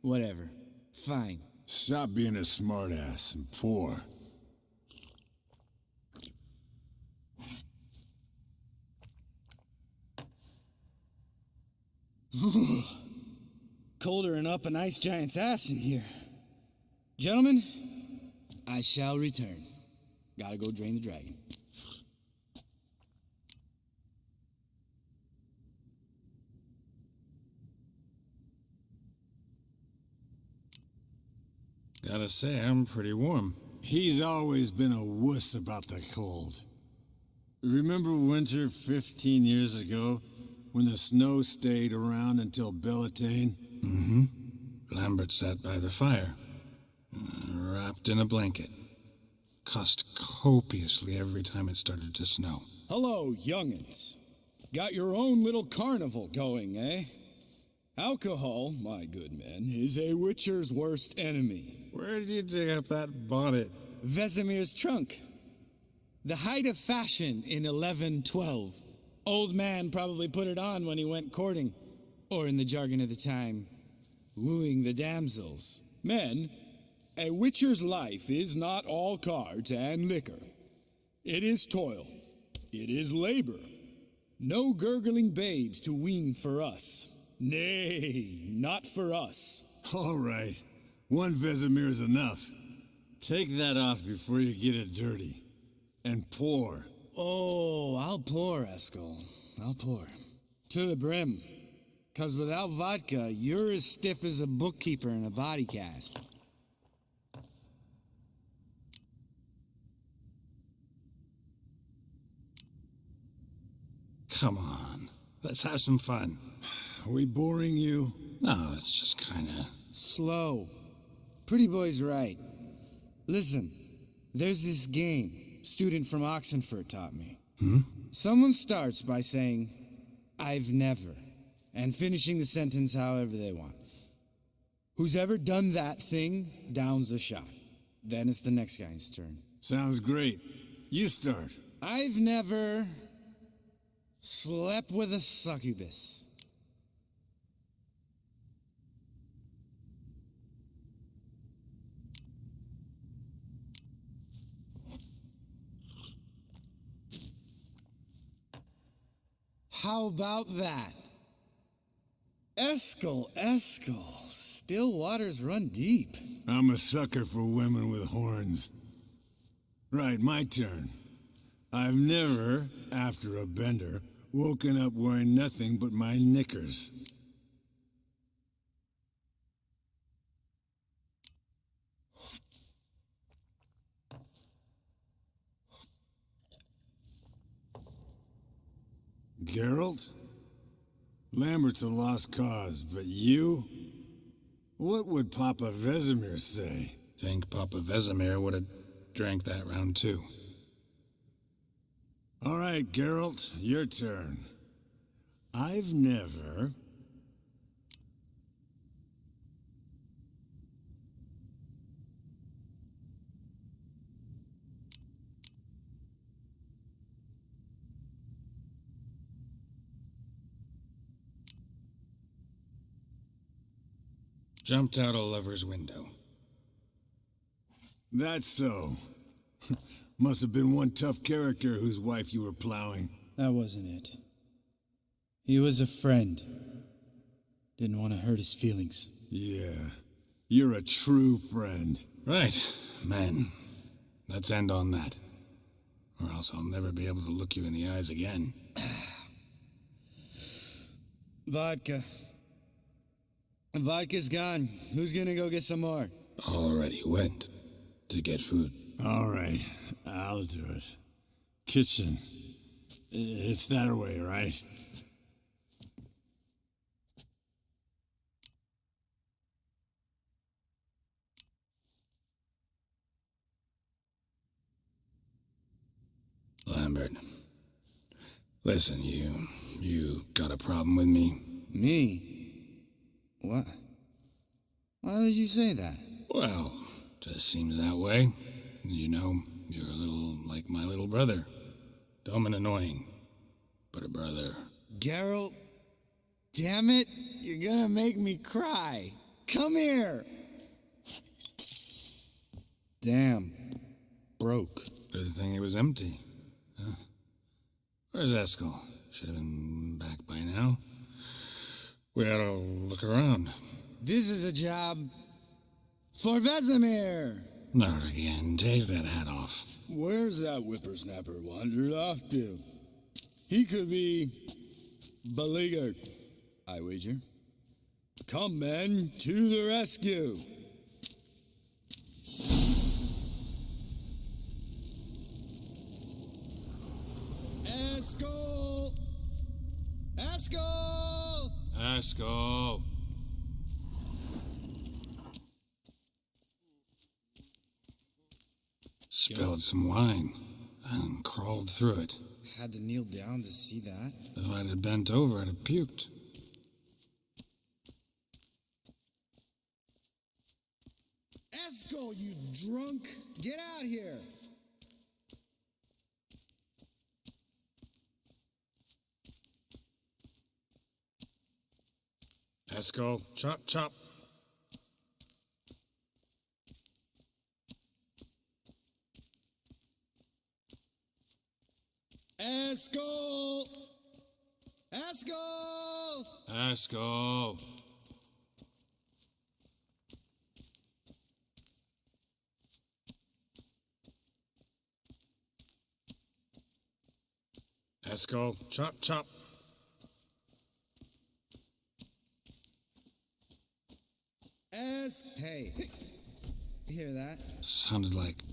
Speaker 8: Whatever. Fine.
Speaker 15: Stop being a smartass and pour.
Speaker 8: Colder and up an ice giant's ass in here. Gentlemen, I shall return. Gotta go drain the dragon.
Speaker 5: Gotta say, I'm pretty warm.
Speaker 15: He's always been a wuss about the cold. Remember winter 15 years ago, when the snow stayed around until Bellatane?
Speaker 5: Mm-hmm. Lambert sat by the fire, wrapped in a blanket. Cussed copiously every time it started to snow.
Speaker 7: Hello, young'uns. Got your own little carnival going, eh? Alcohol, my good men, is a witcher's worst enemy.
Speaker 5: Where did you dig up that bonnet?
Speaker 8: Vesemir's trunk. The height of fashion in 1112. Old man probably put it on when he went courting. Or in the jargon of the time, wooing the damsels.
Speaker 7: Men, a witcher's life is not all cards and liquor. It is toil. It is labor. No gurgling babes to wean for us. Nay, not for us.
Speaker 15: All right. One Vesemir's enough. Take that off before you get it dirty. And pour.
Speaker 8: Oh, I'll pour, Eskel. I'll pour. To the brim. 'Cause without vodka, you're as stiff as a bookkeeper in a body cast.
Speaker 5: Come on, let's have some fun.
Speaker 15: Are we boring you?
Speaker 5: No, it's just kinda...
Speaker 8: Slow. Pretty boy's right. Listen, there's this game student from Oxenford taught me. Someone starts by saying, I've never, and finishing the sentence however they want. Who's ever done that thing downs a shot. Then it's the next guy's turn.
Speaker 15: Sounds great. You start.
Speaker 8: I've never slept with a succubus. How about that? Eskel, still waters run deep.
Speaker 15: I'm a sucker for women with horns. Right, my turn. I've never, after a bender, woken up wearing nothing but my knickers. Geralt? Lambert's a lost cause, but you? What would Papa Vesemir say?
Speaker 5: Think Papa Vesemir would have drank that round too.
Speaker 15: All right, Geralt, your turn. I've never...
Speaker 5: Jumped out a lover's window.
Speaker 15: That's so. Must have been one tough character whose wife you were plowing.
Speaker 8: That wasn't it. He was a friend. Didn't want to hurt his feelings.
Speaker 15: Yeah. You're a true friend.
Speaker 5: Right, man. Let's end on that. Or else I'll never be able to look you in the eyes again.
Speaker 8: Vodka. Vodka's gone. Who's gonna go get some more?
Speaker 5: Already went to get food.
Speaker 15: All right, I'll do it. Kitchen. It's that way, right?
Speaker 5: Lambert, listen, you got a problem with me?
Speaker 8: Me? What? Why would you say that?
Speaker 5: Well, just seems that way. You know, you're a little like my little brother. Dumb and annoying, but a brother.
Speaker 8: Geralt, damn it, you're gonna make me cry. Come here. Damn, broke.
Speaker 5: Good thing it was empty. Huh? Where's Eskel? Should have been back by now. We ought to look around.
Speaker 8: This is a job for Vesemir.
Speaker 5: Not again. Take that hat off.
Speaker 7: Where's that whippersnapper wandered off to? He could be beleaguered, I wager. Come, men, to the rescue. Eskel! Eskel!
Speaker 5: Eskel! Spilled some wine and crawled through it.
Speaker 8: Had to kneel down to see that.
Speaker 5: If I'd have bent over, I'd have puked.
Speaker 7: Eskel, you drunk! Get out here!
Speaker 5: Eskel, chop, chop.
Speaker 7: Eskel! Eskel!
Speaker 5: Eskel! Eskel, chop, chop.
Speaker 8: Hey, you hear that?
Speaker 5: Sounded like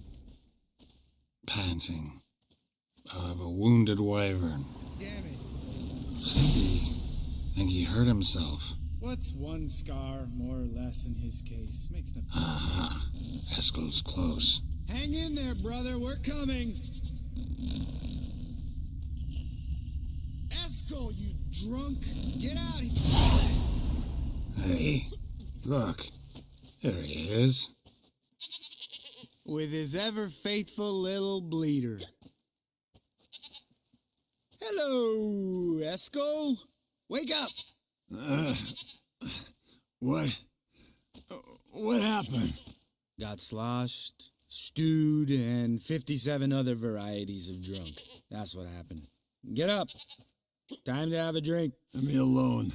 Speaker 5: panting of a wounded wyvern.
Speaker 8: Damn it.
Speaker 5: Think he hurt himself.
Speaker 7: What's one scar, more or less, in his case? Makes no...
Speaker 5: Aha. Eskel's close.
Speaker 7: Hang in there, brother. We're coming. Eskel, you drunk! Get out of here!
Speaker 5: Hey, look. There he is.
Speaker 8: With his ever faithful little bleeder. Hello, Eskel. Wake up!
Speaker 15: What happened?
Speaker 8: Got sloshed, stewed, and 57 other varieties of drunk. That's what happened. Get up. Time to have a drink.
Speaker 15: Let me alone.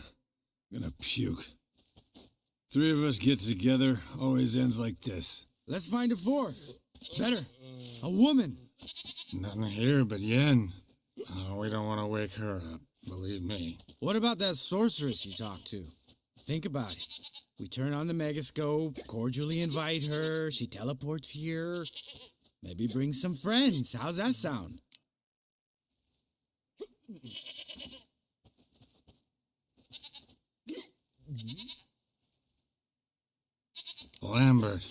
Speaker 15: I'm gonna puke. Three of us get together, always ends like this.
Speaker 8: Let's find a fourth. Better. A woman.
Speaker 5: Nothing here but Yen. We don't want to wake her up, believe me.
Speaker 8: What about that sorceress you talked to? Think about it. We turn on the megascope, cordially invite her, she teleports here. Maybe bring some friends. How's that sound?
Speaker 5: Lambert,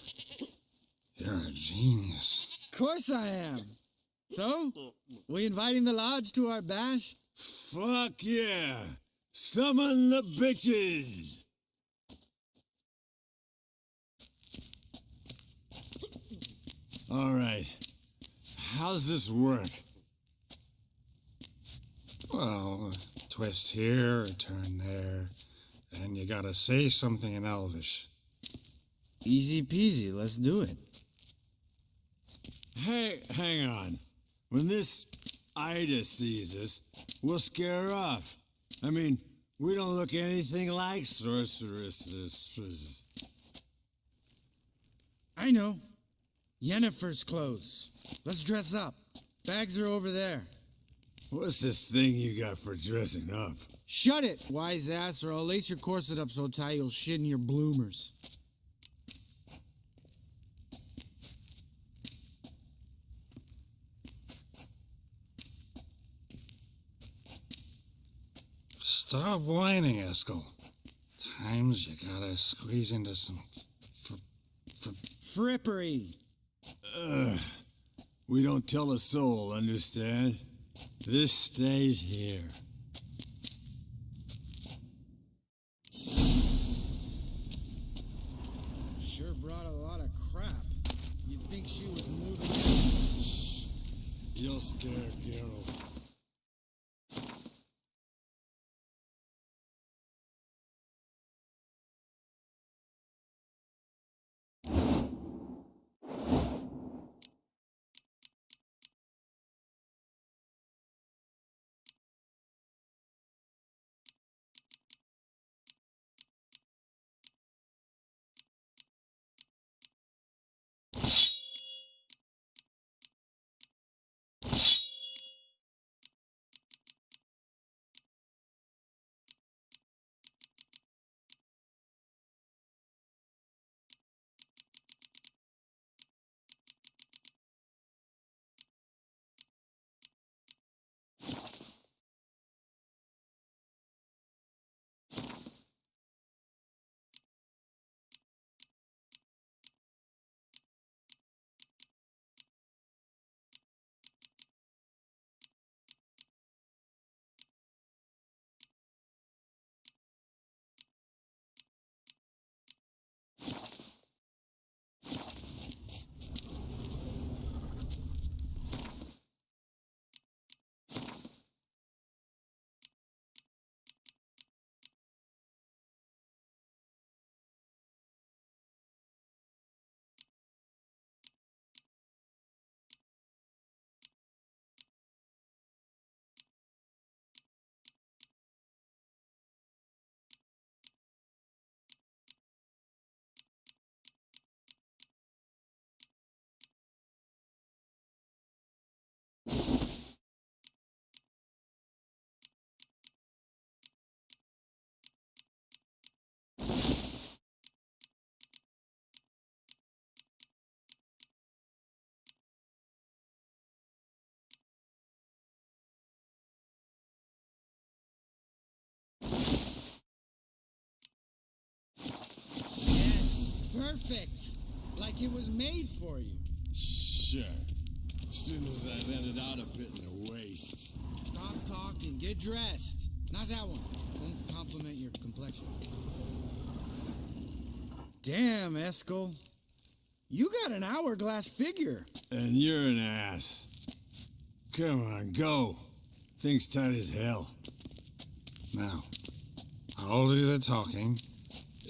Speaker 5: you're a genius.
Speaker 8: Of course I am. So, we inviting the lodge to our bash?
Speaker 15: Fuck yeah! Summon the bitches! All right. How's this work?
Speaker 5: Well, twist here, turn there, and you gotta say something in Elvish.
Speaker 8: Easy peasy, let's do it.
Speaker 15: Hey, hang on. When this Ida sees us, we'll scare her off. I mean, we don't look anything like sorceresses.
Speaker 8: I know. Yennefer's clothes. Let's dress up. Bags are over there.
Speaker 15: What's this thing you got for dressing up?
Speaker 8: Shut it, wise ass, or I'll lace your corset up so tight you'll shit in your bloomers.
Speaker 5: Stop whining, Eskel. Times you gotta squeeze into some
Speaker 8: frippery.
Speaker 15: We don't tell a soul, understand? This stays here.
Speaker 8: Sure brought a lot of crap. You'd think she was moving in.
Speaker 15: Shh. You'll scare Geralt.
Speaker 8: Perfect. Like it was made for you.
Speaker 15: Sure. As soon as I let it out a bit in the waist.
Speaker 8: Stop talking. Get dressed. Not that one. Won't compliment your complexion. Damn, Eskel. You got an hourglass figure.
Speaker 15: And you're an ass. Come on, go. Thing's tight as hell.
Speaker 5: Now, I'll do the talking.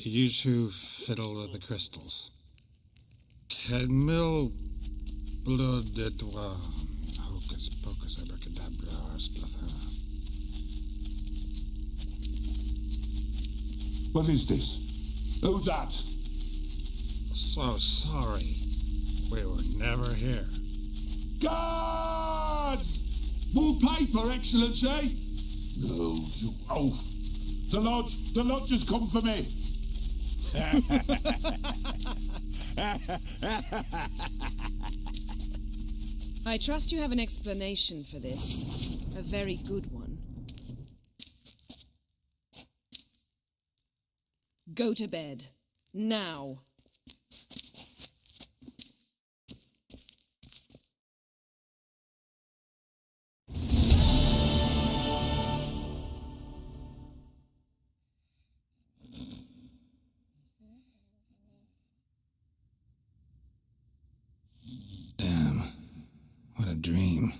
Speaker 5: You two fiddle with the crystals. Cadmil blood de toi. Hocus pocus abracadabra splather.
Speaker 13: What is this? Who's that?
Speaker 5: So sorry. We were never here.
Speaker 13: Guards! More paper, Excellency! No, you oaf. The lodge has come for me.
Speaker 9: I trust you have an explanation for this. A very good one. Go to bed. Now.
Speaker 5: Damn. What a dream.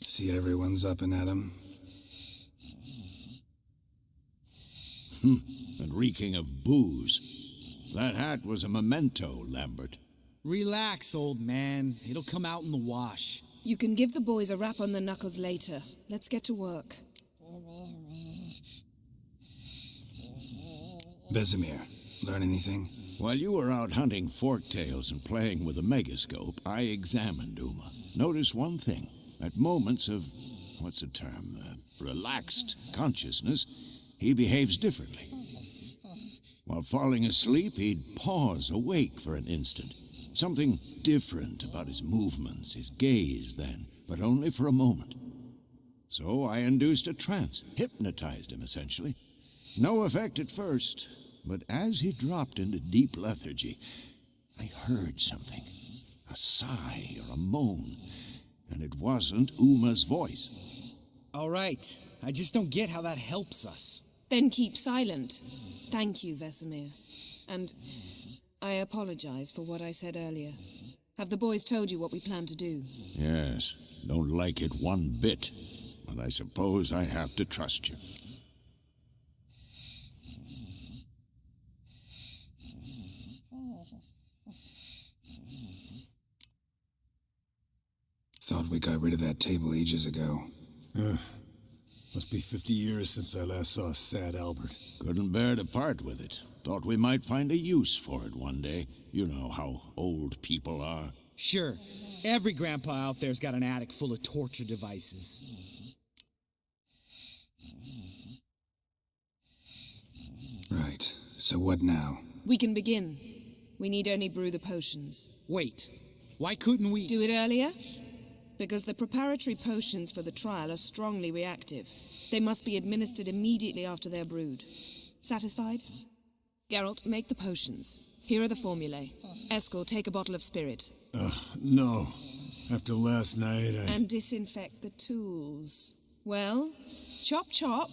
Speaker 5: See everyone's up and at 'em.
Speaker 11: And reeking of booze. That hat was a memento, Lambert.
Speaker 8: Relax, old man. It'll come out in the wash.
Speaker 9: You can give the boys a rap on the knuckles later. Let's get to work.
Speaker 5: Vesemir, learn anything?
Speaker 11: While you were out hunting forktails and playing with a megascope, I examined Uma. Notice one thing. At moments of, what's the term, relaxed consciousness, he behaves differently. While falling asleep, he'd pause awake for an instant. Something different about his movements, his gaze then, but only for a moment. So I induced a trance, hypnotized him essentially. No effect at first, but as he dropped into deep lethargy, I heard something. A sigh or a moan, and it wasn't Uma's voice.
Speaker 8: All right, I just don't get how that helps us.
Speaker 9: Then keep silent. Thank you, Vesemir. And I apologize for what I said earlier. Have the boys told you what we plan to do?
Speaker 11: Yes, don't like it one bit, but I suppose I have to trust you.
Speaker 5: Thought we got rid of that table ages ago.
Speaker 12: Must be 50 years since I last saw sad Albert.
Speaker 11: Couldn't bear to part with it. Thought we might find a use for it one day. You know how old people are.
Speaker 8: Sure. Every grandpa out there's got an attic full of torture devices.
Speaker 5: Right. So what now?
Speaker 9: We can begin. We need only brew the potions.
Speaker 8: Wait. Why couldn't we
Speaker 9: do it earlier? Because the preparatory potions for the trial are strongly reactive. They must be administered immediately after they're brewed. Satisfied? Geralt, make the potions. Here are the formulae. Eskel, take a bottle of spirit.
Speaker 12: No. After last night,
Speaker 9: And disinfect the tools. Well, chop chop.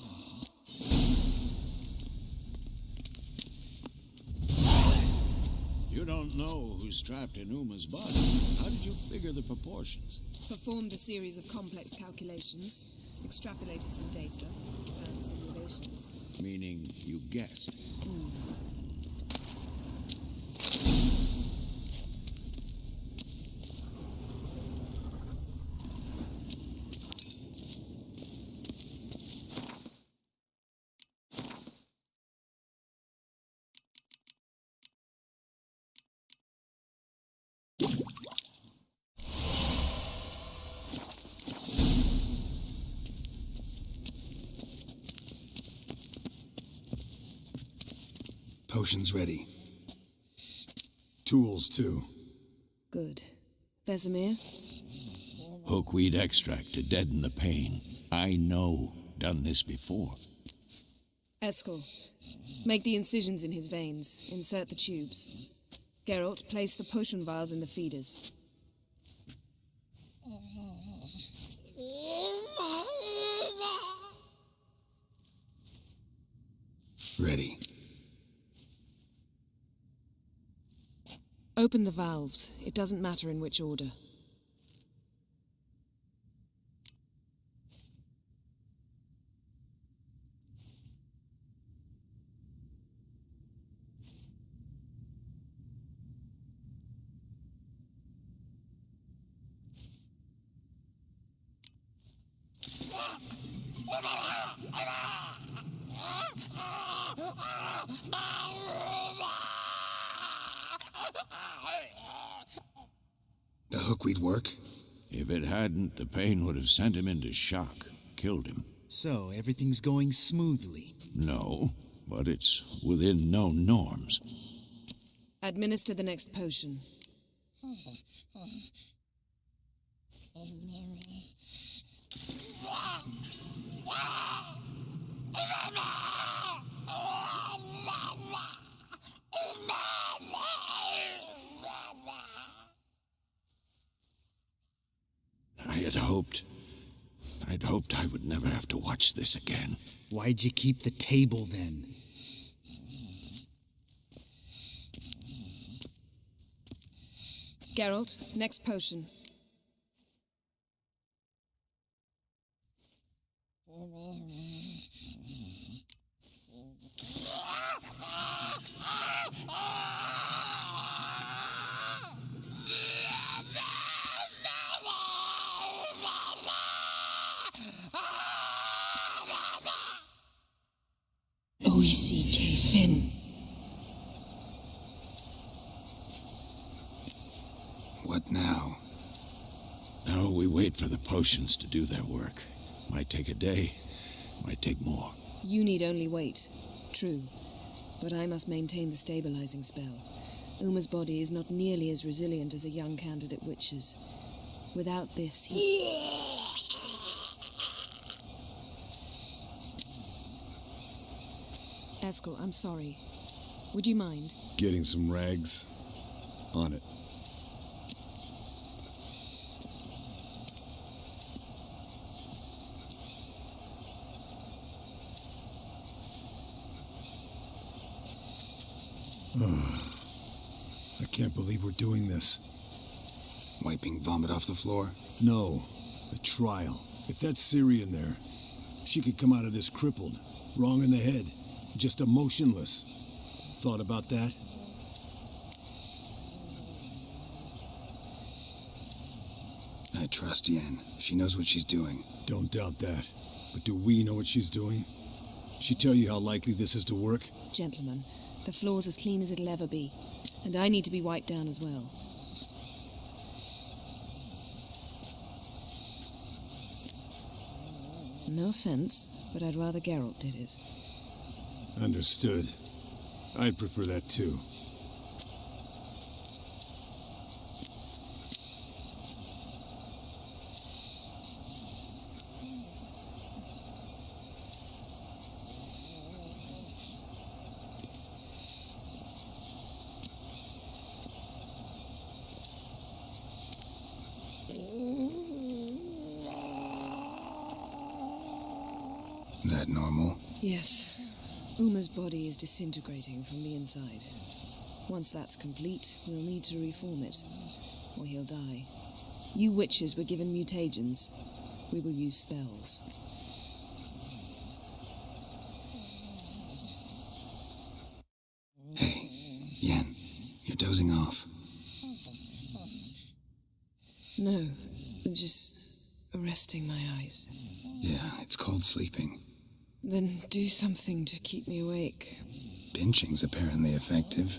Speaker 11: You don't know who's trapped in Uma's body. How did you figure the proportions?
Speaker 9: Performed a series of complex calculations, extrapolated some data, ran simulations.
Speaker 11: Meaning you guessed.
Speaker 5: Potions ready.
Speaker 12: Tools, too.
Speaker 9: Good. Vesemir?
Speaker 11: Hookweed extract to deaden the pain. I know. Done this before.
Speaker 9: Eskel, make the incisions in his veins. Insert the tubes. Geralt, place the potion vials in the feeders.
Speaker 5: Ready.
Speaker 9: Open the valves. It doesn't matter in which order.
Speaker 5: The hookweed work?
Speaker 11: If it hadn't, the pain would have sent him into shock, killed him.
Speaker 8: So, everything's going smoothly?
Speaker 11: No, but it's within known norms.
Speaker 9: Administer the next potion.
Speaker 11: I'd hoped I would never have to watch this again.
Speaker 8: Why'd you keep the table then?
Speaker 9: Geralt, next potion.
Speaker 5: What now?
Speaker 11: Now we wait for the potions to do their work. Might take a day, might take more.
Speaker 9: You need only wait. True. But I must maintain the stabilizing spell. Uma's body is not nearly as resilient as a young candidate witch's. Without this, he... Eskel, I'm sorry. Would you mind?
Speaker 12: Getting some rags? On it. I can't believe we're doing this.
Speaker 5: Wiping vomit off the floor?
Speaker 12: No, the trial. If that's Ciri in there, she could come out of this crippled, wrong in the head, just emotionless. Thought about that?
Speaker 5: I trust Yen. She knows what she's doing.
Speaker 12: Don't doubt that. But do we know what she's doing? She tell you how likely this is to work?
Speaker 9: Gentlemen, the floor's as clean as it'll ever be. And I need to be wiped down as well. No offense, but I'd rather Geralt did it.
Speaker 12: Understood. I'd prefer that too.
Speaker 5: That normal?
Speaker 9: Yes. Uma's body is disintegrating from the inside. Once that's complete, we'll need to reform it, or he'll die. You witches were given mutagens. We will use spells.
Speaker 5: Hey, Yen, you're dozing off.
Speaker 9: No, just resting my eyes.
Speaker 5: Yeah, it's called sleeping.
Speaker 9: Then do something to keep me awake.
Speaker 5: Pinching's apparently effective.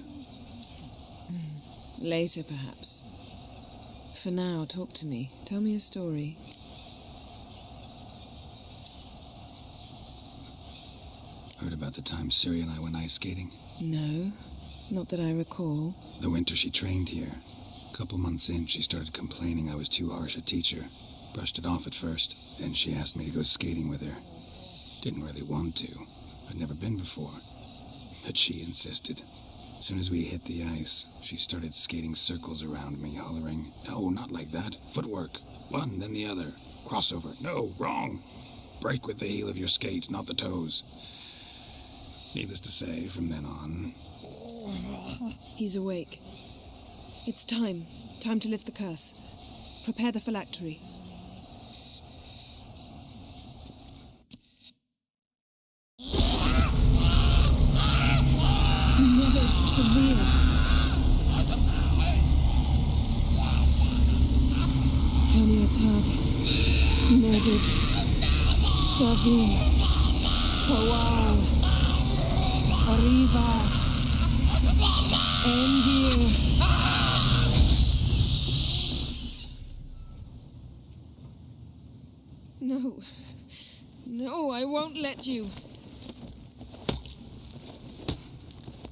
Speaker 9: Later, perhaps. For now, talk to me. Tell me a story.
Speaker 5: Heard about the time Ciri and I went ice skating?
Speaker 9: No, not that I recall.
Speaker 5: The winter she trained here. Couple months in, she started complaining I was too harsh a teacher. Brushed it off at first. Then she asked me to go skating with her. Didn't really want to. I'd never been before. But she insisted. As soon as we hit the ice, she started skating circles around me, hollering, "No, not like that. Footwork. One, then the other. Crossover. No, wrong. Break with the heel of your skate, not the toes." Needless to say, from then on...
Speaker 9: He's awake. It's time. Time to lift the curse. Prepare the phylactery. Never severe. Kaniatad, Nevid, Savir, Kawal, Arriva, Endir. No. No, I won't let you.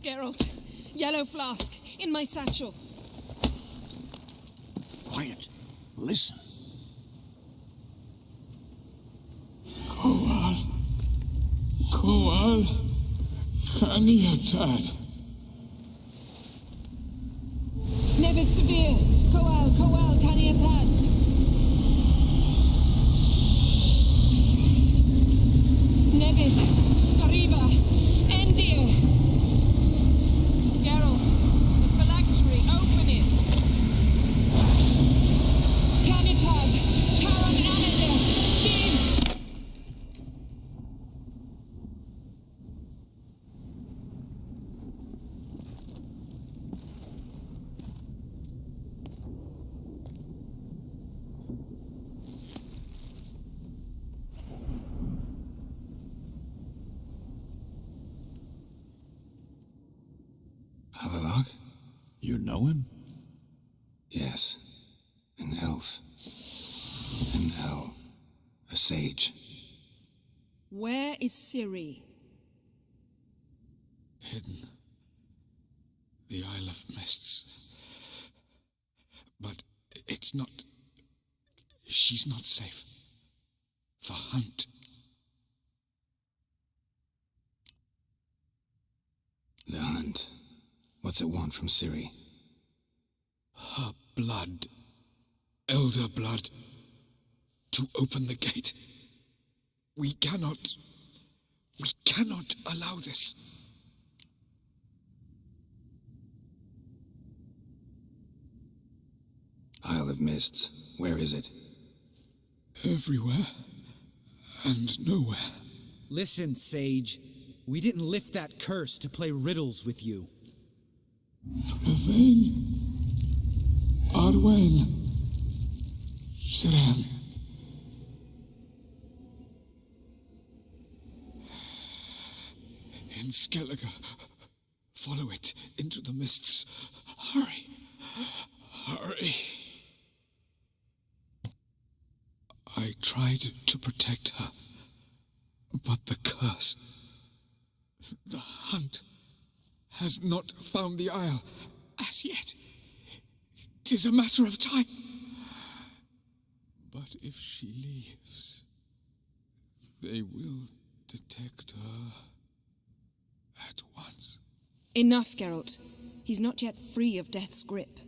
Speaker 9: Geralt, yellow flask, in my satchel.
Speaker 11: Quiet. Listen.
Speaker 13: Kowal. Kowal. Kaniatad.
Speaker 9: Nevid Severe. Kowal, Kaniatad. Nevid, Arriva, Endir. Geralt, the phylactery, open it. Canitad, Taran Anadir, Din.
Speaker 5: Havelock?
Speaker 11: You know him?
Speaker 5: Yes. An elf. An El. A sage.
Speaker 9: Where is Ciri?
Speaker 1: Hidden. The Isle of Mists. But it's not... She's not safe. The hunt.
Speaker 5: The hunt. What's it want from Ciri?
Speaker 1: Her blood. Elder blood. To open the gate. We cannot allow this.
Speaker 5: Isle of Mists. Where is it?
Speaker 1: Everywhere. And nowhere.
Speaker 8: Listen, Sage. We didn't lift that curse to play riddles with you.
Speaker 1: Yvain. Arwen. Siran. In Skellige. Follow it into the mists. Hurry. Hurry. I tried to protect her, but the curse, the hunt, has not found the Isle as yet. 'Tis a matter of time. But if she leaves, they will detect her at once.
Speaker 9: Enough, Geralt. He's not yet free of death's grip.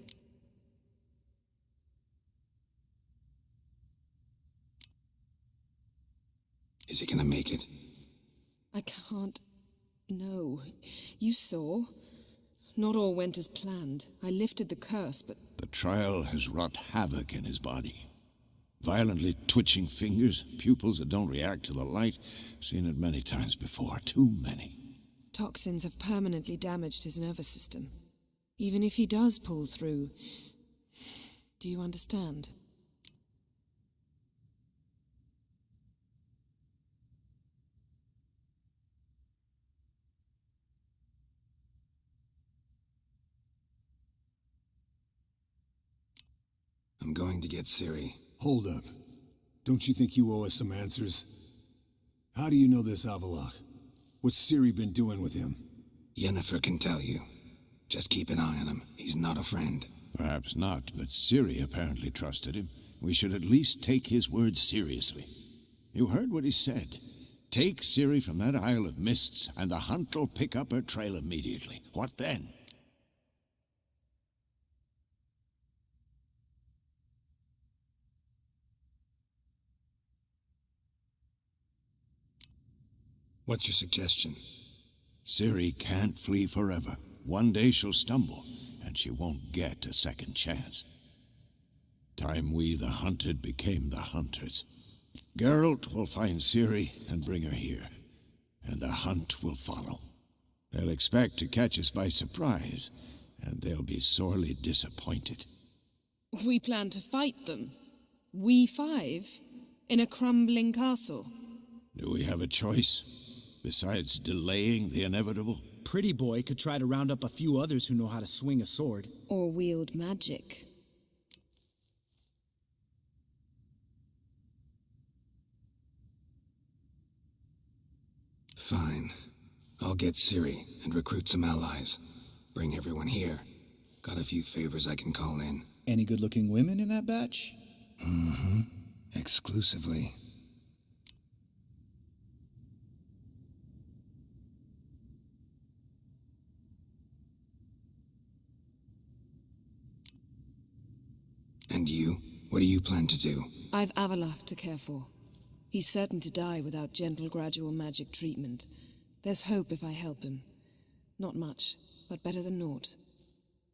Speaker 5: Is he gonna make it?
Speaker 9: I can't. No. You saw. Not all went as planned. I lifted the curse, but...
Speaker 11: The trial has wrought havoc in his body. Violently twitching fingers, pupils that don't react to the light. Seen it many times before. Too many.
Speaker 9: Toxins have permanently damaged his nervous system. Even if he does pull through... Do you understand?
Speaker 5: I'm going to get Ciri.
Speaker 12: Hold up. Don't you think you owe us some answers? How do you know this Avallac'h? What's Ciri been doing with him?
Speaker 5: Yennefer can tell you. Just keep an eye on him. He's not a friend.
Speaker 11: Perhaps not, but Ciri apparently trusted him. We should at least take his words seriously. You heard what he said. Take Ciri from that Isle of Mists, and the hunt'll pick up her trail immediately. What then?
Speaker 5: What's your suggestion?
Speaker 11: Ciri can't flee forever. One day she'll stumble, and she won't get a second chance. Time we, the hunted, became the hunters. Geralt will find Ciri and bring her here, and the hunt will follow. They'll expect to catch us by surprise, and they'll be sorely disappointed.
Speaker 9: We plan to fight them. We five? In a crumbling castle?
Speaker 11: Do we have a choice? Besides delaying the inevitable?
Speaker 8: Pretty Boy could try to round up a few others who know how to swing a sword.
Speaker 9: Or wield magic.
Speaker 5: Fine. I'll get Ciri and recruit some allies. Bring everyone here. Got a few favors I can call in.
Speaker 8: Any good-looking women in that batch?
Speaker 5: Mm-hmm. Exclusively. And you? What do you plan to do?
Speaker 9: I've Avallac'h to care for. He's certain to die without gentle, gradual magic treatment. There's hope if I help him. Not much, but better than naught.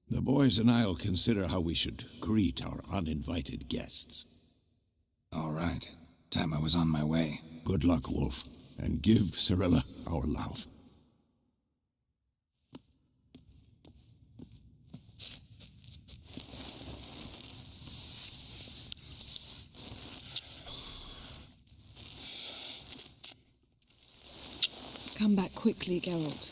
Speaker 11: The boys and I'll consider how we should greet our uninvited guests.
Speaker 5: All right. Time I was on my way.
Speaker 11: Good luck, Wolf, and give Cirilla our love.
Speaker 9: Come back quickly, Geralt.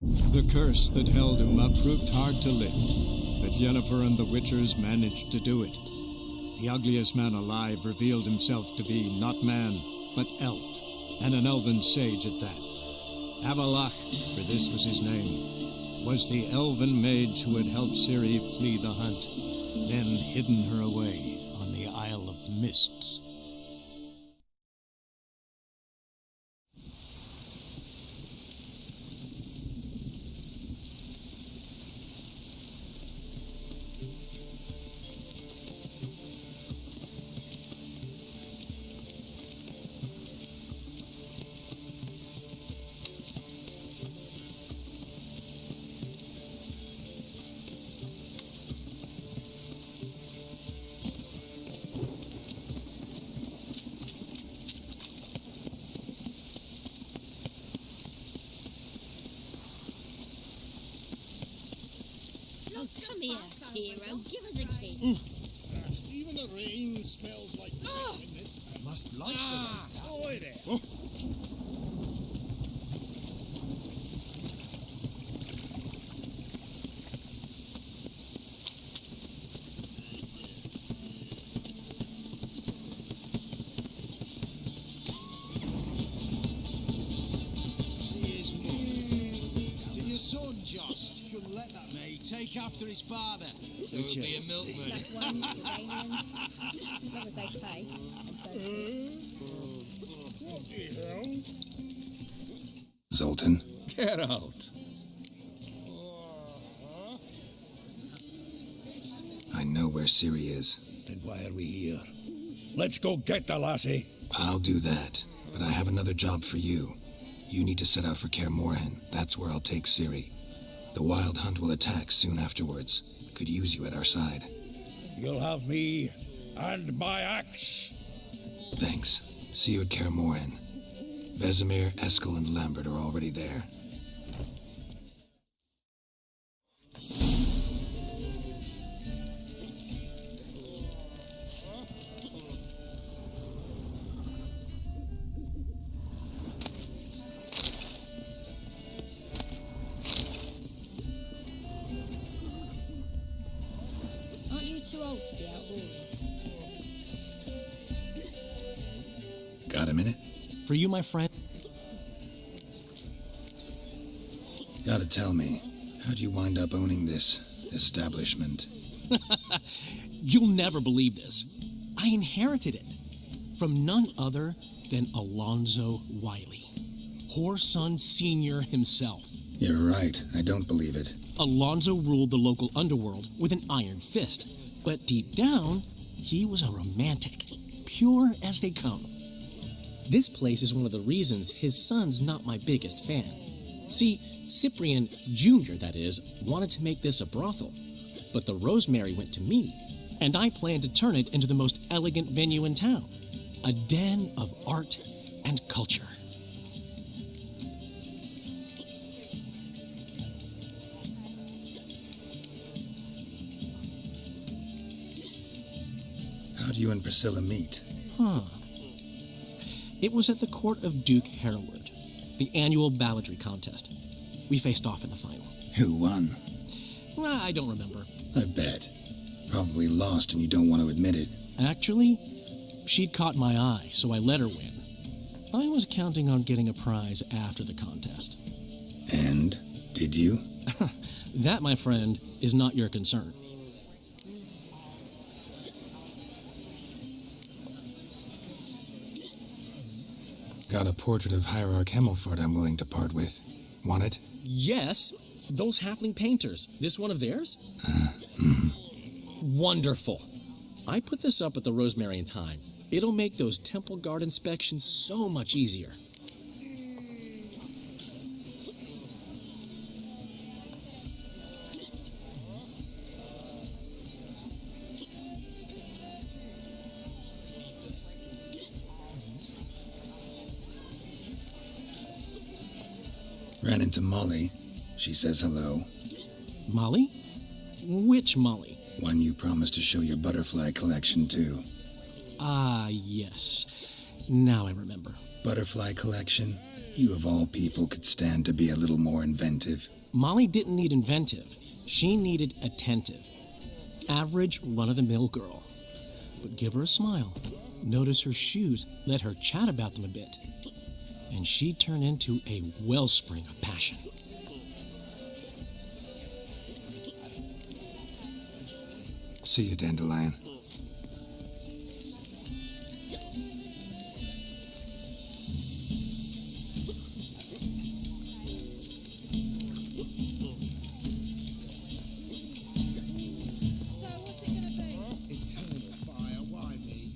Speaker 10: The curse that held Uma proved hard to lift, but Yennefer and the Witchers managed to do it. The ugliest man alive revealed himself to be not man, but elf, and an elven sage at that. Avalach, for this was his name, was the elven mage who had helped Ciri flee the hunt, then hidden her away on the Isle of Mists.
Speaker 16: Come here, hero. Give us a kiss.
Speaker 2: Even the rain smells like piss in this town.
Speaker 3: Must like the rain.
Speaker 2: Boy there. Take after his father.
Speaker 17: So he'll be a milkman.
Speaker 5: Zoltan?
Speaker 11: Geralt.
Speaker 5: I know where Ciri is.
Speaker 11: Then why are we here? Let's go get the lassie.
Speaker 5: I'll do that, but I have another job for you. You need to set out for Kaer Morhen. That's where I'll take Ciri. The Wild Hunt will attack soon afterwards. Could use you at our side.
Speaker 11: You'll have me and my axe.
Speaker 5: Thanks. See you at Kaer Morhen. Vesemir, Eskel, and Lambert are already there.
Speaker 6: Too old to be out walking.
Speaker 5: Got a minute?
Speaker 17: For you, my friend.
Speaker 5: Gotta tell me, how'd you wind up owning this establishment?
Speaker 17: You'll never believe this. I inherited it from none other than Alonzo Wiley, Whoreson Sr. himself.
Speaker 5: You're right, I don't believe it.
Speaker 17: Alonzo ruled the local underworld with an iron fist. But deep down, he was a romantic, pure as they come. This place is one of the reasons his son's not my biggest fan. See, Cyprian Jr., that is, wanted to make this a brothel. But the Rosemary went to me, and I planned to turn it into the most elegant venue in town. A den of art and culture.
Speaker 5: How'd you and Priscilla meet?
Speaker 17: It was at the court of Duke Hereward, the annual balladry contest. We faced off in the final.
Speaker 5: Who won?
Speaker 17: I don't remember.
Speaker 5: I bet. Probably lost and you don't want to admit it.
Speaker 17: Actually, she'd caught my eye, so I let her win. I was counting on getting a prize after the contest.
Speaker 5: And? Did you?
Speaker 17: That, my friend, is not your concern.
Speaker 5: Got a portrait of Hierarch Hemmelford I'm willing to part with. Want it?
Speaker 17: Yes, those halfling painters. This one of theirs? Wonderful. I put this up at the Rosemary in time. It'll make those temple guard inspections so much easier.
Speaker 5: Ran into Molly. She says hello.
Speaker 17: Molly? Which Molly?
Speaker 5: One you promised to show your butterfly collection to.
Speaker 17: Ah, yes. Now I remember.
Speaker 5: Butterfly collection? You of all people could stand to be a little more inventive.
Speaker 17: Molly didn't need inventive. She needed attentive. Average, run-of-the-mill girl. But give her a smile. Notice her shoes. Let her chat about them a bit. And she'd turn into a wellspring of passion.
Speaker 5: See you, Dandelion.
Speaker 2: So what's it gonna be? Eternal fire, why me?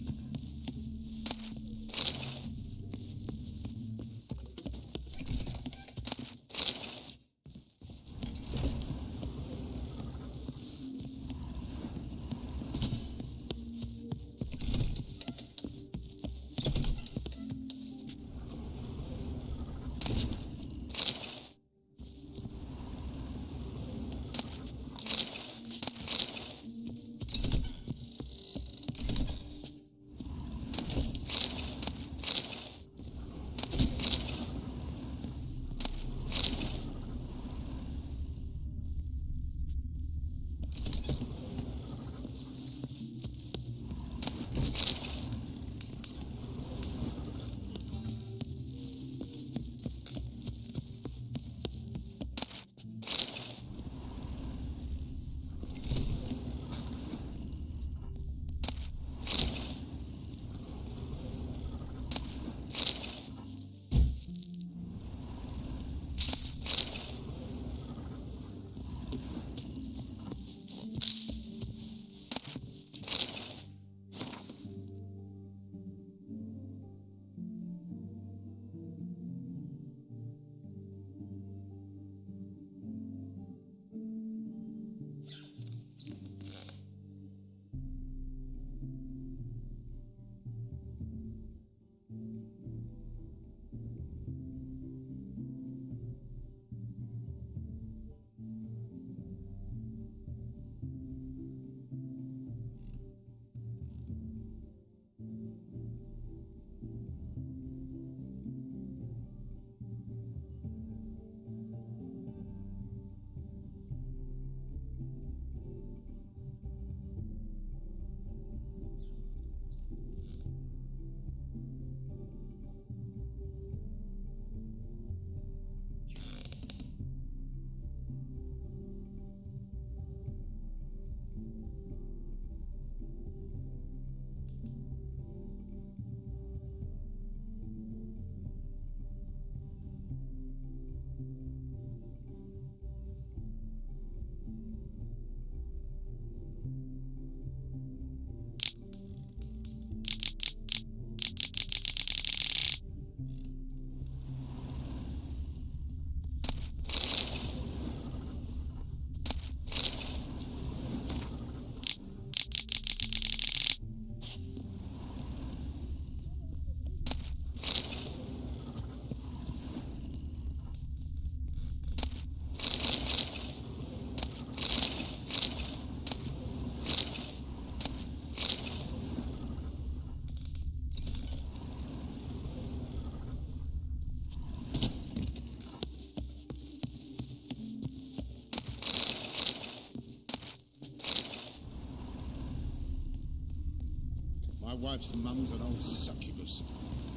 Speaker 2: My wife's mum's an old succubus.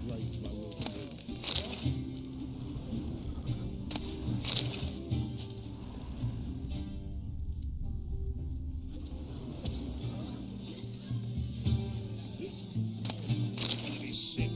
Speaker 2: Drains my will to live. He's sick.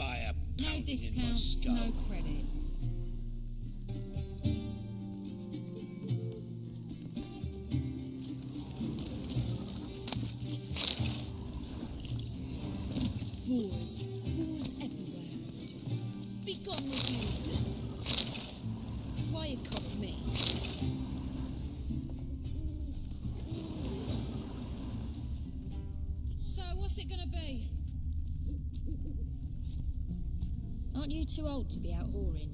Speaker 18: fire
Speaker 14: No
Speaker 18: pounding in my
Speaker 14: discounts,
Speaker 18: skull.
Speaker 14: no credit.
Speaker 6: Wars. Wars everywhere. Be gone with you. Why it cost me?
Speaker 16: So, what's it gonna be?
Speaker 6: Aren't you too old to be out whoring?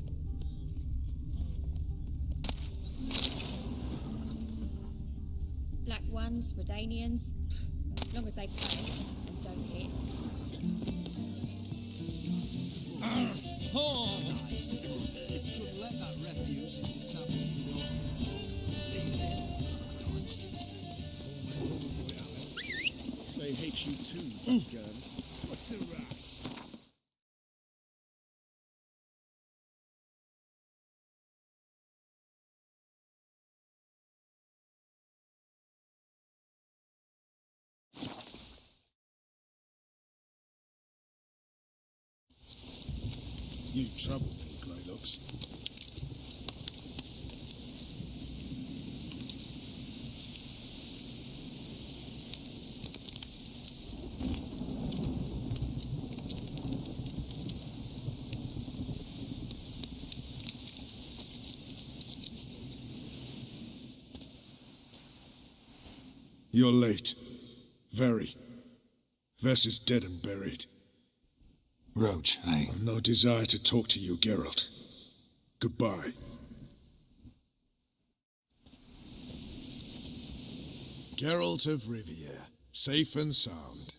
Speaker 6: Black ones, Redanians, as long as they play and don't hit.
Speaker 3: Should let that refuse into taverns with your
Speaker 2: They hate you too, that girl. What's the rush? You troubled me, Greylocks. You're late. Very. Vess is dead and buried.
Speaker 5: Roach,
Speaker 2: I've no desire to talk to you, Geralt. Goodbye. Geralt of Rivia, safe and sound.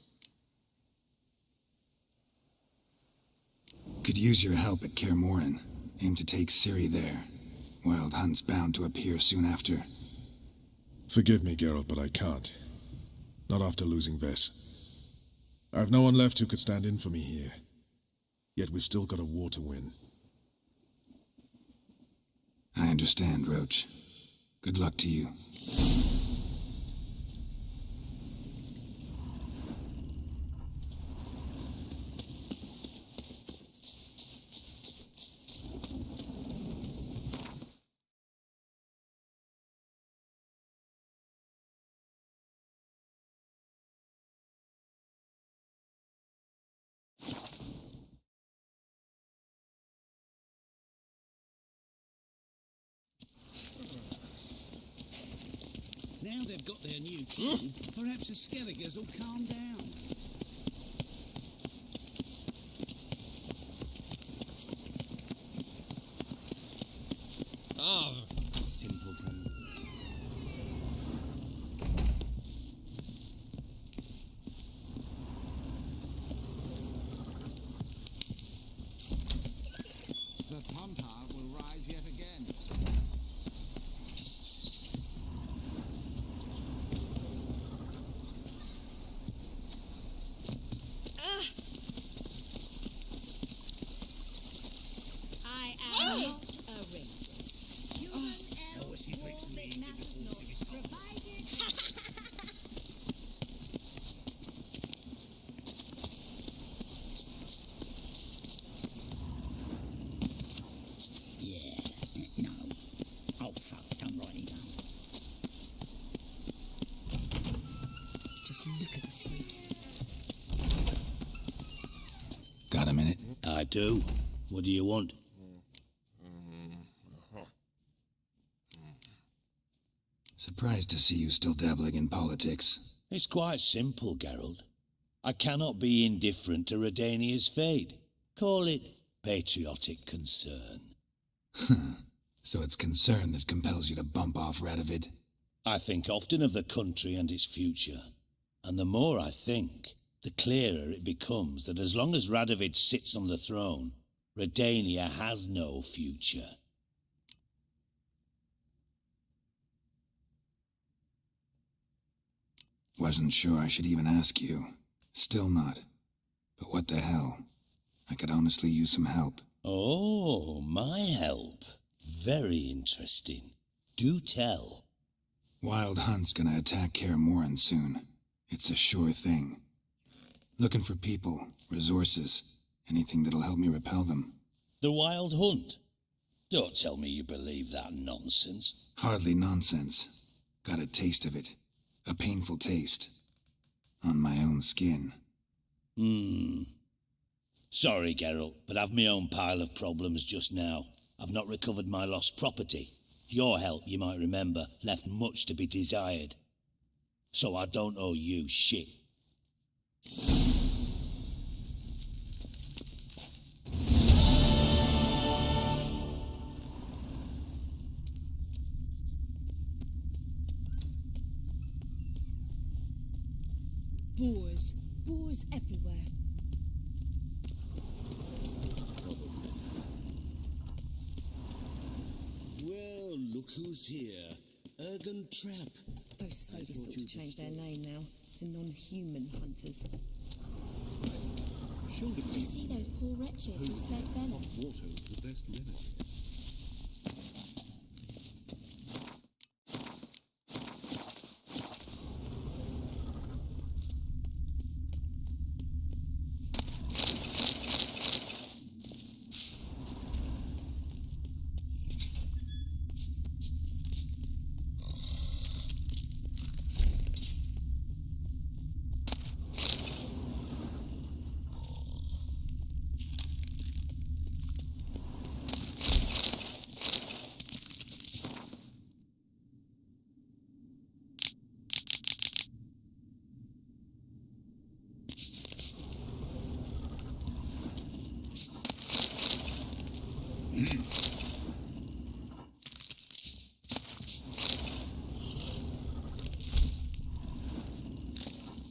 Speaker 5: Could use your help at Kaer Morhen. Aim to take Ciri there. Wild Hunt's bound to appear soon after.
Speaker 2: Forgive me, Geralt, but I can't. Not after losing Vess. I've no one left who could stand in for me here. Yet we've still got a war to win.
Speaker 5: I understand, Roach. Good luck to you.
Speaker 18: Now they've got their new king, perhaps the Skelligers will calm down. Ah, simpleton.
Speaker 3: The Pontar will rise yet again.
Speaker 16: I am not a racist. Human, elf, wolf, it matters not, provided...
Speaker 18: Yeah, no. Oh, fuck, I'm right now. Just look at the freak.
Speaker 5: Got a minute?
Speaker 18: I do. What do you want?
Speaker 5: Surprised to see you still dabbling in politics.
Speaker 18: It's quite simple, Geralt. I cannot be indifferent to Redania's fate. Call it patriotic concern.
Speaker 5: So it's concern that compels you to bump off Radovid?
Speaker 18: I think often of the country and its future. And the more I think, the clearer it becomes that as long as Radovid sits on the throne, Redania has no future.
Speaker 5: Wasn't sure I should even ask you. Still not. But what the hell? I could honestly use some help.
Speaker 18: Oh, my help. Very interesting. Do tell.
Speaker 5: Wild Hunt's gonna attack Kaer Morhen soon. It's a sure thing. Looking for people, resources, Anything that'll help me repel them.
Speaker 18: The Wild Hunt? Don't tell me you believe that nonsense.
Speaker 5: Hardly nonsense. Got a taste of it. A painful taste. On my own skin.
Speaker 18: Sorry, Geralt, but I've my own pile of problems just now. I've not recovered my lost property. Your help, you might remember, left much to be desired. So I don't owe you shit.
Speaker 6: Boars. Boars everywhere.
Speaker 4: Well, look who's here. Ergen Trapp.
Speaker 9: Those sadists ought to change their name now to non-human hunters.
Speaker 6: Did you see those poor wretches who fled Velen?
Speaker 19: Water's the best remedy.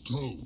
Speaker 13: Go.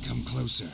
Speaker 5: Come closer.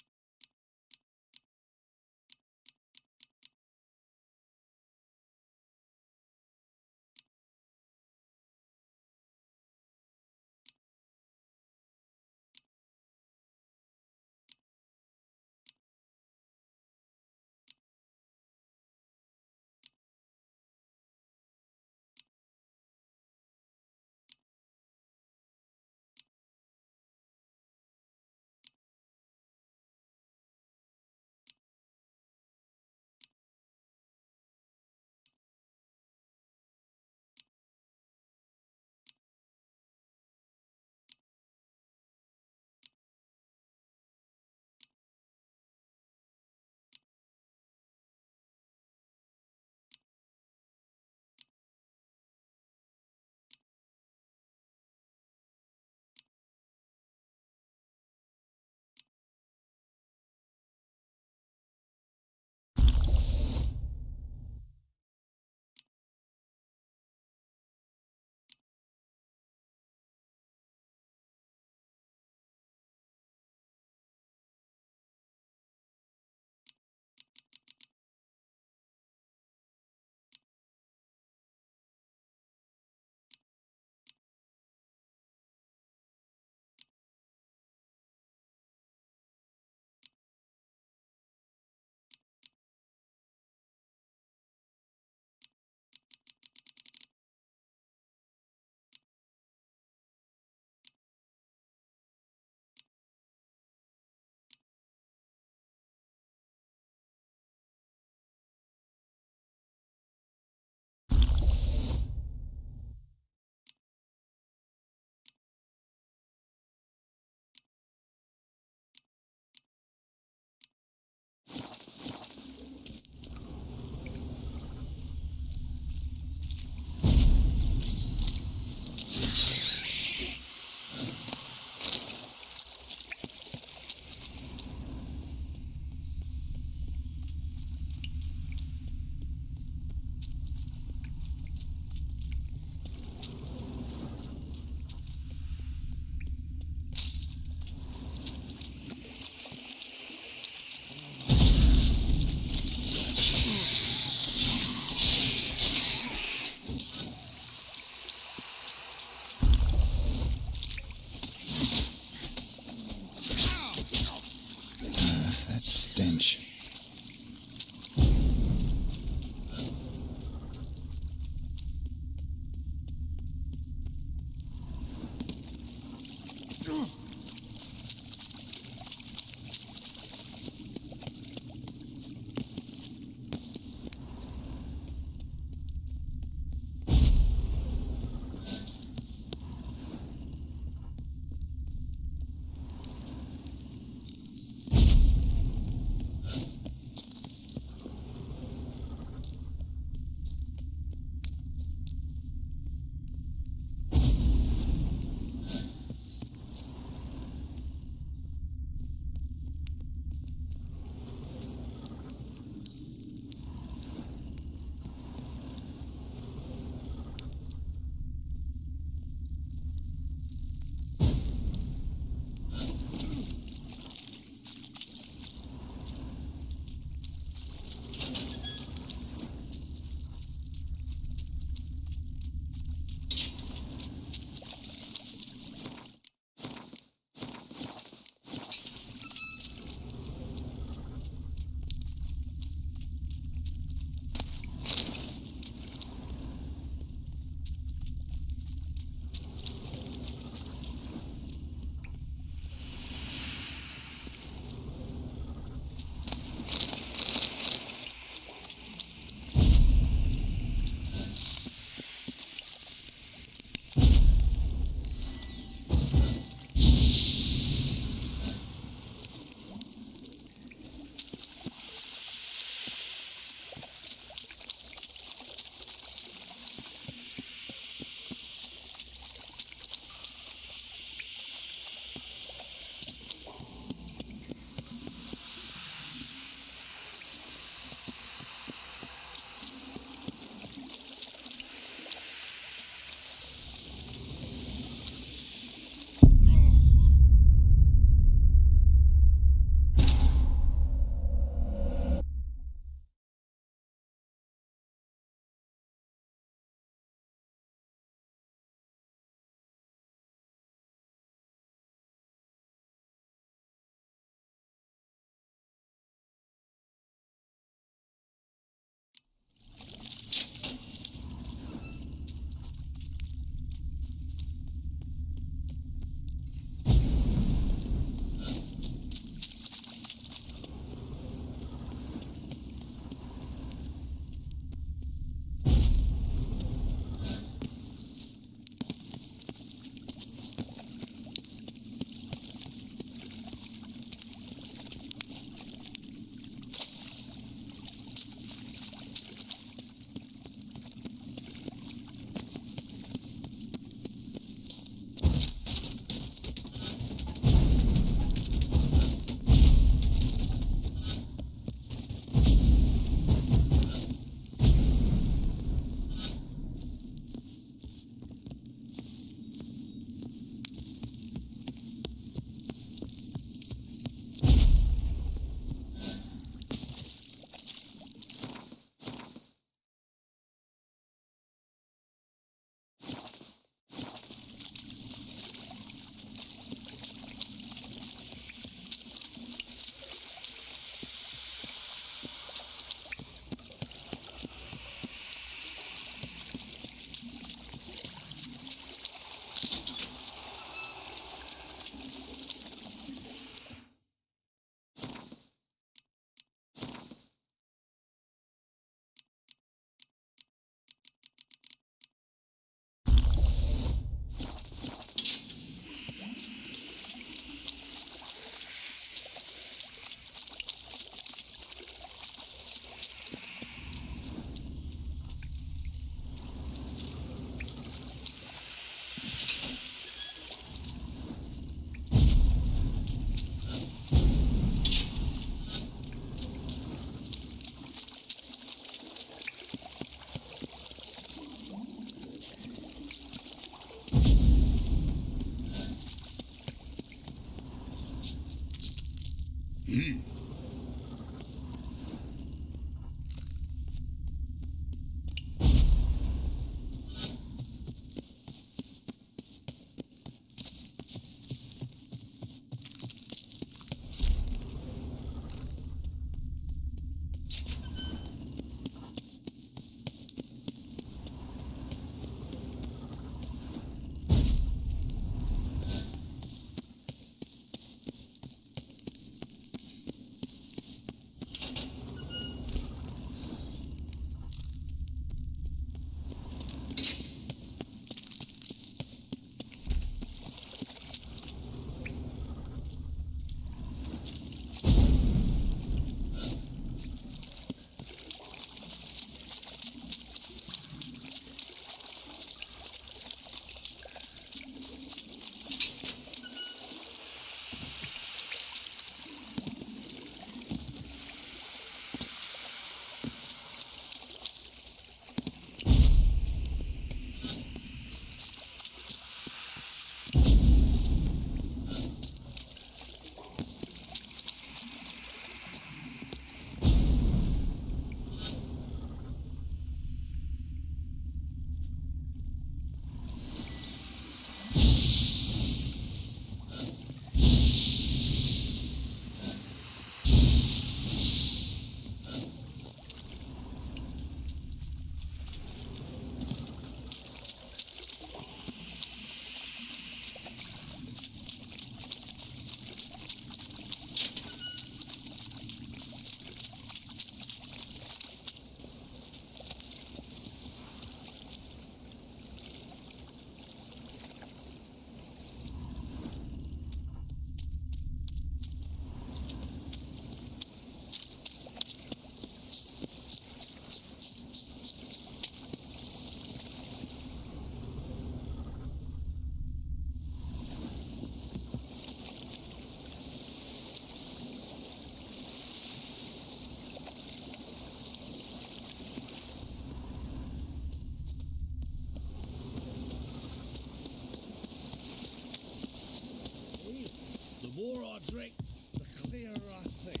Speaker 4: drink, the clearer I think.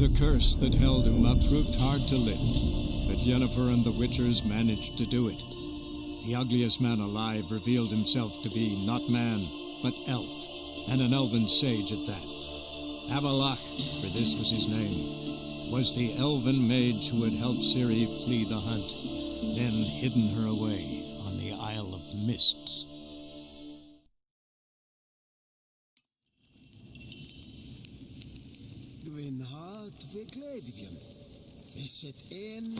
Speaker 10: The curse that held Uma proved hard to lift, but Yennefer and the Witchers managed to do it. The ugliest man alive revealed himself to be not man, but elf, and an elven sage at that. Avalach, for this was his name, was the elven mage who had helped Ciri flee the hunt, then hidden her away on the Isle of Mists.
Speaker 3: Gwyn hart fe gledfion. Is het een...